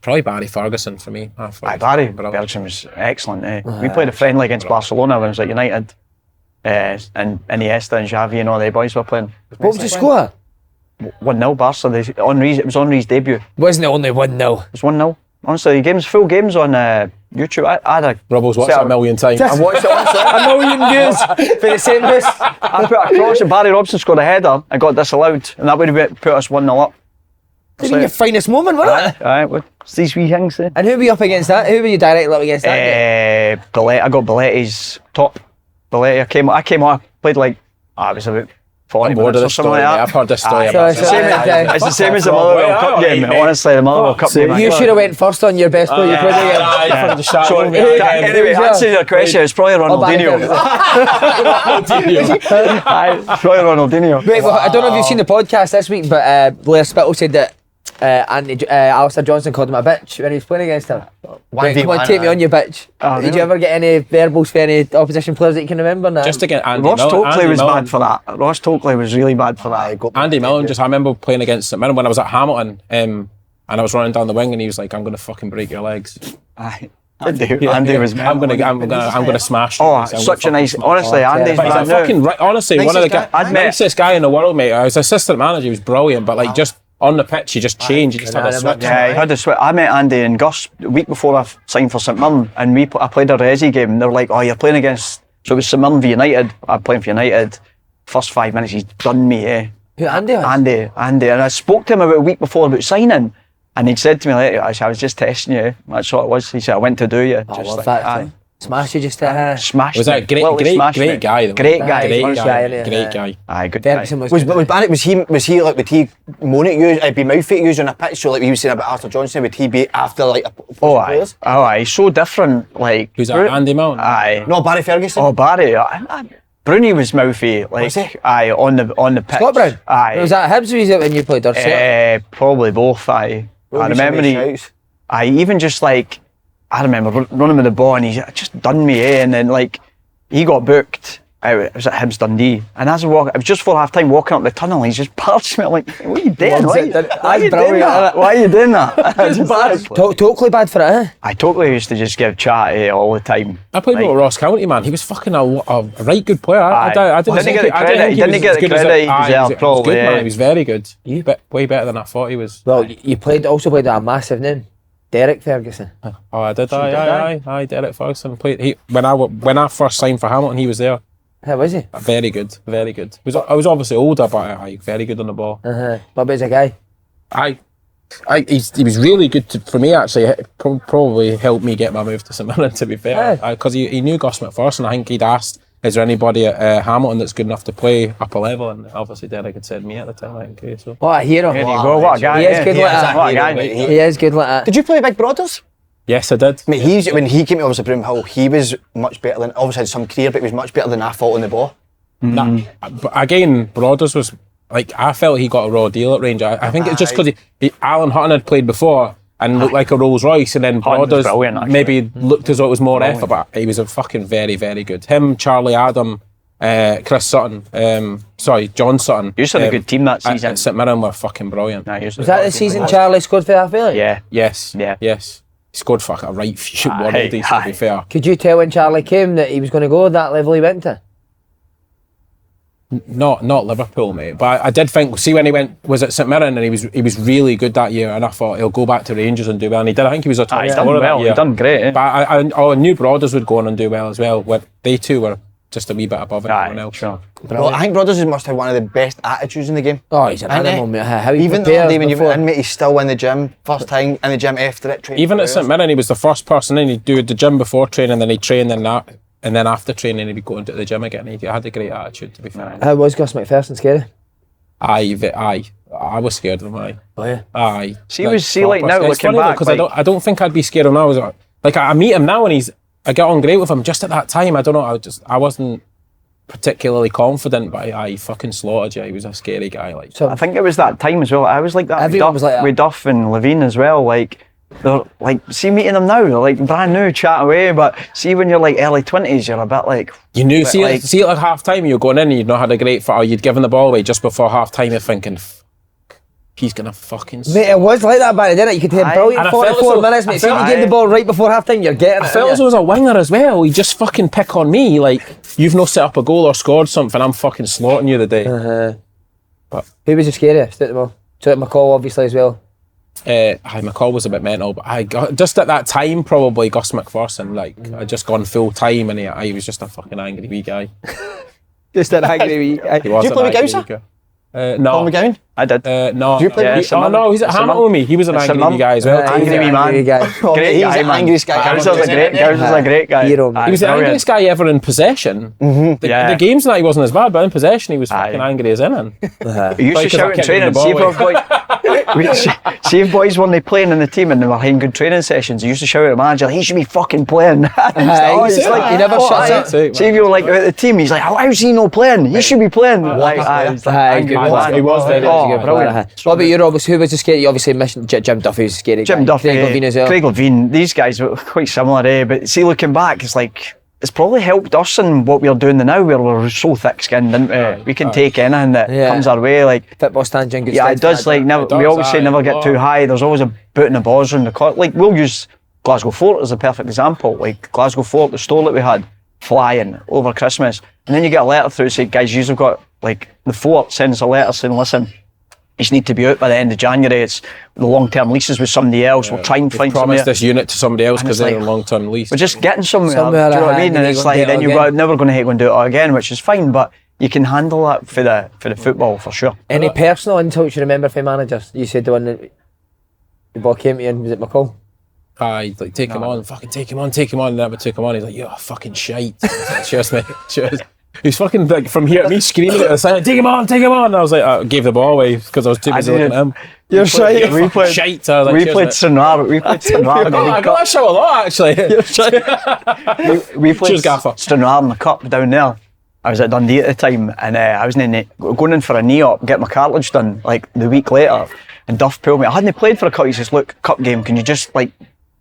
[SPEAKER 4] Probably Barry Ferguson for me.
[SPEAKER 3] Aye, Barry
[SPEAKER 4] Brilliant.
[SPEAKER 3] Belgium was excellent. Eh? We played a friendly against Barcelona when I was at United, and Iniesta and Xavi and all the boys were playing.
[SPEAKER 1] What was the score?
[SPEAKER 3] 1-0 Barca. It was Henri's debut. It
[SPEAKER 1] Wasn't it only 1-0?
[SPEAKER 3] was 1-0. Honestly, full games on YouTube. I had a
[SPEAKER 4] Robbo's watched it a million times.
[SPEAKER 3] I watched it honestly.
[SPEAKER 1] A million views for the same boost.
[SPEAKER 3] I put a cross and Barry Robson scored a header and got disallowed, and that would have put us 1-0 up.
[SPEAKER 1] Didn't your finest moment, wasn't it?
[SPEAKER 3] Aye, what's these wee things? Eh?
[SPEAKER 1] And who were you up against that? Who were you directly up against that game?
[SPEAKER 3] Belletti, I got Belletti's top. Belletti, I came on, played like, it was about 40
[SPEAKER 4] I'm bored of
[SPEAKER 3] minutes or
[SPEAKER 4] this
[SPEAKER 3] something
[SPEAKER 4] story,
[SPEAKER 3] like
[SPEAKER 4] mate.
[SPEAKER 3] that.
[SPEAKER 4] I've heard this story
[SPEAKER 3] Aye.
[SPEAKER 4] about
[SPEAKER 1] So- so-
[SPEAKER 3] It's the same as the
[SPEAKER 4] Rob,
[SPEAKER 3] Motherwell
[SPEAKER 4] yeah,
[SPEAKER 3] Cup
[SPEAKER 4] alright,
[SPEAKER 3] game.
[SPEAKER 4] mate.
[SPEAKER 3] Honestly, the Motherwell Cup game.
[SPEAKER 1] You should have went first on your best player. You played against.
[SPEAKER 3] So, anyway, answer your question. It's probably Ronaldinho. Aye, it's probably Ronaldinho.
[SPEAKER 1] Wait, well, I don't know if you've seen the podcast this week, but Blair Spittle said that Alistair Johnson called him a bitch when he was playing against him. Wait, come on, take me on you, bitch.
[SPEAKER 3] Oh,
[SPEAKER 1] Did you
[SPEAKER 3] really?
[SPEAKER 1] ever get any verbals for any opposition players that you can remember now?
[SPEAKER 4] Just again, Andy
[SPEAKER 3] Ross
[SPEAKER 4] Millen.
[SPEAKER 3] Stokely
[SPEAKER 4] Andy
[SPEAKER 3] was
[SPEAKER 4] Millen.
[SPEAKER 3] bad for that. Ross Stokely was really bad for that.
[SPEAKER 4] Andy Millen, I remember playing against St Mirren when I was at Hamilton, and I was running down the wing, and he was like, "I'm going to fucking break your legs."
[SPEAKER 3] Aye. Andy was.
[SPEAKER 4] I'm gonna smash you.
[SPEAKER 3] Oh,
[SPEAKER 4] I'm gonna
[SPEAKER 3] such a
[SPEAKER 4] fucking
[SPEAKER 3] nice.
[SPEAKER 4] smash
[SPEAKER 3] Honestly,
[SPEAKER 4] you.
[SPEAKER 3] Andy's
[SPEAKER 4] But he's a
[SPEAKER 3] brand new.
[SPEAKER 4] fucking honestly one of the
[SPEAKER 2] Nicest
[SPEAKER 4] guys,
[SPEAKER 3] I'd met-
[SPEAKER 4] nicest guy in the world, mate. I was assistant manager. He was brilliant, but like just on the pitch, he just changed. He just had a switch.
[SPEAKER 3] Yeah, he had a switch. I met Andy and Gus the week before I signed for St Mirren, and I played a Resi game. And they were like, "Oh, you're playing against." So it was St Mirren v United. I'm playing for United. First 5 minutes, he's done me.
[SPEAKER 1] Who, Andy was?
[SPEAKER 3] Andy, and I spoke to him about a week before about signing, and he'd said to me later, "I was just testing you." That's what it was. He said, "I went to do you."
[SPEAKER 1] I
[SPEAKER 3] Just
[SPEAKER 1] love
[SPEAKER 3] like,
[SPEAKER 1] that.
[SPEAKER 3] aye.
[SPEAKER 1] Smash you just
[SPEAKER 3] Smashed
[SPEAKER 4] Was
[SPEAKER 3] me.
[SPEAKER 4] that great?
[SPEAKER 3] Literally smashed me.
[SPEAKER 4] Great guy. though.
[SPEAKER 3] Great guy.
[SPEAKER 4] Great
[SPEAKER 3] honestly.
[SPEAKER 4] guy.
[SPEAKER 1] yeah.
[SPEAKER 4] Great guy.
[SPEAKER 3] Aye, good guy.
[SPEAKER 1] Ferguson was
[SPEAKER 2] Was
[SPEAKER 1] good.
[SPEAKER 2] Barnett, was he like, would he moan at you, be mouthy at you on a pitch, so like you were saying about Arthur Johnson, would he be after like
[SPEAKER 3] Oh, aye.
[SPEAKER 2] players?
[SPEAKER 3] Oh, aye. He's so different. Like
[SPEAKER 4] Who's that? Andy Millen.
[SPEAKER 3] Aye.
[SPEAKER 2] No, Barry Ferguson.
[SPEAKER 3] Oh, Barry. Bruni was mouthy. Like,
[SPEAKER 2] Was he?
[SPEAKER 3] aye, on the pitch.
[SPEAKER 1] Scott Brown?
[SPEAKER 3] Aye.
[SPEAKER 1] Was that Hibs or was it when you played Dorset?
[SPEAKER 3] Probably both. Aye.
[SPEAKER 2] What
[SPEAKER 3] I
[SPEAKER 2] were some of
[SPEAKER 3] remember
[SPEAKER 2] his
[SPEAKER 3] he.
[SPEAKER 2] shouts?
[SPEAKER 3] I even just like, I remember running with the ball and he just done me, and then like, he got booked. It was at Hibs Dundee, and as I walk, it was just for half time walking up the tunnel. He just parched me. I'm like, what are you doing?
[SPEAKER 1] Loves it.
[SPEAKER 3] Why are you
[SPEAKER 1] That's
[SPEAKER 3] doing
[SPEAKER 1] brilliant,
[SPEAKER 3] that?
[SPEAKER 1] isn't it?
[SPEAKER 3] Why are you doing that? I just like,
[SPEAKER 1] Totally bad for it, eh?
[SPEAKER 3] I totally used to just give chat all the time.
[SPEAKER 4] I played with Ross County, man. He was fucking a right good player. I
[SPEAKER 3] Aye.
[SPEAKER 4] didn't
[SPEAKER 3] Didn't
[SPEAKER 4] think
[SPEAKER 3] get the
[SPEAKER 4] I
[SPEAKER 3] credit.
[SPEAKER 4] think
[SPEAKER 3] He didn't
[SPEAKER 4] was
[SPEAKER 3] get
[SPEAKER 4] as
[SPEAKER 3] the
[SPEAKER 4] good as
[SPEAKER 3] credit he
[SPEAKER 4] aye,
[SPEAKER 3] deserved,
[SPEAKER 4] he was
[SPEAKER 3] probably,
[SPEAKER 4] good, man.
[SPEAKER 3] yeah.
[SPEAKER 4] He was very good. Way better than I thought he was.
[SPEAKER 1] Well, you also played with a massive name, Derek Ferguson.
[SPEAKER 4] Oh, I did. Aye. Derek Ferguson played. When I first signed for Hamilton, he was there.
[SPEAKER 1] How was he?
[SPEAKER 4] Very good. I was obviously older, but very good on the ball.
[SPEAKER 1] What about as a guy?
[SPEAKER 4] He was really good for me, actually. It probably helped me get my move to St Mirren, to be fair. Because he knew Gus McPherson. I think he'd asked, is there anybody at Hamilton that's good enough to play upper level? And obviously Derek had said me at the time, I think. So.
[SPEAKER 1] What a hero.
[SPEAKER 3] There you go. What a guy.
[SPEAKER 1] He is good like that.
[SPEAKER 3] What a guy.
[SPEAKER 1] He is good like that.
[SPEAKER 2] Did you play Big Brothers?
[SPEAKER 4] Yes, I did.
[SPEAKER 2] Mate, when he came to obviously Broomhill, he was much better than, obviously had some career, but he was much better than I thought on the ball.
[SPEAKER 4] But again, Broaders was like, I felt he got a raw deal at Rangers. I think it's just because Alan Hutton had played before and looked like a Rolls Royce, and then
[SPEAKER 3] Hutton was
[SPEAKER 4] Broaders
[SPEAKER 3] brilliant, actually.
[SPEAKER 4] maybe looked as though it was more effort, but he was a fucking very, very good. Him, Charlie Adam, Chris Sutton, John Sutton.
[SPEAKER 3] You had a good team that
[SPEAKER 4] at
[SPEAKER 3] season.
[SPEAKER 4] St Mirren were fucking brilliant.
[SPEAKER 1] Was that the season Charlie scored for Half Valley?
[SPEAKER 3] Yeah.
[SPEAKER 4] Yes.
[SPEAKER 3] Yeah.
[SPEAKER 4] Yes. He scored fucking a right few
[SPEAKER 3] Aye,
[SPEAKER 4] worldies, to be
[SPEAKER 3] aye.
[SPEAKER 4] fair.
[SPEAKER 1] Could you tell when Charlie came that he was going to go that level he went to?
[SPEAKER 4] Not Liverpool, mate. But I did think, see, when he was at St Mirren and he was really good that year, and I thought he'll go back to Rangers and do well, and he did. I think he was a top
[SPEAKER 3] He's done
[SPEAKER 4] scorer that
[SPEAKER 3] well.
[SPEAKER 4] year.
[SPEAKER 3] He's done great. Eh?
[SPEAKER 4] But I knew Broaders would go on and do well as well. They two were just a wee bit above everyone else.
[SPEAKER 3] Sure.
[SPEAKER 2] Well, I think Brothers must have one of the best attitudes in the game.
[SPEAKER 1] Oh, he's an
[SPEAKER 2] Ain't
[SPEAKER 1] animal,
[SPEAKER 2] he?
[SPEAKER 1] mate. How he
[SPEAKER 2] Even the
[SPEAKER 1] prepares
[SPEAKER 2] other day when you
[SPEAKER 1] before.
[SPEAKER 2] went in, mate, he's still in the gym. First time in the gym after it. training
[SPEAKER 4] Even
[SPEAKER 2] for
[SPEAKER 4] at St
[SPEAKER 2] hours.
[SPEAKER 4] Mirren, he was the first person in. He'd do the gym before training, then he'd train, and then after training, he'd be going to the gym again. He had a great attitude, to be fair.
[SPEAKER 1] How was Gus McPherson? Scary?
[SPEAKER 4] Aye. I was scared of him, aye.
[SPEAKER 1] Oh, yeah.
[SPEAKER 4] Aye.
[SPEAKER 3] See, like now
[SPEAKER 4] it's
[SPEAKER 3] looking
[SPEAKER 4] funny
[SPEAKER 3] back,
[SPEAKER 4] because
[SPEAKER 3] like-
[SPEAKER 4] I don't think I'd be scared of him now. I meet him now and I get on great with him. Just at that time, I don't know. I wasn't particularly confident, but he fucking slaughtered you. He was a scary guy. Like,
[SPEAKER 1] So
[SPEAKER 3] I think it was that time as well. I was like that.
[SPEAKER 1] Everyone was like that.
[SPEAKER 3] With Duff and Levine as well. Like, they're like, see meeting them now, they're like brand new, chat away. But see when you're like early 20s, you're a bit like.
[SPEAKER 4] you knew, see
[SPEAKER 3] like-
[SPEAKER 4] it like half time, you're going in and you'd not had a great fight, or you'd given the ball away just before half time. You're thinking, he's gonna fucking.
[SPEAKER 1] Mate, it was like that back then, didn't it? You could take
[SPEAKER 3] Aye.
[SPEAKER 1] brilliant
[SPEAKER 4] And I felt as
[SPEAKER 1] 44
[SPEAKER 4] though-
[SPEAKER 1] minutes, mate.
[SPEAKER 4] I
[SPEAKER 1] See, if
[SPEAKER 4] felt-
[SPEAKER 1] you gave the ball right before half time, you're getting it.
[SPEAKER 4] I felt as though I was a winger as well. He just fucking pick on me like you've not set up a goal or scored something. I'm fucking slaughtering you the day.
[SPEAKER 1] Who was the scariest at the ball? So McCall, obviously, as well.
[SPEAKER 4] McCall was a bit mental, but I got just at that time probably Gus McPherson. Like I'd just gone full time, and he was just a fucking angry wee guy.
[SPEAKER 1] Just an angry wee.
[SPEAKER 4] He was
[SPEAKER 2] Do you
[SPEAKER 4] an
[SPEAKER 2] play with
[SPEAKER 4] angry
[SPEAKER 2] Gouser?
[SPEAKER 4] wee guy. No,
[SPEAKER 2] Paul McGowan?
[SPEAKER 3] I did.
[SPEAKER 4] No.
[SPEAKER 2] You play-
[SPEAKER 3] Yeah,
[SPEAKER 4] He-
[SPEAKER 3] it's a
[SPEAKER 4] oh
[SPEAKER 3] month.
[SPEAKER 4] no, he's at
[SPEAKER 3] It's a
[SPEAKER 4] Hamilton
[SPEAKER 3] month.
[SPEAKER 4] with me. He was an
[SPEAKER 3] It's a
[SPEAKER 4] angry
[SPEAKER 3] month.
[SPEAKER 4] guy as well.
[SPEAKER 3] Angry wee man.
[SPEAKER 1] Angry guy.
[SPEAKER 2] Oh,
[SPEAKER 3] Great
[SPEAKER 2] he's
[SPEAKER 3] guy,
[SPEAKER 2] the
[SPEAKER 3] man.
[SPEAKER 2] angriest guy.
[SPEAKER 3] Gowser's a great guy.
[SPEAKER 1] Hero.
[SPEAKER 3] Aye,
[SPEAKER 4] He was the
[SPEAKER 3] brilliant.
[SPEAKER 4] angriest guy ever in possession.
[SPEAKER 3] Yeah.
[SPEAKER 4] The games that he wasn't as bad, but in possession he was
[SPEAKER 3] Aye.
[SPEAKER 4] fucking angry as anything.
[SPEAKER 3] He used
[SPEAKER 4] Probably
[SPEAKER 3] to
[SPEAKER 4] 'cause I
[SPEAKER 3] shout in
[SPEAKER 4] kept
[SPEAKER 3] training.
[SPEAKER 4] giving
[SPEAKER 3] See
[SPEAKER 4] the
[SPEAKER 3] if,
[SPEAKER 4] ball
[SPEAKER 3] see if boys weren't they playing in the team and they were having good training sessions, he used to shout at the manager, he should be fucking playing.
[SPEAKER 1] He's like, he never shuts up.
[SPEAKER 3] See if you were like out the team, he's like, how's he not playing? He should be playing. Like, he's like,
[SPEAKER 1] Aye,
[SPEAKER 3] angry
[SPEAKER 1] good
[SPEAKER 3] man.
[SPEAKER 4] He was very
[SPEAKER 3] Oh,
[SPEAKER 4] good.
[SPEAKER 3] brilliant.
[SPEAKER 1] What about you, Rob? Who was the scary? You obviously mentioned Jim Duffy was a scary
[SPEAKER 3] Jim
[SPEAKER 1] guy.
[SPEAKER 3] Duffy,
[SPEAKER 1] Craig Levein as well.
[SPEAKER 3] Craig Levein, these guys were quite similar, but see, looking back, it's like, it's probably helped us in what we're doing now, where we're so thick-skinned, isn't we? We can take anything that comes our way, like,
[SPEAKER 1] Football stands you in good
[SPEAKER 3] yeah,
[SPEAKER 1] stead
[SPEAKER 3] it does.
[SPEAKER 1] for
[SPEAKER 3] Like,
[SPEAKER 1] that.
[SPEAKER 3] never,
[SPEAKER 4] It does,
[SPEAKER 3] we always say
[SPEAKER 4] aye,
[SPEAKER 3] never
[SPEAKER 4] a
[SPEAKER 3] get
[SPEAKER 4] lot.
[SPEAKER 3] too high. There's always a boot in the balls around the court. Like, we'll use Glasgow Fort as a perfect example. Like, Glasgow Fort, the store that we had, flying over Christmas. And then you get a letter through saying, guys, you've got, like, the Fort sends a letter saying, listen, you need to be out by the end of January. It's the long-term leases with somebody else. We'll try and find
[SPEAKER 4] Promised
[SPEAKER 3] somebody.
[SPEAKER 4] this unit to somebody else
[SPEAKER 3] And
[SPEAKER 4] because
[SPEAKER 3] it's
[SPEAKER 4] they're
[SPEAKER 3] like,
[SPEAKER 4] on long-term lease.
[SPEAKER 3] We're just getting somewhere.
[SPEAKER 1] Somewhere
[SPEAKER 3] do you know what I
[SPEAKER 1] ahead,
[SPEAKER 3] mean? And
[SPEAKER 1] and
[SPEAKER 3] it's
[SPEAKER 1] you're
[SPEAKER 3] like,
[SPEAKER 1] gonna
[SPEAKER 3] then
[SPEAKER 1] do it
[SPEAKER 3] you're
[SPEAKER 1] again.
[SPEAKER 3] never going to hate going to do it again, which is fine, but you can handle that for the football, for sure.
[SPEAKER 1] Any personal insults you remember from managers? You said the one that the ball came to you and was it McCall?
[SPEAKER 4] Aye, like take him on, fucking take him on. And then we took him on. He's like, you're a fucking shite. I was like, cheers, mate. Cheers. He's fucking like from here at me screaming at the side, take him on. And I was like, I gave the ball away because I was too busy looking at him.
[SPEAKER 3] You're shite.
[SPEAKER 4] You're
[SPEAKER 3] We
[SPEAKER 4] fucking
[SPEAKER 3] played
[SPEAKER 4] shite. I was like,
[SPEAKER 3] We
[SPEAKER 4] cheers,
[SPEAKER 3] played
[SPEAKER 4] mate.
[SPEAKER 3] Stranraer. We played Stranraer. in the
[SPEAKER 4] I
[SPEAKER 3] League
[SPEAKER 4] got that show a lot actually.
[SPEAKER 3] We played
[SPEAKER 4] Cheers, Gaffer.
[SPEAKER 3] Stranraer in the cup down there. I was at Dundee at the time, and I was going in for a knee up, get my cartilage done like the week later, and Duff pulled me. I hadn't played for a cup. He says, "Look, cup game. Can you just like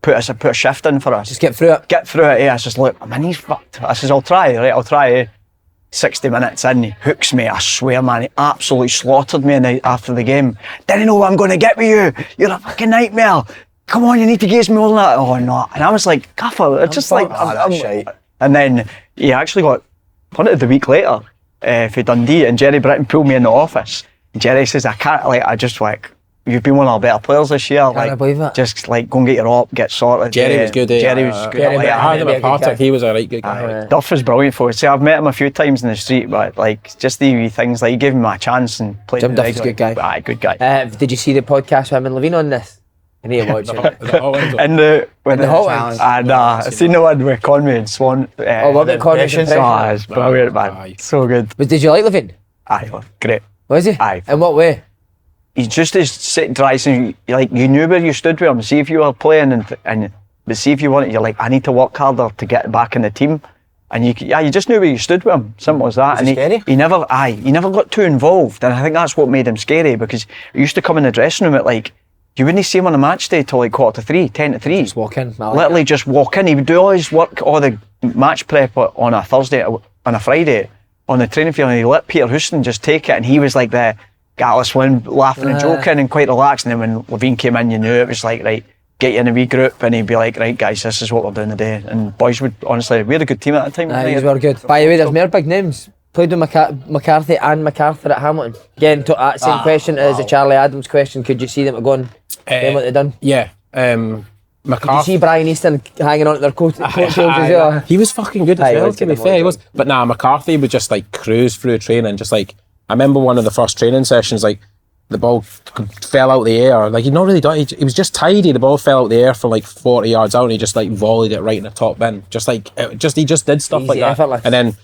[SPEAKER 3] put a shift in for us?
[SPEAKER 1] Just get through it.
[SPEAKER 3] Get through it." I says, "Look, my knee's fucked." I says, "I'll try. Right, I'll try." 60 minutes in, he hooks me. I swear, man, he absolutely slaughtered me after the game. Didn't know what I'm going to get with you. You're a fucking nightmare. Come on, you need to gaze me more than that. Oh no! And I was like, Gaffer, it's just like,
[SPEAKER 2] that's shite.
[SPEAKER 3] And then he actually got punted the week later for Dundee, and Jerry Britton pulled me in the office. Jerry says, I can't, like, I just like, you've been one of our better players this year.
[SPEAKER 1] I believe it.
[SPEAKER 3] Just like, go and get your op, get sorted.
[SPEAKER 4] Jerry was good.
[SPEAKER 3] Jerry was good.
[SPEAKER 1] Jerry
[SPEAKER 3] Like,
[SPEAKER 1] Britton,
[SPEAKER 4] I had him
[SPEAKER 1] be a
[SPEAKER 4] at
[SPEAKER 1] good guy.
[SPEAKER 4] Partick. He was a right good guy.
[SPEAKER 3] Duff was brilliant for it. See, I've met him a few times in the street, but like, just the wee things, like, he gave me my chance and played.
[SPEAKER 1] Jim
[SPEAKER 3] me
[SPEAKER 1] Duffy's a
[SPEAKER 3] regularly.
[SPEAKER 1] good guy.
[SPEAKER 3] Aye, good guy.
[SPEAKER 1] Did you see the podcast with him and Levein on this? I need to watch it.
[SPEAKER 3] And when
[SPEAKER 1] the hot ones?
[SPEAKER 3] And I seen the one with Conway and Swan.
[SPEAKER 1] Oh, what about Conway's
[SPEAKER 2] impressions?
[SPEAKER 1] impression?
[SPEAKER 3] It's brilliant, man.
[SPEAKER 4] Aye.
[SPEAKER 3] So good.
[SPEAKER 1] But did you like Levein?
[SPEAKER 3] Aye, great.
[SPEAKER 1] Was he?
[SPEAKER 3] Aye.
[SPEAKER 1] In what way?
[SPEAKER 3] He's just as sit dry, so like you knew where you stood with him. See if you were playing but see if you wanted, you're like, I need to work harder to get back in the team. And you just knew where you stood with him. Simple as that.
[SPEAKER 2] Was he scary?
[SPEAKER 3] He never got too involved, and I think that's what made him scary, because he used to come in the dressing room at like, you wouldn't see him on a match day till like 2:45, 10 to 3.
[SPEAKER 1] Just walk in. I like
[SPEAKER 3] Literally just walk in. He would do all his work, all the match prep on a Thursday, on a Friday, on the training field, and he let Peter Houston just take it, and he was like the Gallus one, laughing and joking and quite relaxed. And then when Levein came in, you knew it was like, right, get you in a wee group, and he'd be like, right guys, this is what we're doing today. And boys would, honestly, we had a good team at that time.
[SPEAKER 1] He was very good. By the way, there's more big names. Played with McCarthy and MacArthur at Hamilton. Again, took that same question as the Charlie Adams question. Could you see them going doing what they've done?
[SPEAKER 4] Yeah.
[SPEAKER 1] Did you
[SPEAKER 4] McCarthy.
[SPEAKER 1] see Brian Easton hanging on to their coattails as well?
[SPEAKER 4] He was fucking good
[SPEAKER 1] Aye, he
[SPEAKER 4] as well,
[SPEAKER 1] was
[SPEAKER 4] to
[SPEAKER 1] good,
[SPEAKER 4] be fair. He was. But nah, McCarthy would just like cruise through training. Just like, I remember one of the first training sessions, like the ball fell out the air. Like he'd not really done, he was just tidy. The ball fell out the air from like 40 yards out, and he just like volleyed it right in the top bin. Just like, he just did stuff like
[SPEAKER 1] Easy,
[SPEAKER 4] that.
[SPEAKER 1] effortless.
[SPEAKER 4] And then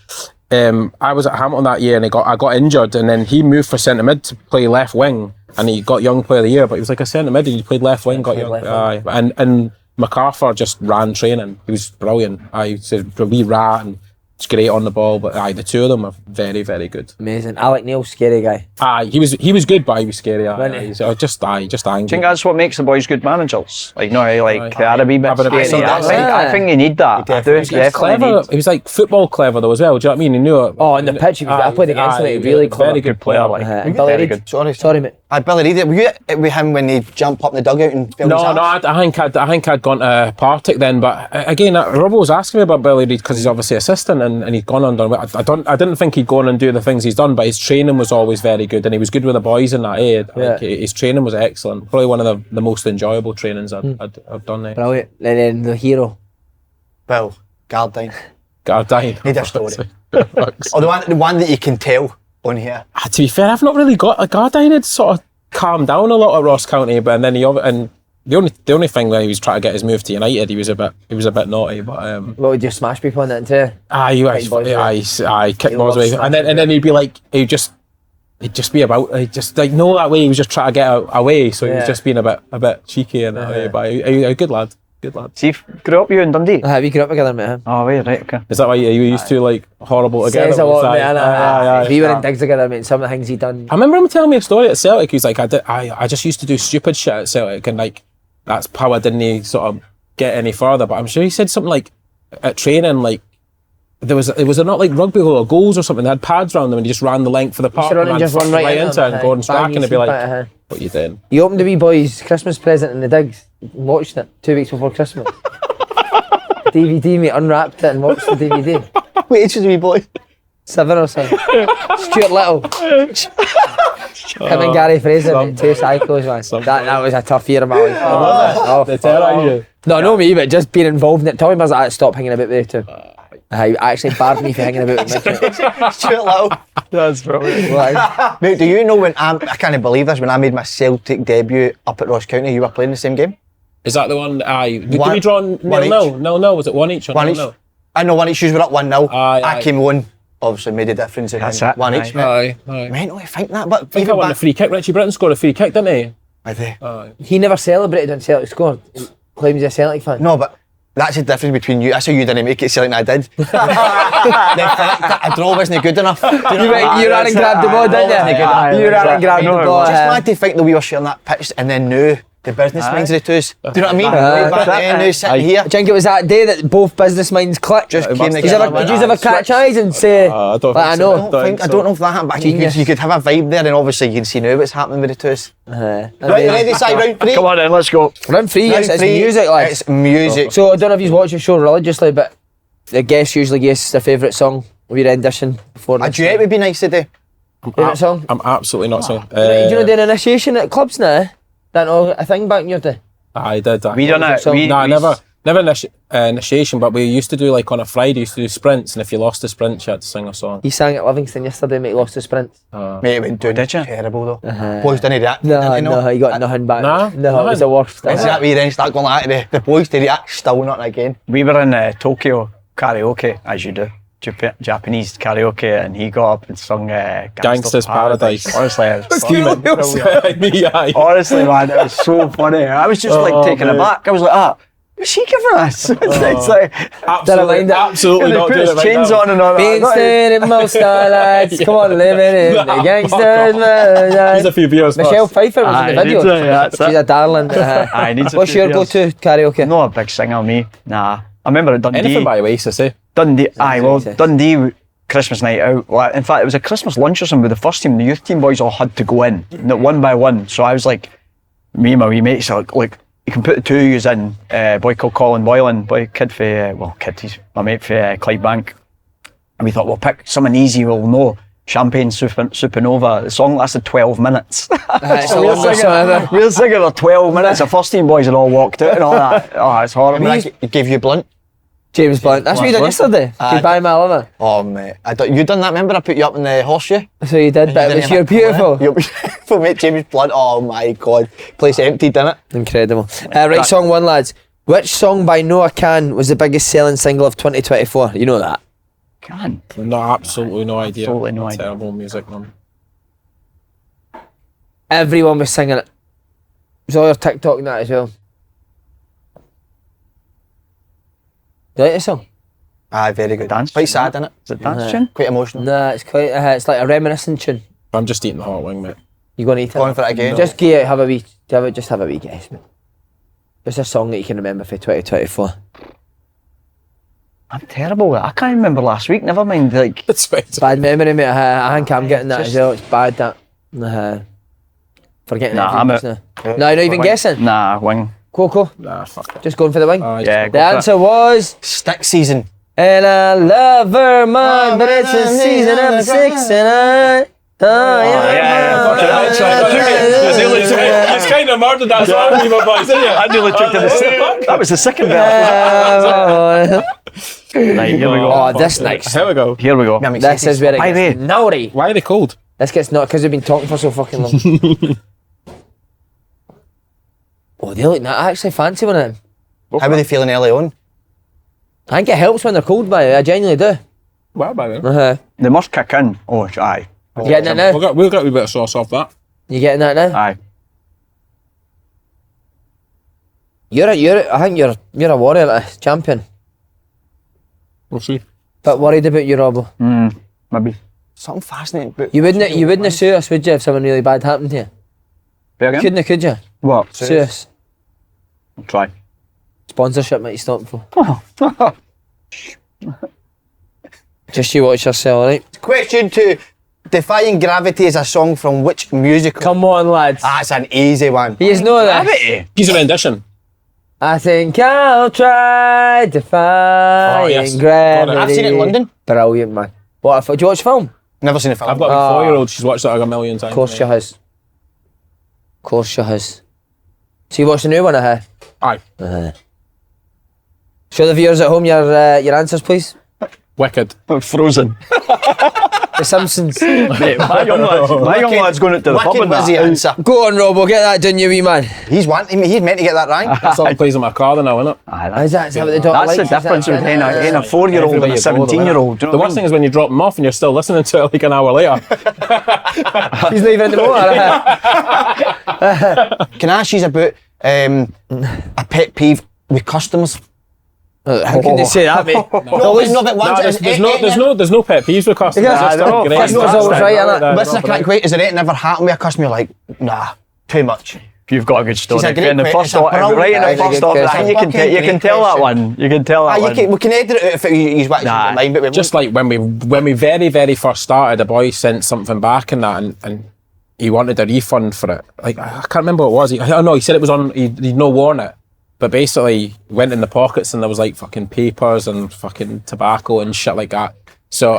[SPEAKER 4] I was at Hamilton that year, and I got injured, and then he moved for centre mid to play left wing, and he got Young Player of the Year. But he was like a centre mid, and he played left wing, got
[SPEAKER 1] played
[SPEAKER 4] Young.
[SPEAKER 1] left wing.
[SPEAKER 4] Aye, and MacArthur just ran training. He was brilliant. Aye, said a wee rat, and it's great on the ball. But aye, the two of them are very, very good.
[SPEAKER 1] Amazing. Alec Neil, scary guy.
[SPEAKER 4] Aye, he was good, but he was scary. Aye,
[SPEAKER 1] Wasn't he?
[SPEAKER 4] He's just angry.
[SPEAKER 3] I think that's what makes the boys good managers. Like, no, like, they are a wee bit
[SPEAKER 4] Having a bit
[SPEAKER 3] scary.
[SPEAKER 4] of
[SPEAKER 3] I think you need that. I do
[SPEAKER 2] definitely
[SPEAKER 3] definitely
[SPEAKER 4] clever.
[SPEAKER 3] need.
[SPEAKER 4] He was like football clever though as well. Do you know what I mean? He knew it.
[SPEAKER 1] Oh, on the pitch, he was, I played against him. He was really clever.
[SPEAKER 4] Very good player. Like.
[SPEAKER 1] And Billy
[SPEAKER 3] Very
[SPEAKER 1] Reid.
[SPEAKER 3] good.
[SPEAKER 1] Sorry, mate.
[SPEAKER 2] Billy Reid, were you with him when he jumped up in the dugout and fell his
[SPEAKER 4] No,
[SPEAKER 2] arse?
[SPEAKER 4] I think I'd gone to Partick then, but again, Robb was asking me about Billy Reid because he's obviously assistant and he'd gone on done. I didn't think he'd go on and do the things he's done, but his training was always very good, and he was good with the boys in that. Like, his training was excellent. Probably one of the most enjoyable trainings I've done there.
[SPEAKER 1] Brilliant. And then the hero.
[SPEAKER 2] Well, Gardine.
[SPEAKER 4] God damn.
[SPEAKER 2] Need a story. Or the one that you can tell. on here.
[SPEAKER 4] To be fair, I've not really got a Gardine had sort of calmed down a lot at Ross County, but and then the only thing where he was trying to get his move to United, he was a bit naughty. But
[SPEAKER 1] What would you smash people on that too?
[SPEAKER 4] Kick balls away, and then he'd just be about know that way he was just trying to get away, so he was just being a bit cheeky and that way. But a good lad.
[SPEAKER 3] See, grew up you in Dundee?
[SPEAKER 1] We grew up together, mate.
[SPEAKER 3] Oh, right, okay.
[SPEAKER 4] Is that why you used to like horrible together?
[SPEAKER 1] Says a lot, mate. We were in digs together, mate. Some of the things he done.
[SPEAKER 4] I remember him telling me a story at Celtic. He's like, I just used to do stupid shit at Celtic, and like that's how I didn't sort of get any further. But I'm sure he said something like at training, like it was not like rugby or goals or something. They had pads around them, and he just ran the length of the park and
[SPEAKER 1] just run right
[SPEAKER 4] into it and Gordon Strachan, and they'd be like, "What you doing?"
[SPEAKER 1] He opened the wee boy's Christmas present in the digs. Watched it 2 weeks before Christmas. DVD, mate, unwrapped it and watched the DVD.
[SPEAKER 2] What age was the wee boy?
[SPEAKER 1] 7 or something. Stuart Little. Him and Gary Fraser, mate, two psychos, man. That was a tough year of my life.
[SPEAKER 4] They terrorise you.
[SPEAKER 1] No, not me, but just being involved in it. Tommy was like, stop hanging about with you too. He actually barred me for hanging about with me.
[SPEAKER 2] Stuart Little.
[SPEAKER 3] That's brilliant.
[SPEAKER 2] Mate, do you know when I can't believe this, when I made my Celtic debut up at Ross County, you were playing the same game?
[SPEAKER 4] Is that the one? Did
[SPEAKER 2] One-
[SPEAKER 4] we draw
[SPEAKER 2] one each.
[SPEAKER 4] No. Was it one each? Or
[SPEAKER 2] One each.
[SPEAKER 4] No?
[SPEAKER 2] I know one each, you were up 1-0.
[SPEAKER 4] Aye.
[SPEAKER 2] I came on, obviously made a difference.
[SPEAKER 3] That's it.
[SPEAKER 2] One each, mate.
[SPEAKER 4] Aye.
[SPEAKER 2] Mentally think that, but
[SPEAKER 4] I think I won the free kick. Richie Britton scored a free kick, didn't he?
[SPEAKER 2] I do.
[SPEAKER 1] He never celebrated when Celtic scored. He claims he's a Celtic fan.
[SPEAKER 2] No, but that's the difference between you. That's how you didn't make it Celtic and I did. The fact that a draw wasn't good enough. Do you know what I mean?
[SPEAKER 1] You ran and grabbed the ball, didn't you? You ran and grabbed the ball.
[SPEAKER 2] Just mad to think that we were sharing that pitch and then knew the business minds of the twos. Do you know what I mean?
[SPEAKER 1] Aye.
[SPEAKER 2] Way back then, now sitting here.
[SPEAKER 1] Do you think it was that day that both business minds clicked?
[SPEAKER 2] Just came
[SPEAKER 1] Did
[SPEAKER 2] together.
[SPEAKER 1] you ever catch eyes and say,
[SPEAKER 4] I don't
[SPEAKER 1] I
[SPEAKER 4] think
[SPEAKER 1] know.
[SPEAKER 4] so.
[SPEAKER 2] I don't know if that happened, but you could have a vibe there, and obviously you can see now what's happening with the twos. Right, you ready, Si, round three?
[SPEAKER 3] Come on then, let's go.
[SPEAKER 1] Round three,
[SPEAKER 2] Round
[SPEAKER 1] it's
[SPEAKER 2] three,
[SPEAKER 1] music, like.
[SPEAKER 2] It's music.
[SPEAKER 1] So I don't know if you watch your show religiously, but the guest usually guesses their favourite song of your rendition before
[SPEAKER 2] A duet would be nice to do.
[SPEAKER 1] Favourite song?
[SPEAKER 4] I'm absolutely not saying.
[SPEAKER 1] Do you know doing initiation at clubs now? That all a thing back in your day?
[SPEAKER 4] I did.
[SPEAKER 3] We done it.
[SPEAKER 4] Never initiation, but we used to do like on a Friday, used to do sprints, and if you lost the sprint, you had to sing a song.
[SPEAKER 1] He sang at Livingston yesterday, mate, he lost the sprint.
[SPEAKER 2] Mate, it went down
[SPEAKER 3] Did you?
[SPEAKER 2] terrible though. Boys didn't react.
[SPEAKER 1] No,
[SPEAKER 2] did they not?
[SPEAKER 1] he got nothing back.
[SPEAKER 4] Nah,
[SPEAKER 1] No, it was the worst.
[SPEAKER 2] Is that where you then start going like that? The boys to react, still not again.
[SPEAKER 3] We were in Tokyo karaoke, as you do. Japanese karaoke, and he got up and sung
[SPEAKER 4] Gangsta's Paradise.
[SPEAKER 3] Honestly, it was
[SPEAKER 4] Steaming. Me, aye.
[SPEAKER 3] honestly, man, it was so funny. I was just like taken aback. I was like, what's he giving us? It's like,
[SPEAKER 4] Absolutely
[SPEAKER 3] they
[SPEAKER 4] not
[SPEAKER 3] put
[SPEAKER 4] doing
[SPEAKER 3] his
[SPEAKER 4] it right
[SPEAKER 3] chains
[SPEAKER 4] now.
[SPEAKER 3] on and all
[SPEAKER 1] Being
[SPEAKER 3] that.
[SPEAKER 1] stared in most starlights, come on, living in the
[SPEAKER 4] Nah,
[SPEAKER 1] gangsters.
[SPEAKER 4] There's a few beers
[SPEAKER 1] Michelle
[SPEAKER 4] first.
[SPEAKER 1] Pfeiffer was in the
[SPEAKER 3] Aye,
[SPEAKER 1] video.
[SPEAKER 3] needs a- yeah, that's
[SPEAKER 1] She's
[SPEAKER 3] it.
[SPEAKER 1] a darling.
[SPEAKER 3] Aye, needs a
[SPEAKER 1] What's
[SPEAKER 3] few
[SPEAKER 1] your
[SPEAKER 3] beers.
[SPEAKER 1] go-to karaoke?
[SPEAKER 3] Not a big singer, me. Nah. I remember at Dundee.
[SPEAKER 4] Anything by Oasis, eh?
[SPEAKER 3] Dundee, aye, well,
[SPEAKER 1] Oasis.
[SPEAKER 3] Dundee Christmas night out. Well, in fact, it was a Christmas lunch or something with the first team. The youth team boys all had to go in, one by one. So I was like, me and my wee mates are like, you can put the two of yous in. Boy called Colin Boylan, he's my mate for Clydebank. And we thought, we'll pick something easy we'll know. Champagne Supernova. The song lasted 12 minutes.
[SPEAKER 1] It's
[SPEAKER 3] So
[SPEAKER 1] a longer song ever.
[SPEAKER 3] we were singing for 12 minutes. The first team boys had all walked out and all that. Oh, it's horrible.
[SPEAKER 2] Remember I gave you Blunt?
[SPEAKER 1] James Blunt. That's what you done yesterday. Goodbye, my lover.
[SPEAKER 2] Oh mate, you done that? Remember I put you up in the horseshoe?
[SPEAKER 1] So you did, but it was You're Beautiful.
[SPEAKER 2] You're beautiful, mate. James Blunt. Oh my God, place empty, didn't it?
[SPEAKER 1] Incredible. Right, song one, lads. Which song by Noah Khan was the biggest selling single of 2024? You know that.
[SPEAKER 3] Can.
[SPEAKER 4] No, absolutely no idea.
[SPEAKER 3] Absolutely no idea.
[SPEAKER 4] Terrible music, man.
[SPEAKER 1] Everyone was singing it. It was all your TikTok and that as well. Do you like the song?
[SPEAKER 2] Aye, very good.
[SPEAKER 3] Dance
[SPEAKER 2] Quite
[SPEAKER 3] tune,
[SPEAKER 2] sad, isn't it?
[SPEAKER 3] Is it dance tune?
[SPEAKER 2] Quite emotional.
[SPEAKER 1] Nah, it's quite. It's like a reminiscent tune.
[SPEAKER 4] I'm just eating the hot wing, mate.
[SPEAKER 1] You gonna eat it?
[SPEAKER 2] Going for it again.
[SPEAKER 1] Just have a wee guess, mate. Just a song that you can remember for 2024.
[SPEAKER 3] I'm terrible with it. I can't remember last week. Never mind, like,
[SPEAKER 4] It's fine.
[SPEAKER 1] Bad memory, mate. I think I'm getting that as well. It's bad that. Forgetting
[SPEAKER 3] Nah, I'm
[SPEAKER 1] everything just now. No, you're not even guessing.
[SPEAKER 3] Nah, wing.
[SPEAKER 1] Coco,
[SPEAKER 4] Nah, fuck it.
[SPEAKER 1] just going for the wing.
[SPEAKER 3] Yeah,
[SPEAKER 1] The answer was.
[SPEAKER 2] Stick season.
[SPEAKER 1] And I love her man, but it's a season of 6 and I.
[SPEAKER 4] It's kind of murdered that song, you boys, didn't you?
[SPEAKER 3] I nearly took to the That was the second bit. Right, here we go.
[SPEAKER 1] Oh, this next.
[SPEAKER 4] Here we go.
[SPEAKER 3] Here we go.
[SPEAKER 1] This is where it
[SPEAKER 3] By the
[SPEAKER 1] gets naughty.
[SPEAKER 4] Why are they cold?
[SPEAKER 1] This gets not because we've been talking for so fucking long. Oh, they look I actually fancy one of them.
[SPEAKER 2] How were they feeling early on?
[SPEAKER 1] I think it helps when they're cold, by the way. I genuinely do.
[SPEAKER 4] Well, by then.
[SPEAKER 1] Uh-huh.
[SPEAKER 3] They must kick in. Oh, aye.
[SPEAKER 1] You getting that now?
[SPEAKER 4] We'll get a wee bit of sauce off that.
[SPEAKER 1] You getting that now?
[SPEAKER 3] Aye.
[SPEAKER 1] I think you're a warrior, champion.
[SPEAKER 4] We'll see.
[SPEAKER 1] But worried about you, Robbo.
[SPEAKER 3] Maybe.
[SPEAKER 2] Something fascinating. But
[SPEAKER 1] You wouldn't sue us, would you, if something really bad happened to you?
[SPEAKER 3] Say again?
[SPEAKER 1] Could you?
[SPEAKER 3] What?
[SPEAKER 1] Sue us.
[SPEAKER 3] I'll try.
[SPEAKER 1] Sponsorship might stop for. Just you watch yourself, alright?
[SPEAKER 2] Question 2. Defying Gravity is a song from which musical?
[SPEAKER 1] Come on, lads.
[SPEAKER 2] That's an easy one.
[SPEAKER 1] You know this.
[SPEAKER 3] Gravity?
[SPEAKER 4] He's a rendition.
[SPEAKER 1] I think I'll try defying
[SPEAKER 4] Oh, yes.
[SPEAKER 1] gravity.
[SPEAKER 4] Got it.
[SPEAKER 2] I've seen it in London.
[SPEAKER 1] Brilliant, man. What? Do you watch film?
[SPEAKER 2] Never seen a film.
[SPEAKER 4] I've got a 4-year-old. She's watched that like a million times.
[SPEAKER 1] Of course she has. Of course she has. So you watched the new one,
[SPEAKER 4] Aye.
[SPEAKER 1] Show the viewers at home your answers, please.
[SPEAKER 4] Wicked.
[SPEAKER 3] Frozen.
[SPEAKER 1] The Simpsons.
[SPEAKER 3] Mate, my young lad's going into the pub
[SPEAKER 2] Wicked
[SPEAKER 3] and
[SPEAKER 2] was the
[SPEAKER 3] that.
[SPEAKER 2] answer.
[SPEAKER 1] Go on, Robbo, get that done, you wee man.
[SPEAKER 2] He's meant to get that right.
[SPEAKER 4] That's all that plays in my car now, isn't it?
[SPEAKER 3] Aye,
[SPEAKER 1] Is that what the dog
[SPEAKER 3] That's
[SPEAKER 1] likes?
[SPEAKER 3] the difference between a 4-year-old and
[SPEAKER 4] Everywhere
[SPEAKER 3] a
[SPEAKER 4] you go, though,
[SPEAKER 3] 17-year-old.
[SPEAKER 4] The worst thing is when you drop them off and you're still listening to it like an hour later.
[SPEAKER 1] He's not even in the motor.
[SPEAKER 2] Can I ask you about a pet peeve with customers?
[SPEAKER 1] How can you say that, mate?
[SPEAKER 2] No, but once
[SPEAKER 4] There's no pet peeves with customers.
[SPEAKER 1] Yeah,
[SPEAKER 4] It's just great.
[SPEAKER 1] customer's always right, innit?
[SPEAKER 2] Listen, can I quit? Is there anything ever happened with a customer? You're like, nah, too much.
[SPEAKER 3] You've got a good story.
[SPEAKER 2] She's a great
[SPEAKER 3] In the
[SPEAKER 2] question.
[SPEAKER 3] first
[SPEAKER 2] It's a
[SPEAKER 3] off,
[SPEAKER 2] brilliant-
[SPEAKER 3] right in the
[SPEAKER 1] It's a
[SPEAKER 3] first
[SPEAKER 1] good
[SPEAKER 3] off,
[SPEAKER 1] question.
[SPEAKER 3] I think you can tell that one. You can tell that one.
[SPEAKER 2] We can edit it if he's watching
[SPEAKER 3] Nah.
[SPEAKER 2] your mind, but we
[SPEAKER 4] Just like when we very, very first started, a boy sent something back and that, and he wanted a refund for it. Like, I can't remember what it was. I know he said it was on, he'd no worn it. But basically, went in the pockets and there was like fucking papers and fucking tobacco and shit like that. So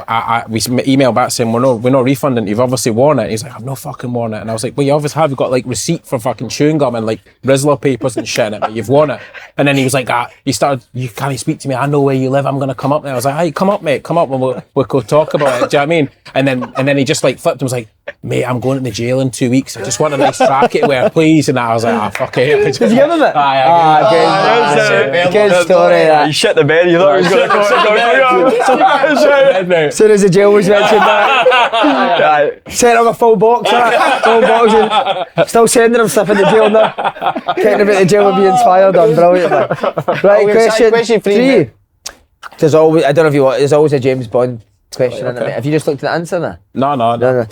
[SPEAKER 4] we emailed back saying, we're not refunding, you've obviously worn it. He's like, I've no fucking worn it. And I was like, well, you obviously have. You've got like receipt for fucking chewing gum and like Rizzler papers and shit in it, but you've worn it. And then he was like, he started, you can't speak to me, I know where you live, I'm going to come up there. I was like, hey, come up, mate, come up and we'll go talk about it. Do you know what I mean? And then he just like flipped and was like, mate, I'm going to the jail in 2 weeks. I just want a nice jacket wear, please. And I was like, fuck it.
[SPEAKER 1] Did you give him it? Good story, that.
[SPEAKER 3] You shit the bed, you thought he was going to go.
[SPEAKER 1] As soon as the jail was mentioned that. Sent him a full box, full box, and still sending him stuff in the jail now. Getting about the jail and being inspired on, brilliant, man. Right, question 3. There's always, I don't know if you want, there's always a James Bond question in it, mate. Have you just looked at the answer now?
[SPEAKER 4] No.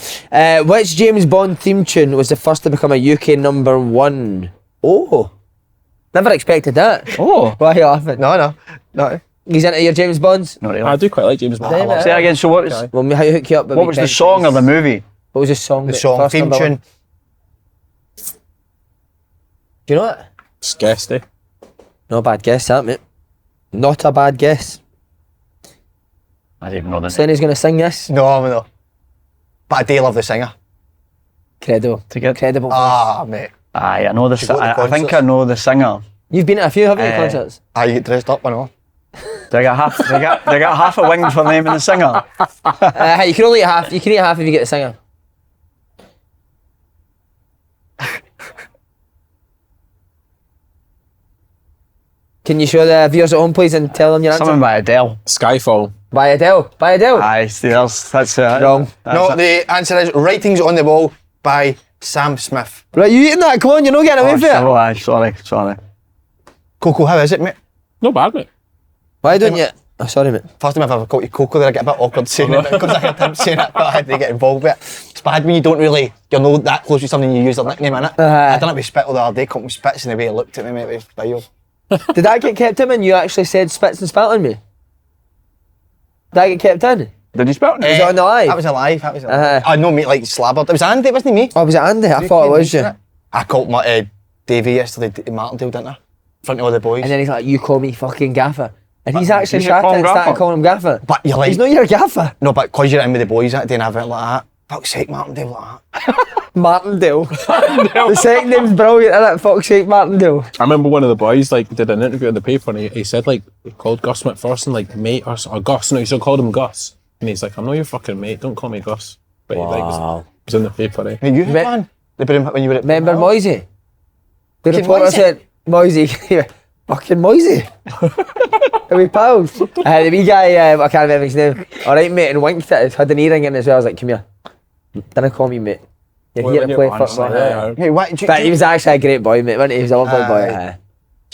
[SPEAKER 1] Which James Bond theme tune was the first to become a UK #1? Oh, never expected that.
[SPEAKER 3] Oh.
[SPEAKER 1] Why are you laughing?
[SPEAKER 2] No.
[SPEAKER 1] He's into your James Bonds?
[SPEAKER 3] Not really.
[SPEAKER 4] I do quite like James Bond.
[SPEAKER 1] Damn it.
[SPEAKER 3] Say that again, so what was,
[SPEAKER 1] Well, how you hook you up?
[SPEAKER 3] what was the song or the movie?
[SPEAKER 1] What was the song?
[SPEAKER 2] The
[SPEAKER 1] mate?
[SPEAKER 2] song,
[SPEAKER 1] First
[SPEAKER 2] theme
[SPEAKER 1] #1.
[SPEAKER 2] tune.
[SPEAKER 1] Do you know it?
[SPEAKER 4] It's guessy.
[SPEAKER 1] Not a bad guess, that, mate. Not a bad guess.
[SPEAKER 3] I didn't even know that.
[SPEAKER 1] Slaney's going to sing this.
[SPEAKER 2] No. But I do love the singer.
[SPEAKER 1] Credible. Credible.
[SPEAKER 2] Mate.
[SPEAKER 3] Aye, I know the.
[SPEAKER 2] You go to
[SPEAKER 3] I think
[SPEAKER 2] concerts?
[SPEAKER 3] I know the singer.
[SPEAKER 1] You've been at a few, haven't you, concerts?
[SPEAKER 2] You get dressed up, I know.
[SPEAKER 3] They got half a wing for the name of the singer.
[SPEAKER 1] You can only eat half. You can eat half if you get the singer. Can you show the viewers at home, please, and tell them your answer?
[SPEAKER 3] Something by Adele.
[SPEAKER 4] Skyfall.
[SPEAKER 1] By Adele.
[SPEAKER 3] Aye, see, that's
[SPEAKER 1] Wrong.
[SPEAKER 2] No, the answer is Writings on the Wall by Sam Smith.
[SPEAKER 1] Right, you eating that? Come on, you're not getting away from it.
[SPEAKER 3] Oh, aye, sorry.
[SPEAKER 2] Coco, how is it, mate?
[SPEAKER 4] No bad, mate.
[SPEAKER 1] Why don't you? Oh, sorry, mate.
[SPEAKER 2] First time I've ever called you Coco there, I get a bit awkward saying it because I heard him saying it, but I had to get involved with it. It's bad when you don't really, you're not that close with something, you use their nickname in it. I done it with Spittle the other day, called me Spits, and the way he looked at me, mate, it was wild.
[SPEAKER 1] Did that get kept in when you actually said spits and spat on me? Did that get kept in?
[SPEAKER 3] Did you spell it?
[SPEAKER 1] Was it on the live?
[SPEAKER 2] That was alive. I know, mate, like slabbered. It was Andy, wasn't it, me?
[SPEAKER 1] Oh, was it Andy? I thought it was you.
[SPEAKER 2] I called my Davey yesterday in Martindale, didn't I? In front of all the boys.
[SPEAKER 1] And then he's like, you call me fucking gaffer. And he's actually
[SPEAKER 3] you should call
[SPEAKER 1] shouting
[SPEAKER 3] him
[SPEAKER 1] and started
[SPEAKER 3] gaffer.
[SPEAKER 1] calling him gaffer.
[SPEAKER 2] But you're like,
[SPEAKER 1] He's not your gaffer.
[SPEAKER 2] no, but because you're in with the boys that day and I went like that. Fuck's sake, Martindale, like that.
[SPEAKER 1] Martindale. The second name's brilliant, isn't it? Fuck's sake, Martindale.
[SPEAKER 4] I remember one of the boys like did an interview in the paper and he said like he called Gus McPherson like mate or Gus. No, he still called him Gus. And he's like, I'm not your fucking mate. Don't call me Gus. But he like was was in the paper.
[SPEAKER 2] Hey, you
[SPEAKER 1] Me-
[SPEAKER 2] man. When you were at
[SPEAKER 1] Remember Moisey? The
[SPEAKER 2] Fucking
[SPEAKER 1] reporter
[SPEAKER 2] Moisey?
[SPEAKER 1] said, Moisey. Fucking Moisey. Are we pals? The wee guy, I can't remember his name. Alright, mate, and winked at us, had an earring in as well. I was like, come here. Didn't call me, mate. You're here to play football.
[SPEAKER 2] Hey, what?
[SPEAKER 1] But he was actually a great boy, mate, wasn't he? He was a lovely boy.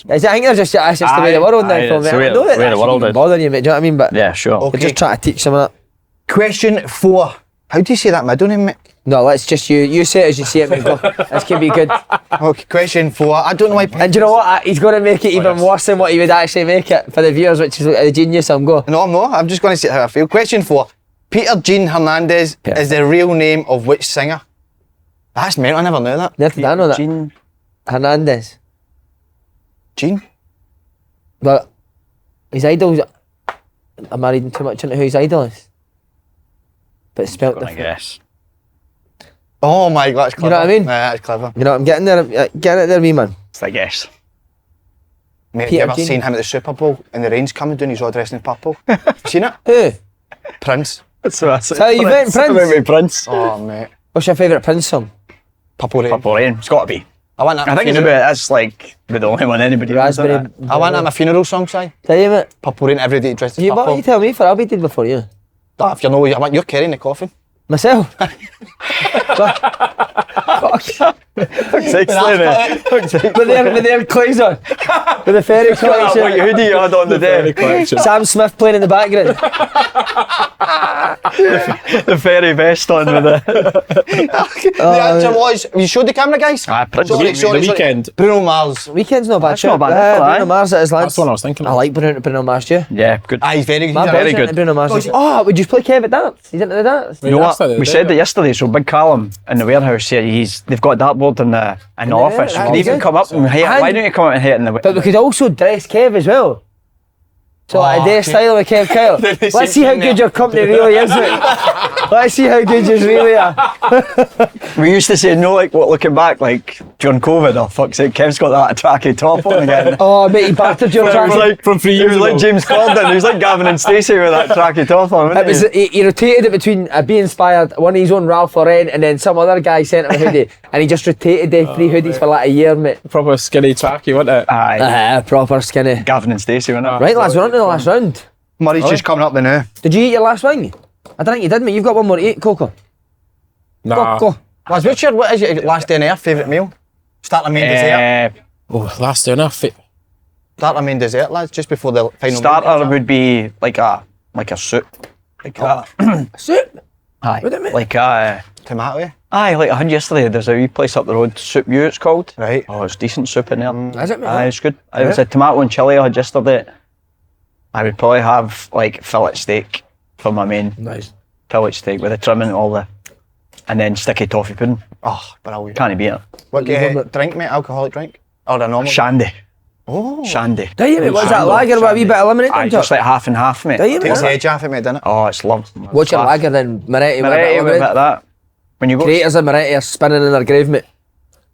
[SPEAKER 1] I think that's just the way the world now, Phil,
[SPEAKER 3] it's
[SPEAKER 1] mate.
[SPEAKER 3] the way-
[SPEAKER 1] I know that
[SPEAKER 3] way the world
[SPEAKER 1] shouldn't
[SPEAKER 3] is.
[SPEAKER 1] bother you, mate, do you know what I mean? But
[SPEAKER 3] Yeah, sure.
[SPEAKER 2] Okay.
[SPEAKER 1] you're just trying to teach them that.
[SPEAKER 2] Question 4. How do you say that middle name, mate?
[SPEAKER 1] No, let's just you say it as you see it, mate. Go. This can be good.
[SPEAKER 2] Okay, question 4. I don't know why.
[SPEAKER 1] And do you know what? He's going to make it even worse than what he would actually make it for the viewers, which is a genius. I'm going.
[SPEAKER 2] No, I'm not. I'm just going to see how I feel. Question 4. Peter Jean Hernandez is the real name of which singer? That's mental. I never knew that.
[SPEAKER 1] Never did I know that.
[SPEAKER 3] Gene,
[SPEAKER 1] Hernandez.
[SPEAKER 2] Jean?
[SPEAKER 1] But his idol's. Am I reading too much into who his idol is? But it's spelled
[SPEAKER 3] I
[SPEAKER 1] different.
[SPEAKER 3] guess.
[SPEAKER 2] Oh my God, that's clever.
[SPEAKER 1] know what I mean?
[SPEAKER 2] Yeah, that's clever.
[SPEAKER 1] You know, I'm getting there. Getting it there, wee man.
[SPEAKER 3] It's a guess.
[SPEAKER 2] Mate, have
[SPEAKER 1] Peter
[SPEAKER 2] you ever
[SPEAKER 1] Jean.
[SPEAKER 2] seen him at the Super Bowl and the rain's coming down, he's all dressed in purple? Seen it?
[SPEAKER 1] Who?
[SPEAKER 2] Prince.
[SPEAKER 3] That's what I said.
[SPEAKER 1] So you went Prince?
[SPEAKER 3] Prince.
[SPEAKER 2] Oh, mate.
[SPEAKER 1] What's your favourite Prince song?
[SPEAKER 2] Purple Rain.
[SPEAKER 3] Purple Rain. It's got to be.
[SPEAKER 2] I want that
[SPEAKER 3] I
[SPEAKER 2] at my
[SPEAKER 3] think it's
[SPEAKER 2] funeral.
[SPEAKER 3] that's like the only one anybody knows, isn't
[SPEAKER 1] Raspberry.
[SPEAKER 3] it?
[SPEAKER 2] I want that at my funeral song, Si.
[SPEAKER 1] Tell you, mate.
[SPEAKER 2] Purple Rain every day dressed in
[SPEAKER 1] What
[SPEAKER 2] purple.
[SPEAKER 1] you tell me for? I'll be dead before you.
[SPEAKER 2] If you know, I want you're carrying the coffin.
[SPEAKER 1] Myself.
[SPEAKER 3] Six,
[SPEAKER 1] With their clothes on. With the fairy
[SPEAKER 3] White
[SPEAKER 1] collection.
[SPEAKER 3] hoodie you had on the day.
[SPEAKER 1] Sam Smith playing in the background.
[SPEAKER 3] The fairy vest on with the.
[SPEAKER 2] The answer was, you showed the camera, guys?
[SPEAKER 3] Prince.
[SPEAKER 2] Sorry,
[SPEAKER 4] The
[SPEAKER 2] sorry.
[SPEAKER 4] Weeknd.
[SPEAKER 2] Bruno Mars.
[SPEAKER 1] Weekend's not bad.
[SPEAKER 3] That's not
[SPEAKER 1] shout.
[SPEAKER 3] bad,
[SPEAKER 1] Bruno
[SPEAKER 3] aye.
[SPEAKER 1] Mars at his lads.
[SPEAKER 4] That's what I was thinking
[SPEAKER 1] I
[SPEAKER 4] of.
[SPEAKER 1] like Bruno Mars too.
[SPEAKER 3] Yeah, good.
[SPEAKER 2] Aye, he's very good.
[SPEAKER 1] My
[SPEAKER 2] He's
[SPEAKER 1] boy's
[SPEAKER 3] very
[SPEAKER 1] into
[SPEAKER 3] good.
[SPEAKER 1] Bruno Mars. Oh, would you play Kev at dance? He's into the dance.
[SPEAKER 3] You know what?
[SPEAKER 4] yesterday,
[SPEAKER 3] We
[SPEAKER 4] didn't
[SPEAKER 3] said
[SPEAKER 4] we?
[SPEAKER 3] it yesterday. So Big Callum in the warehouse here, they've got a dartboard in the office. You
[SPEAKER 1] that's
[SPEAKER 3] can even
[SPEAKER 1] good.
[SPEAKER 3] come up and hit it. Why don't you come up and hit it in the
[SPEAKER 1] But we could also dress Kev as well. So like a day style with Kev Kyle. Let's see how good your company really is. Mate. Let's see how good you really are.
[SPEAKER 3] We used to say no, like what looking back, like during COVID. Oh fuck's sake, Kev's got that tracky top on again.
[SPEAKER 1] Oh mate, he battered your
[SPEAKER 3] It was
[SPEAKER 1] track.
[SPEAKER 3] like
[SPEAKER 4] From 3
[SPEAKER 3] He
[SPEAKER 4] years
[SPEAKER 3] was like
[SPEAKER 4] ago.
[SPEAKER 3] James Corden. He was like Gavin and Stacey with that tracky top on.
[SPEAKER 1] It was, he rotated it between Be Inspired, one of his own Ralph Lauren, and then some other guy sent him a hoodie, and he just rotated the three hoodies for like a year, mate.
[SPEAKER 4] Proper skinny tracky, wasn't it?
[SPEAKER 3] Aye,
[SPEAKER 1] Proper skinny.
[SPEAKER 3] Gavin and Stacey, wasn't it?
[SPEAKER 1] Right lads, we're on to the last round.
[SPEAKER 2] Murray's just coming up the now.
[SPEAKER 1] Did you eat your last wing? I don't think you did, mate. You've got one more to eat, Coco.
[SPEAKER 4] Nah.
[SPEAKER 1] Go.
[SPEAKER 2] Lads, what is your last day on earth favourite meal? Start the main dessert.
[SPEAKER 4] Oh, last day enough.
[SPEAKER 2] Start the main dessert, lads, just before the final
[SPEAKER 3] Starter would be like a soup. Like a
[SPEAKER 1] Soup.
[SPEAKER 3] aye,
[SPEAKER 1] Would it, mate?
[SPEAKER 3] like a
[SPEAKER 2] tomato, eh?
[SPEAKER 3] aye, like I had yesterday. There's a wee place up the road, Soup U it's called.
[SPEAKER 2] Right.
[SPEAKER 3] Oh, it's decent soup in there.
[SPEAKER 1] Is it, mate?
[SPEAKER 3] Aye, it's good. It was a tomato and chilli I had yesterday. I would probably have like fillet steak for my main.
[SPEAKER 1] Nice.
[SPEAKER 3] Fillet steak with the trim and all the, and then sticky toffee pudding.
[SPEAKER 2] Oh, brilliant.
[SPEAKER 3] Can't beat it.
[SPEAKER 2] What drink, mate? Alcoholic drink? Or a normal?
[SPEAKER 3] Shandy.
[SPEAKER 2] Oh.
[SPEAKER 3] Shandy.
[SPEAKER 1] Do you, mate? What's that, lager with a wee bit of lemonade
[SPEAKER 3] Aye,
[SPEAKER 1] on
[SPEAKER 3] just
[SPEAKER 1] top?
[SPEAKER 3] like half and half, mate.
[SPEAKER 1] Do you,
[SPEAKER 2] Takes the
[SPEAKER 1] mate?
[SPEAKER 2] edge off it, mate, doesn't it?
[SPEAKER 3] Oh, it's lovely.
[SPEAKER 1] What's your lager then? Moretti with a bit
[SPEAKER 3] Moretti
[SPEAKER 1] of
[SPEAKER 3] with a bit of
[SPEAKER 1] lemonade?
[SPEAKER 3] that. When you go,
[SPEAKER 1] Creators of Moretti are spinning in their grave, mate.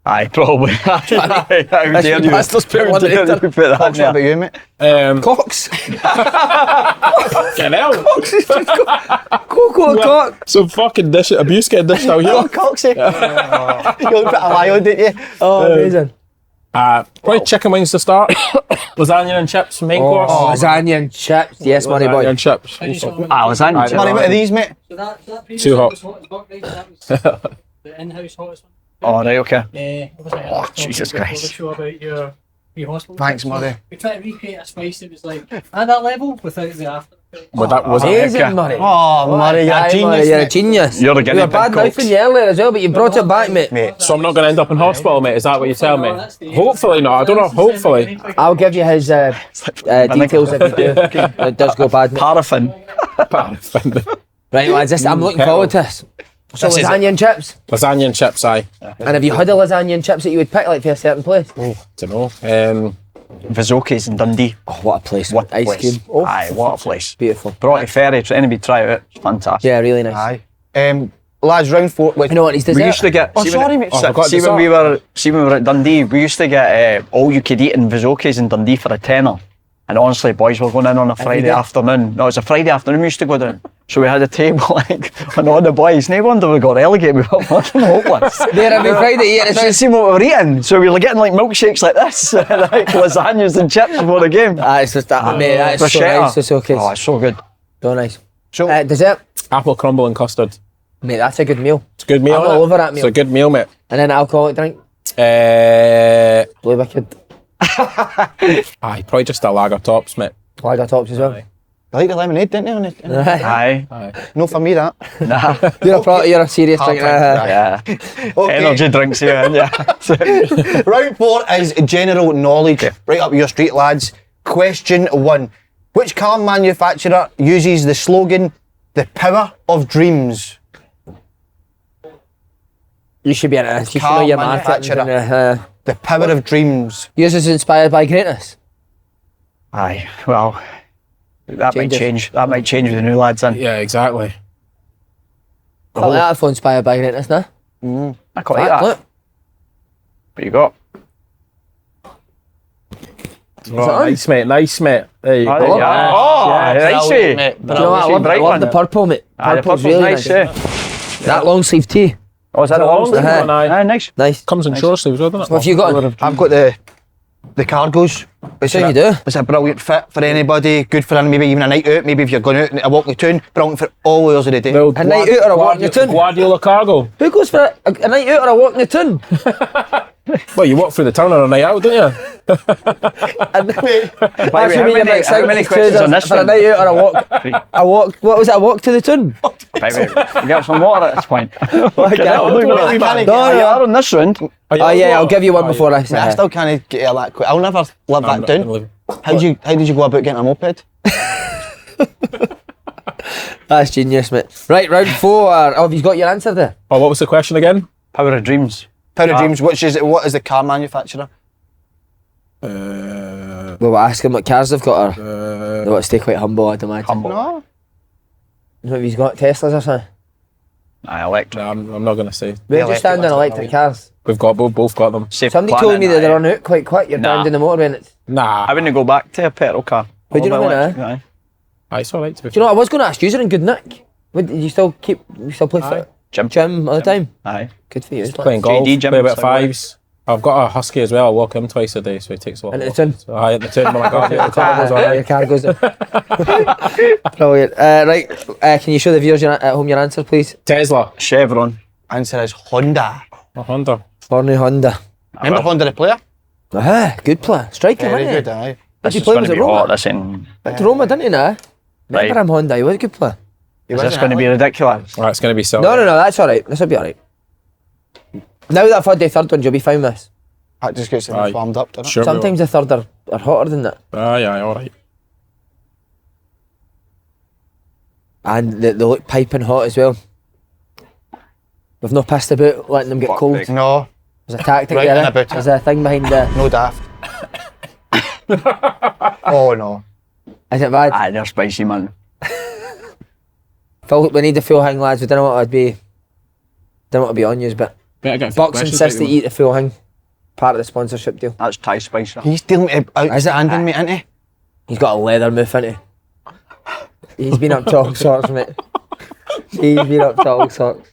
[SPEAKER 3] aye, probably. How dare you?
[SPEAKER 1] Pastors put
[SPEAKER 3] How
[SPEAKER 1] one
[SPEAKER 3] dare
[SPEAKER 1] in
[SPEAKER 3] you
[SPEAKER 1] it.
[SPEAKER 3] put that
[SPEAKER 2] What's
[SPEAKER 3] in
[SPEAKER 2] up
[SPEAKER 3] there?
[SPEAKER 2] about you, mate?
[SPEAKER 1] Cox.
[SPEAKER 4] Get out.
[SPEAKER 1] Coco cock.
[SPEAKER 4] Some fucking abuse getting dished out here.
[SPEAKER 2] Coxie. You look at a lion, didn't you?
[SPEAKER 1] Oh, amazing.
[SPEAKER 4] Probably chicken wings to start. Lasagna and chips, main course.
[SPEAKER 1] Lasagna and chips. Yes, money
[SPEAKER 4] Lasagna
[SPEAKER 1] boy.
[SPEAKER 4] and chips.
[SPEAKER 3] Lasagna.
[SPEAKER 2] Murray, what are these, mate?
[SPEAKER 5] So that previous
[SPEAKER 4] Too hot.
[SPEAKER 5] was hottest buck, right? That was the in-house hottest one.
[SPEAKER 3] Oh, right, okay.
[SPEAKER 5] Oh,
[SPEAKER 3] Jesus Christ.
[SPEAKER 5] Show about your hospital.
[SPEAKER 2] Thanks, Murray.
[SPEAKER 5] We tried to recreate a spice that was like at that level without the after.
[SPEAKER 4] Well, that was
[SPEAKER 1] Amazing,
[SPEAKER 3] okay.
[SPEAKER 1] Murray.
[SPEAKER 2] Oh, Murray, you're a
[SPEAKER 1] Aye,
[SPEAKER 2] genius,
[SPEAKER 1] Murray, you're a
[SPEAKER 2] mate.
[SPEAKER 1] genius.
[SPEAKER 3] You're the
[SPEAKER 1] You
[SPEAKER 3] guinea
[SPEAKER 1] were bad
[SPEAKER 3] pig,
[SPEAKER 1] mouthing
[SPEAKER 3] Cox.
[SPEAKER 1] you earlier as well, but you brought it back, mate.
[SPEAKER 2] Mate.
[SPEAKER 4] So I'm not going to end up in hospital, mate. Is that what you tell me? Hopefully not. I don't know. Hopefully.
[SPEAKER 1] I'll give you his details if you do. It does go bad, mate.
[SPEAKER 3] Paraffin.
[SPEAKER 1] Right, lads, I'm looking forward to this. So
[SPEAKER 2] This is
[SPEAKER 1] lasagna and chips.
[SPEAKER 4] Lasagna and chips, aye.
[SPEAKER 1] And have you had a lasagna and chips that you would pick like for a certain place?
[SPEAKER 4] Don't know.
[SPEAKER 3] Vizzoki's in Dundee.
[SPEAKER 1] Oh, what a place.
[SPEAKER 3] What a
[SPEAKER 1] Ice
[SPEAKER 3] place.
[SPEAKER 1] cream. Oh,
[SPEAKER 3] Aye, what a place.
[SPEAKER 1] beautiful.
[SPEAKER 3] Brought to Ferry, anybody try it, it's fantastic.
[SPEAKER 1] Yeah, really nice.
[SPEAKER 2] Aye. Lads, round 4. Wait,
[SPEAKER 1] You know what he's
[SPEAKER 3] We
[SPEAKER 1] dessert?
[SPEAKER 3] used to get.
[SPEAKER 2] Oh,
[SPEAKER 3] see
[SPEAKER 2] sorry,
[SPEAKER 3] when,
[SPEAKER 2] mate.
[SPEAKER 4] Oh, I forgot
[SPEAKER 3] see
[SPEAKER 4] dessert.
[SPEAKER 3] when we were at Dundee, we used to get all you could eat in Vizzoki's in Dundee for a tenner. And honestly, boys were going in on a Friday
[SPEAKER 1] day?
[SPEAKER 3] afternoon. No, it was a Friday afternoon we used to go down. So we had a table like on all the boys. No wonder we got relegated. We got fucking hopeless.
[SPEAKER 1] There every Friday eating.
[SPEAKER 3] So you see what we were eating. So we were getting like milkshakes like this, like lasagnas and chips before the game.
[SPEAKER 1] It's just that, mate. That's so
[SPEAKER 3] Bruschetta.
[SPEAKER 1] nice. It's okay.
[SPEAKER 3] Oh, it's so good.
[SPEAKER 1] So nice.
[SPEAKER 2] So
[SPEAKER 1] Dessert,
[SPEAKER 4] Apple crumble and custard.
[SPEAKER 1] mate. That's a good meal.
[SPEAKER 4] It's a good meal.
[SPEAKER 1] I'm all
[SPEAKER 4] innit?
[SPEAKER 1] over that meal.
[SPEAKER 4] It's a good meal, mate.
[SPEAKER 1] And then alcoholic drink. Blue Wicked.
[SPEAKER 4] Aye, probably just a lager tops, mate.
[SPEAKER 1] Lager tops as well.
[SPEAKER 2] I like the lemonade, didn't you? on it?
[SPEAKER 3] Aye.
[SPEAKER 2] No for me that.
[SPEAKER 3] Nah.
[SPEAKER 1] You're a serious
[SPEAKER 2] Hard
[SPEAKER 1] drinker.
[SPEAKER 2] drink,
[SPEAKER 3] Yeah.
[SPEAKER 2] Okay.
[SPEAKER 3] Energy drinks here. Yeah.
[SPEAKER 2] Round 4 is general knowledge. Right up your street, lads. Question 1. Which car manufacturer uses the slogan, "The power of dreams"?
[SPEAKER 1] You should be in it. You should
[SPEAKER 2] Car
[SPEAKER 1] know your
[SPEAKER 2] manufacturer.
[SPEAKER 1] market.
[SPEAKER 2] The power of dreams.
[SPEAKER 1] Yours is inspired by greatness.
[SPEAKER 3] Aye. Well, that might
[SPEAKER 1] Changes.
[SPEAKER 3] change. That might change with the new lads in.
[SPEAKER 4] Yeah, exactly.
[SPEAKER 1] I like that for inspired by greatness, nah?
[SPEAKER 3] I quite like that.
[SPEAKER 1] Look.
[SPEAKER 3] What you got?
[SPEAKER 4] Oh, nice, mate. Nice, mate. There you go.
[SPEAKER 3] Oh, yeah. Nice,
[SPEAKER 2] Brilliant,
[SPEAKER 3] eh?
[SPEAKER 2] mate.
[SPEAKER 1] Do you know what? I love,
[SPEAKER 3] Bright
[SPEAKER 1] I love
[SPEAKER 3] one.
[SPEAKER 1] the purple, mate.
[SPEAKER 3] Aye, the
[SPEAKER 1] Purple's
[SPEAKER 3] purple's
[SPEAKER 1] really
[SPEAKER 3] nice,
[SPEAKER 1] nice.
[SPEAKER 3] eh?
[SPEAKER 1] That long sleeve tee.
[SPEAKER 3] Oh, is that the
[SPEAKER 4] long
[SPEAKER 3] long
[SPEAKER 4] sleeve
[SPEAKER 3] sleeve
[SPEAKER 1] one?
[SPEAKER 3] Aye, nice.
[SPEAKER 1] Nice.
[SPEAKER 4] Comes in short sleeves, doesn't it?
[SPEAKER 1] What have you got?
[SPEAKER 2] I've got the cargos. It's
[SPEAKER 1] So you do?
[SPEAKER 2] It's a brilliant fit for anybody. Good for maybe even a night out. Maybe if you're going out and a walk in the town. Brilliant for all hours of the day.
[SPEAKER 4] Well,
[SPEAKER 1] A night out or a walk in the town?
[SPEAKER 4] Guardiola cargo.
[SPEAKER 1] Who goes for a night out or a walk in the town?
[SPEAKER 4] Well, you walk through the town on a night out, don't you?
[SPEAKER 1] That's
[SPEAKER 3] How
[SPEAKER 1] what
[SPEAKER 3] many-
[SPEAKER 1] you make
[SPEAKER 3] how many
[SPEAKER 1] sense
[SPEAKER 3] questions on this
[SPEAKER 1] for a
[SPEAKER 3] one?
[SPEAKER 1] night out or a walk. A walk. What was it? A walk to the town?
[SPEAKER 3] We get some water at this point.
[SPEAKER 1] Okay.
[SPEAKER 2] We can't
[SPEAKER 1] No,
[SPEAKER 3] You
[SPEAKER 1] no.
[SPEAKER 3] are on this round.
[SPEAKER 1] Oh yeah, I'll give you one before I say
[SPEAKER 2] I
[SPEAKER 1] it.
[SPEAKER 2] still can't get that quick. I'll never live that down.
[SPEAKER 4] down.
[SPEAKER 2] How did you go about getting a moped?
[SPEAKER 1] That's genius, mate. Right, round 4. Oh, have you got your answer there?
[SPEAKER 4] Oh, what was the question again?
[SPEAKER 3] Power of dreams.
[SPEAKER 2] Power of dreams. What is the car manufacturer?
[SPEAKER 1] Well, we'll ask him what cars they've got, or they want to stay quite humble, I'd imagine.
[SPEAKER 3] Humble.
[SPEAKER 2] No.
[SPEAKER 1] Maybe he's got Teslas or something.
[SPEAKER 3] Aye, electric.
[SPEAKER 4] No, I'm not going to say.
[SPEAKER 1] Where do you
[SPEAKER 2] electric
[SPEAKER 1] stand on
[SPEAKER 2] ones are
[SPEAKER 1] electric cars?
[SPEAKER 4] We've got both got them.
[SPEAKER 3] Save
[SPEAKER 1] Somebody
[SPEAKER 3] the
[SPEAKER 1] told
[SPEAKER 3] planet,
[SPEAKER 1] me that they
[SPEAKER 3] aye.
[SPEAKER 1] run out quite quick. You're
[SPEAKER 3] Nah.
[SPEAKER 1] down in the motorway and it's...
[SPEAKER 4] Nah.
[SPEAKER 3] I wouldn't go back to a petrol car.
[SPEAKER 1] Would you
[SPEAKER 3] All
[SPEAKER 1] not
[SPEAKER 3] my
[SPEAKER 1] mean,
[SPEAKER 3] electric, aye.
[SPEAKER 4] It's alright to be
[SPEAKER 1] Do you know what I was going to ask? You're in good nick. Would you still play
[SPEAKER 4] Aye.
[SPEAKER 1] foot?
[SPEAKER 3] Gym.
[SPEAKER 1] Gym all the time?
[SPEAKER 3] Aye.
[SPEAKER 1] Good for you.
[SPEAKER 4] playing golf,
[SPEAKER 3] JD gym,
[SPEAKER 4] play about
[SPEAKER 3] so I like.
[SPEAKER 4] 5s. I've got a husky as well. I walk him twice a day, so he takes a walk.
[SPEAKER 1] And at the tin?
[SPEAKER 4] So, aye, at the tin when I got here. The car goes
[SPEAKER 1] Your
[SPEAKER 4] alright.
[SPEAKER 1] car goes in. Brilliant. Right, can you show the viewers at home your answer, please?
[SPEAKER 4] Tesla.
[SPEAKER 3] Chevron.
[SPEAKER 2] Answer is Honda.
[SPEAKER 4] A Honda.
[SPEAKER 1] Forney Honda.
[SPEAKER 2] Remember Honda the player?
[SPEAKER 1] Good player. Striker,
[SPEAKER 2] Very
[SPEAKER 1] wasn't
[SPEAKER 2] good,
[SPEAKER 1] he?
[SPEAKER 2] aye.
[SPEAKER 3] This
[SPEAKER 1] he
[SPEAKER 3] is
[SPEAKER 1] play?
[SPEAKER 3] going
[SPEAKER 1] Was
[SPEAKER 3] to
[SPEAKER 1] it
[SPEAKER 3] be hot.
[SPEAKER 1] Roma?
[SPEAKER 3] This ain't.
[SPEAKER 1] Went to Roma, didn't he, now? Remember
[SPEAKER 3] Right.
[SPEAKER 1] him, Honda. He was a good player.
[SPEAKER 3] Is this going to be ridiculous?
[SPEAKER 4] Right, it's going to be so.
[SPEAKER 1] No, that's alright. This will be alright. Now that I've had the third one, you'll be fine with this.
[SPEAKER 2] That just gets
[SPEAKER 4] Aye.
[SPEAKER 2] warmed up, doesn't it?
[SPEAKER 4] Sure.
[SPEAKER 1] Sometimes the third are hotter than that.
[SPEAKER 4] Aye, alright.
[SPEAKER 1] And they look piping hot as well. We've not pissed about letting them get
[SPEAKER 3] Fuck
[SPEAKER 1] cold.
[SPEAKER 3] me.
[SPEAKER 2] No,
[SPEAKER 1] There's a tactic
[SPEAKER 2] Right
[SPEAKER 1] there.
[SPEAKER 2] in
[SPEAKER 1] eh?
[SPEAKER 2] about it.
[SPEAKER 1] There's a thing behind the...
[SPEAKER 2] no daft. Oh no.
[SPEAKER 1] Is it bad?
[SPEAKER 3] Aye, they're spicy, man.
[SPEAKER 1] Phil, we need the full hang, lads. We don't know what I'd be... Don't want to be on yous, but...
[SPEAKER 4] Better get a few
[SPEAKER 1] Bucks
[SPEAKER 4] questions
[SPEAKER 1] insist
[SPEAKER 4] out
[SPEAKER 1] to eat the full hang. Part of the sponsorship deal.
[SPEAKER 3] That's Thai spice. that.
[SPEAKER 2] He's dealing with outstanding, mate, isn't he?
[SPEAKER 1] He's got a leather mouth, hasn't he? He's been up to all sorts, mate. He's been up to all sorts.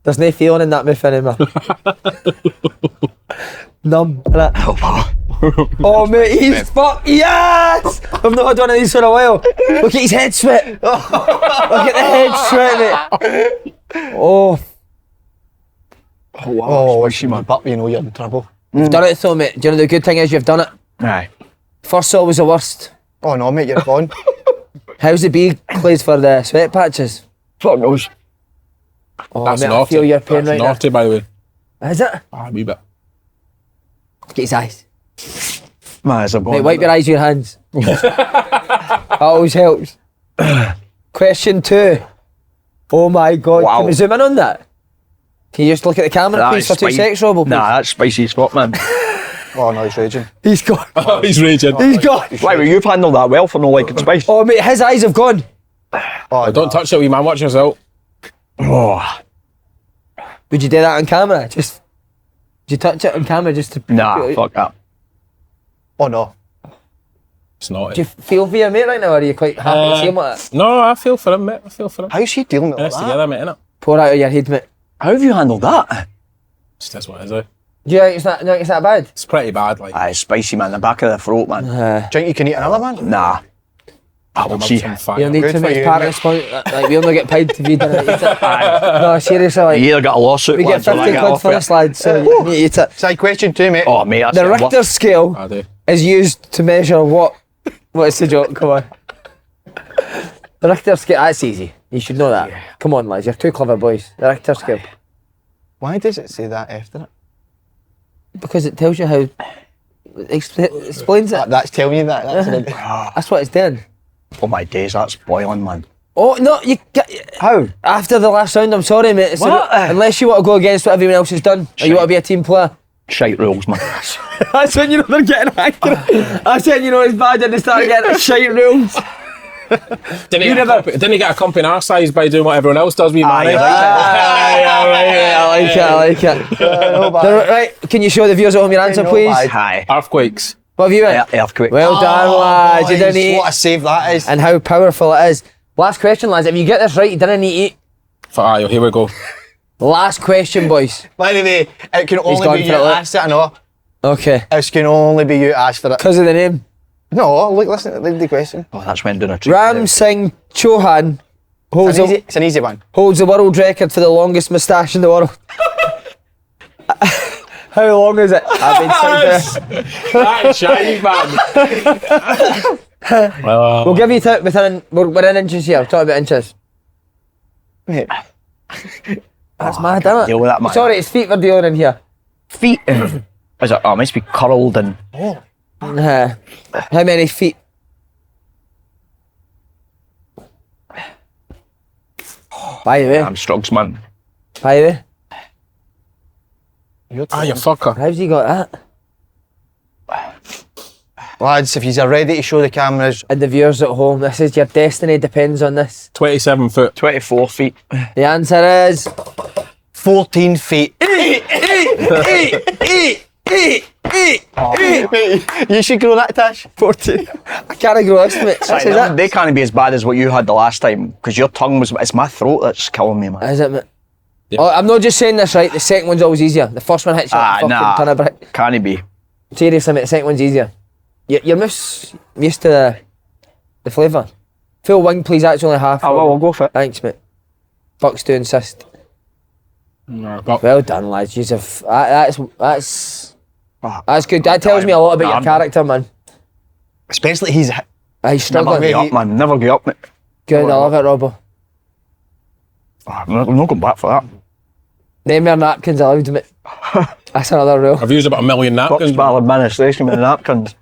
[SPEAKER 1] There's no feeling in that mouth anymore. Numb. innit? Oh, mate, he's fuck. Yes! I've not had one of these for a while. Look at his head sweat. Look at the head sweat, mate. Oh,
[SPEAKER 3] Oh, wow.
[SPEAKER 2] Oh,
[SPEAKER 3] spicy, man.
[SPEAKER 2] but you know you're in trouble.
[SPEAKER 1] you've done it though, mate. Do you know the good thing is you've done it?
[SPEAKER 3] Aye.
[SPEAKER 1] First saw was the worst.
[SPEAKER 2] Oh no, mate, you're gone.
[SPEAKER 1] How's the bee plays for the sweat patches?
[SPEAKER 3] Fuck knows.
[SPEAKER 1] Oh,
[SPEAKER 4] That's
[SPEAKER 1] mate, I
[SPEAKER 4] naughty.
[SPEAKER 1] feel your pain
[SPEAKER 4] That's
[SPEAKER 1] right
[SPEAKER 4] naughty, by the way.
[SPEAKER 1] now. Is it?
[SPEAKER 4] Ah, a wee bit.
[SPEAKER 1] Get his eyes.
[SPEAKER 3] Man, it's a
[SPEAKER 1] Mate, wipe your eyes with your hands. That always helps. Question 2. Oh my god.
[SPEAKER 3] Wow.
[SPEAKER 1] Can we zoom in on that? Can you just look at the camera,
[SPEAKER 3] That
[SPEAKER 1] please,
[SPEAKER 3] is
[SPEAKER 1] for 2
[SPEAKER 3] spicy.
[SPEAKER 1] seconds, Rob, please?
[SPEAKER 3] Nah, that's spicy as fuck, man.
[SPEAKER 2] Oh no, he's raging.
[SPEAKER 1] He's gone.
[SPEAKER 4] Oh, he's raging.
[SPEAKER 1] He's gone.
[SPEAKER 3] Why, well, you've handled that well for no liking spice.
[SPEAKER 1] Oh, mate, his eyes have gone.
[SPEAKER 2] Oh,
[SPEAKER 4] Don't touch it, wee man. Watch yourself.
[SPEAKER 3] Oh,
[SPEAKER 1] Would you do that on camera? Just... Would you touch it on camera just to...
[SPEAKER 3] nah, fuck that.
[SPEAKER 2] Oh no.
[SPEAKER 4] It's naughty.
[SPEAKER 1] Do you feel for your mate right now, or are you quite happy to see him like that?
[SPEAKER 4] No, I feel for him, mate. I feel for him.
[SPEAKER 2] How's she dealing with
[SPEAKER 4] Get us
[SPEAKER 2] all that?
[SPEAKER 4] together, mate, innit?
[SPEAKER 1] Pour out of your head, mate.
[SPEAKER 3] How have you handled that?
[SPEAKER 4] Just that's what it is, eh?
[SPEAKER 1] Do you think it's that bad?
[SPEAKER 4] It's pretty bad, like.
[SPEAKER 3] Aye, spicy, man. The back of the throat, man.
[SPEAKER 2] Do you think you can eat another man?
[SPEAKER 3] Nah. I will
[SPEAKER 4] I'm
[SPEAKER 3] see.
[SPEAKER 4] on fire.
[SPEAKER 1] You don't need
[SPEAKER 2] Good
[SPEAKER 1] too
[SPEAKER 2] for
[SPEAKER 1] much
[SPEAKER 2] you,
[SPEAKER 1] part
[SPEAKER 2] mate.
[SPEAKER 1] response. Like, we only get paid to feed it. No, seriously, like,
[SPEAKER 3] You either got a lawsuit,
[SPEAKER 1] we get
[SPEAKER 3] lads, or I
[SPEAKER 1] 50
[SPEAKER 3] get
[SPEAKER 1] quid
[SPEAKER 3] off
[SPEAKER 1] for
[SPEAKER 3] it.
[SPEAKER 1] this, lad, so you need to eat it.
[SPEAKER 2] Side question 2, mate.
[SPEAKER 3] Oh, mate, that's
[SPEAKER 1] The
[SPEAKER 3] it.
[SPEAKER 1] Richter scale
[SPEAKER 4] I do.
[SPEAKER 1] is used to measure what? What's the joke? Come on. The Richter scale, that's easy. You should know that. Come on, lads, you're two clever boys. The Richter scale.
[SPEAKER 2] Why does it say that after it?
[SPEAKER 1] Because it tells you how... explains it.
[SPEAKER 2] That's telling you that. That's it.
[SPEAKER 1] That's what it's doing.
[SPEAKER 3] Oh my days, that's boiling, man.
[SPEAKER 1] Oh, no, you get...
[SPEAKER 3] How?
[SPEAKER 1] After the last round, I'm sorry, mate. It's
[SPEAKER 3] What?
[SPEAKER 1] unless you want to go against what everyone else has done, or you want to be a team player.
[SPEAKER 3] Shite rules, man.
[SPEAKER 1] That's when you know they're getting angry. That's when you know it's bad and they start getting shite rules.
[SPEAKER 4] Didn't he get a comp in our size by doing what everyone else does? We
[SPEAKER 3] Aye,
[SPEAKER 4] manage.
[SPEAKER 1] I like it. Right, can you show the viewers at home your answer,
[SPEAKER 2] No
[SPEAKER 1] please?
[SPEAKER 2] bad.
[SPEAKER 3] Aye.
[SPEAKER 4] Earthquakes.
[SPEAKER 1] What have you got?
[SPEAKER 3] Earthquake.
[SPEAKER 1] Well done, lads. You didn't
[SPEAKER 2] Boys,
[SPEAKER 1] eat.
[SPEAKER 2] what a save that is.
[SPEAKER 1] And how powerful it is. Last question, lads. If you get this right, you didn't need to eat.
[SPEAKER 4] For Ayo, here we go.
[SPEAKER 1] Last question, boys.
[SPEAKER 2] By the way, it can
[SPEAKER 1] gone
[SPEAKER 2] only be
[SPEAKER 1] for
[SPEAKER 2] you
[SPEAKER 1] it, look.
[SPEAKER 2] asked it, I know.
[SPEAKER 1] Okay.
[SPEAKER 2] It can only be you asked for it.
[SPEAKER 1] Because of the name.
[SPEAKER 2] No, look, listen to the question.
[SPEAKER 3] Oh, that's when doing a treat.
[SPEAKER 1] Ram Singh Chauhan holds
[SPEAKER 2] It's an easy one.
[SPEAKER 1] holds the world record for the longest moustache in the world. How long is it? I've been saying
[SPEAKER 4] That's shiny, man.
[SPEAKER 1] We'll give you we're in inches here. Talk about inches.
[SPEAKER 2] Mate,
[SPEAKER 1] That's mad, isn't it?
[SPEAKER 3] Deal with that, man.
[SPEAKER 1] Sorry, it's feet we're dealing in here.
[SPEAKER 3] Feet. Is it? Oh, it must be curled and.
[SPEAKER 1] How many feet? By the way,
[SPEAKER 3] I'm Strugs, man.
[SPEAKER 1] by the way,
[SPEAKER 2] you're
[SPEAKER 4] Ah, you fucker.
[SPEAKER 1] how's he got that?
[SPEAKER 2] lads, if you're ready to show the cameras,
[SPEAKER 1] And the viewers at home, this is your destiny depends on this.
[SPEAKER 4] 27 foot.
[SPEAKER 3] 24 feet.
[SPEAKER 1] The answer is
[SPEAKER 2] 14 feet. Mate, you should grow that, Tash.
[SPEAKER 1] 14. I can't grow this, mate. This is it.
[SPEAKER 3] They can't be as bad as what you had the last time because your tongue was. It's my throat that's killing me, man.
[SPEAKER 1] Is it, mate?
[SPEAKER 4] Yeah.
[SPEAKER 1] Oh, I'm not just saying this, right? The second one's always easier. The first one hits you like a fucking ton of brick.
[SPEAKER 3] Can't it be?
[SPEAKER 1] Seriously, mate, the second one's easier. You're used to the flavour. Full wing, please. That's only half.
[SPEAKER 3] Oh, well, we'll go for it.
[SPEAKER 1] Thanks, mate. Bucks to insist.
[SPEAKER 4] No, but
[SPEAKER 1] Well done, lads. That's
[SPEAKER 3] Oh,
[SPEAKER 1] that's good. That tells me a lot about your
[SPEAKER 3] Damn.
[SPEAKER 1] character, man.
[SPEAKER 2] Especially he's
[SPEAKER 1] He's
[SPEAKER 3] never
[SPEAKER 1] struggling.
[SPEAKER 3] give up, man. Never give up, mate.
[SPEAKER 1] Good, I love it, Robbo.
[SPEAKER 3] Oh, I'm not going back for that.
[SPEAKER 1] Name your napkins allowed, mate. That's another rule.
[SPEAKER 4] I've used about 1 million
[SPEAKER 3] Bucks
[SPEAKER 4] napkins.
[SPEAKER 3] Ball administration with the napkins.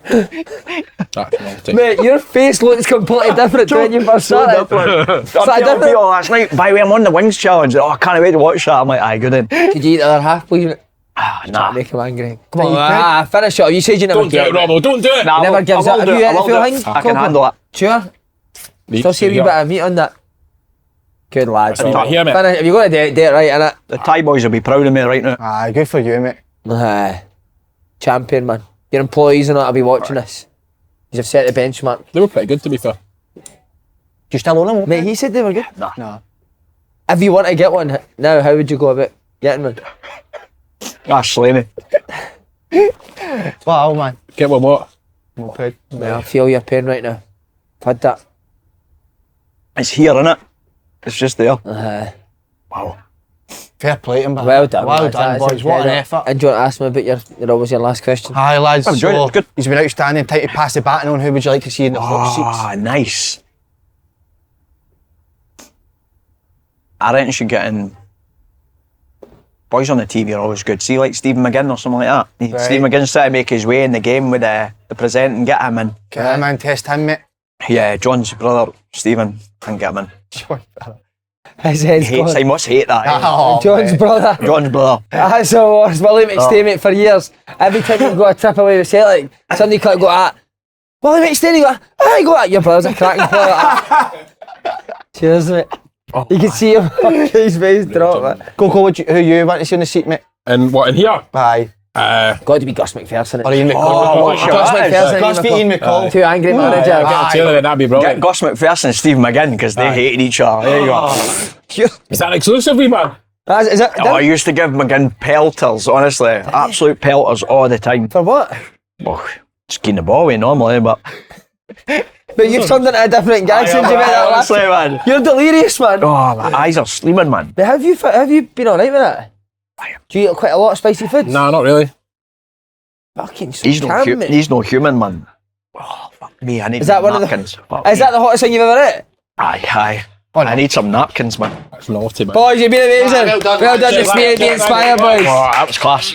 [SPEAKER 4] That's naughty.
[SPEAKER 1] Mate, your face looks completely different to when you first started.
[SPEAKER 3] I'm
[SPEAKER 1] Is that
[SPEAKER 3] telling
[SPEAKER 1] different?
[SPEAKER 3] people last night, by the way, I'm on the Wings Challenge. Oh, I can't wait to watch that. I'm like, aye, good in.
[SPEAKER 1] Could you eat the other half, please, mate?
[SPEAKER 3] Nah.
[SPEAKER 1] Make him angry. Come on, finish it. You said you never
[SPEAKER 4] Don't do
[SPEAKER 1] give
[SPEAKER 4] it, Robbo. Don't do it.
[SPEAKER 3] Nah,
[SPEAKER 1] Never
[SPEAKER 3] I will-
[SPEAKER 1] gives
[SPEAKER 3] I
[SPEAKER 1] up.
[SPEAKER 3] will
[SPEAKER 1] Have
[SPEAKER 3] do
[SPEAKER 1] you
[SPEAKER 3] it,
[SPEAKER 1] had
[SPEAKER 3] I
[SPEAKER 1] the
[SPEAKER 3] will
[SPEAKER 1] full
[SPEAKER 3] do
[SPEAKER 1] thing?
[SPEAKER 3] it. I
[SPEAKER 1] Coco?
[SPEAKER 3] can handle it.
[SPEAKER 1] Sure. Still see a wee bit of meat on that. Good lads.
[SPEAKER 4] Not here, mate.
[SPEAKER 1] Finish. If you're going to do it right, innit?
[SPEAKER 3] The Thai boys will be proud of me right now.
[SPEAKER 2] Aye, good for you, mate.
[SPEAKER 1] Champion, man. Your employees and that will be watching this. You've set the benchmark.
[SPEAKER 4] They were pretty good, to be fair.
[SPEAKER 2] Do you still own them?
[SPEAKER 1] Mate, he said they were good.
[SPEAKER 2] No.
[SPEAKER 1] If you want to get one now, how would you go about getting one?
[SPEAKER 3] Ah, Slaney.
[SPEAKER 2] Wow, man.
[SPEAKER 4] Get one what?
[SPEAKER 2] Moped.
[SPEAKER 1] Mate, I feel your pain right now. I've had that.
[SPEAKER 3] It's here, innit? It's just there.
[SPEAKER 1] Wow.
[SPEAKER 2] Fair play to him, man.
[SPEAKER 1] Well done,
[SPEAKER 2] Well
[SPEAKER 1] lads.
[SPEAKER 2] done,
[SPEAKER 1] That's
[SPEAKER 2] boys. What an
[SPEAKER 1] incredible.
[SPEAKER 2] effort.
[SPEAKER 1] And do you want to ask me about your always your last question?
[SPEAKER 2] Aye, lads.
[SPEAKER 3] I've enjoyed it,
[SPEAKER 2] So,
[SPEAKER 3] it's good.
[SPEAKER 2] he's been outstanding. Time to pass the baton on. Who would you like to see in the hot seats?
[SPEAKER 3] Ah, nice. I reckon you should get in. Boys on the TV are always good. See, like Stephen McGinn or something like that.
[SPEAKER 2] Right.
[SPEAKER 3] Stephen McGinn's trying to make his way in the game with the present and get him in.
[SPEAKER 2] Get him in, test him, mate.
[SPEAKER 3] Yeah, John's brother, Stephen, can get him in.
[SPEAKER 1] His head's
[SPEAKER 3] He hates, he
[SPEAKER 1] gone.
[SPEAKER 3] must hate that. eh?
[SPEAKER 2] Oh,
[SPEAKER 1] John's
[SPEAKER 2] mate.
[SPEAKER 1] brother.
[SPEAKER 3] John's brother.
[SPEAKER 1] That's the worst. Willie McStay, mate, for years. Every time you go a trip away with Celtic, somebody can't go at Willie McStay, you go, you go at your brother's a cracking player like that. Cheers, mate. You can see him, his face drop, mate.
[SPEAKER 2] Coco, who you want to see on the seat, mate?
[SPEAKER 4] And what, in here?
[SPEAKER 2] Aye.
[SPEAKER 1] Got to be Gus McPherson.
[SPEAKER 2] Or Ian McCall.
[SPEAKER 3] what's your
[SPEAKER 1] Gus
[SPEAKER 3] eyes?
[SPEAKER 1] McPherson.
[SPEAKER 2] Gus beat Ian McCall.
[SPEAKER 1] Two angry managers.
[SPEAKER 4] Get two of them, that'd be
[SPEAKER 3] Get
[SPEAKER 4] brilliant.
[SPEAKER 3] Gus McPherson and Steve McGinn because they hated each other. There you go.
[SPEAKER 4] Is that exclusive, wee man?
[SPEAKER 1] Is it?
[SPEAKER 3] Oh, I used to give McGinn pelters, honestly. Absolute pelters all the time.
[SPEAKER 1] For what?
[SPEAKER 3] Well, just getting the ball away normally, but...
[SPEAKER 1] But you've turned into a different guy since you made that last.
[SPEAKER 3] Honestly, man.
[SPEAKER 1] You're delirious, man.
[SPEAKER 3] Oh, my eyes are sleeping, man.
[SPEAKER 1] But have you been alright with it? Do you eat quite a lot of spicy foods?
[SPEAKER 4] No, not really.
[SPEAKER 1] Fucking so
[SPEAKER 3] He's
[SPEAKER 1] calm, mate.
[SPEAKER 3] no human, man. Oh, fuck me, I need
[SPEAKER 1] Is that one of the-
[SPEAKER 3] napkins.
[SPEAKER 1] Is that the hottest thing you've ever ate?
[SPEAKER 3] Aye. I need some napkins, man.
[SPEAKER 4] That's naughty, man.
[SPEAKER 1] Boys, you've been amazing.
[SPEAKER 2] Well done.
[SPEAKER 1] Well done, it's me, be inspired, boys.
[SPEAKER 3] Oh, that was class.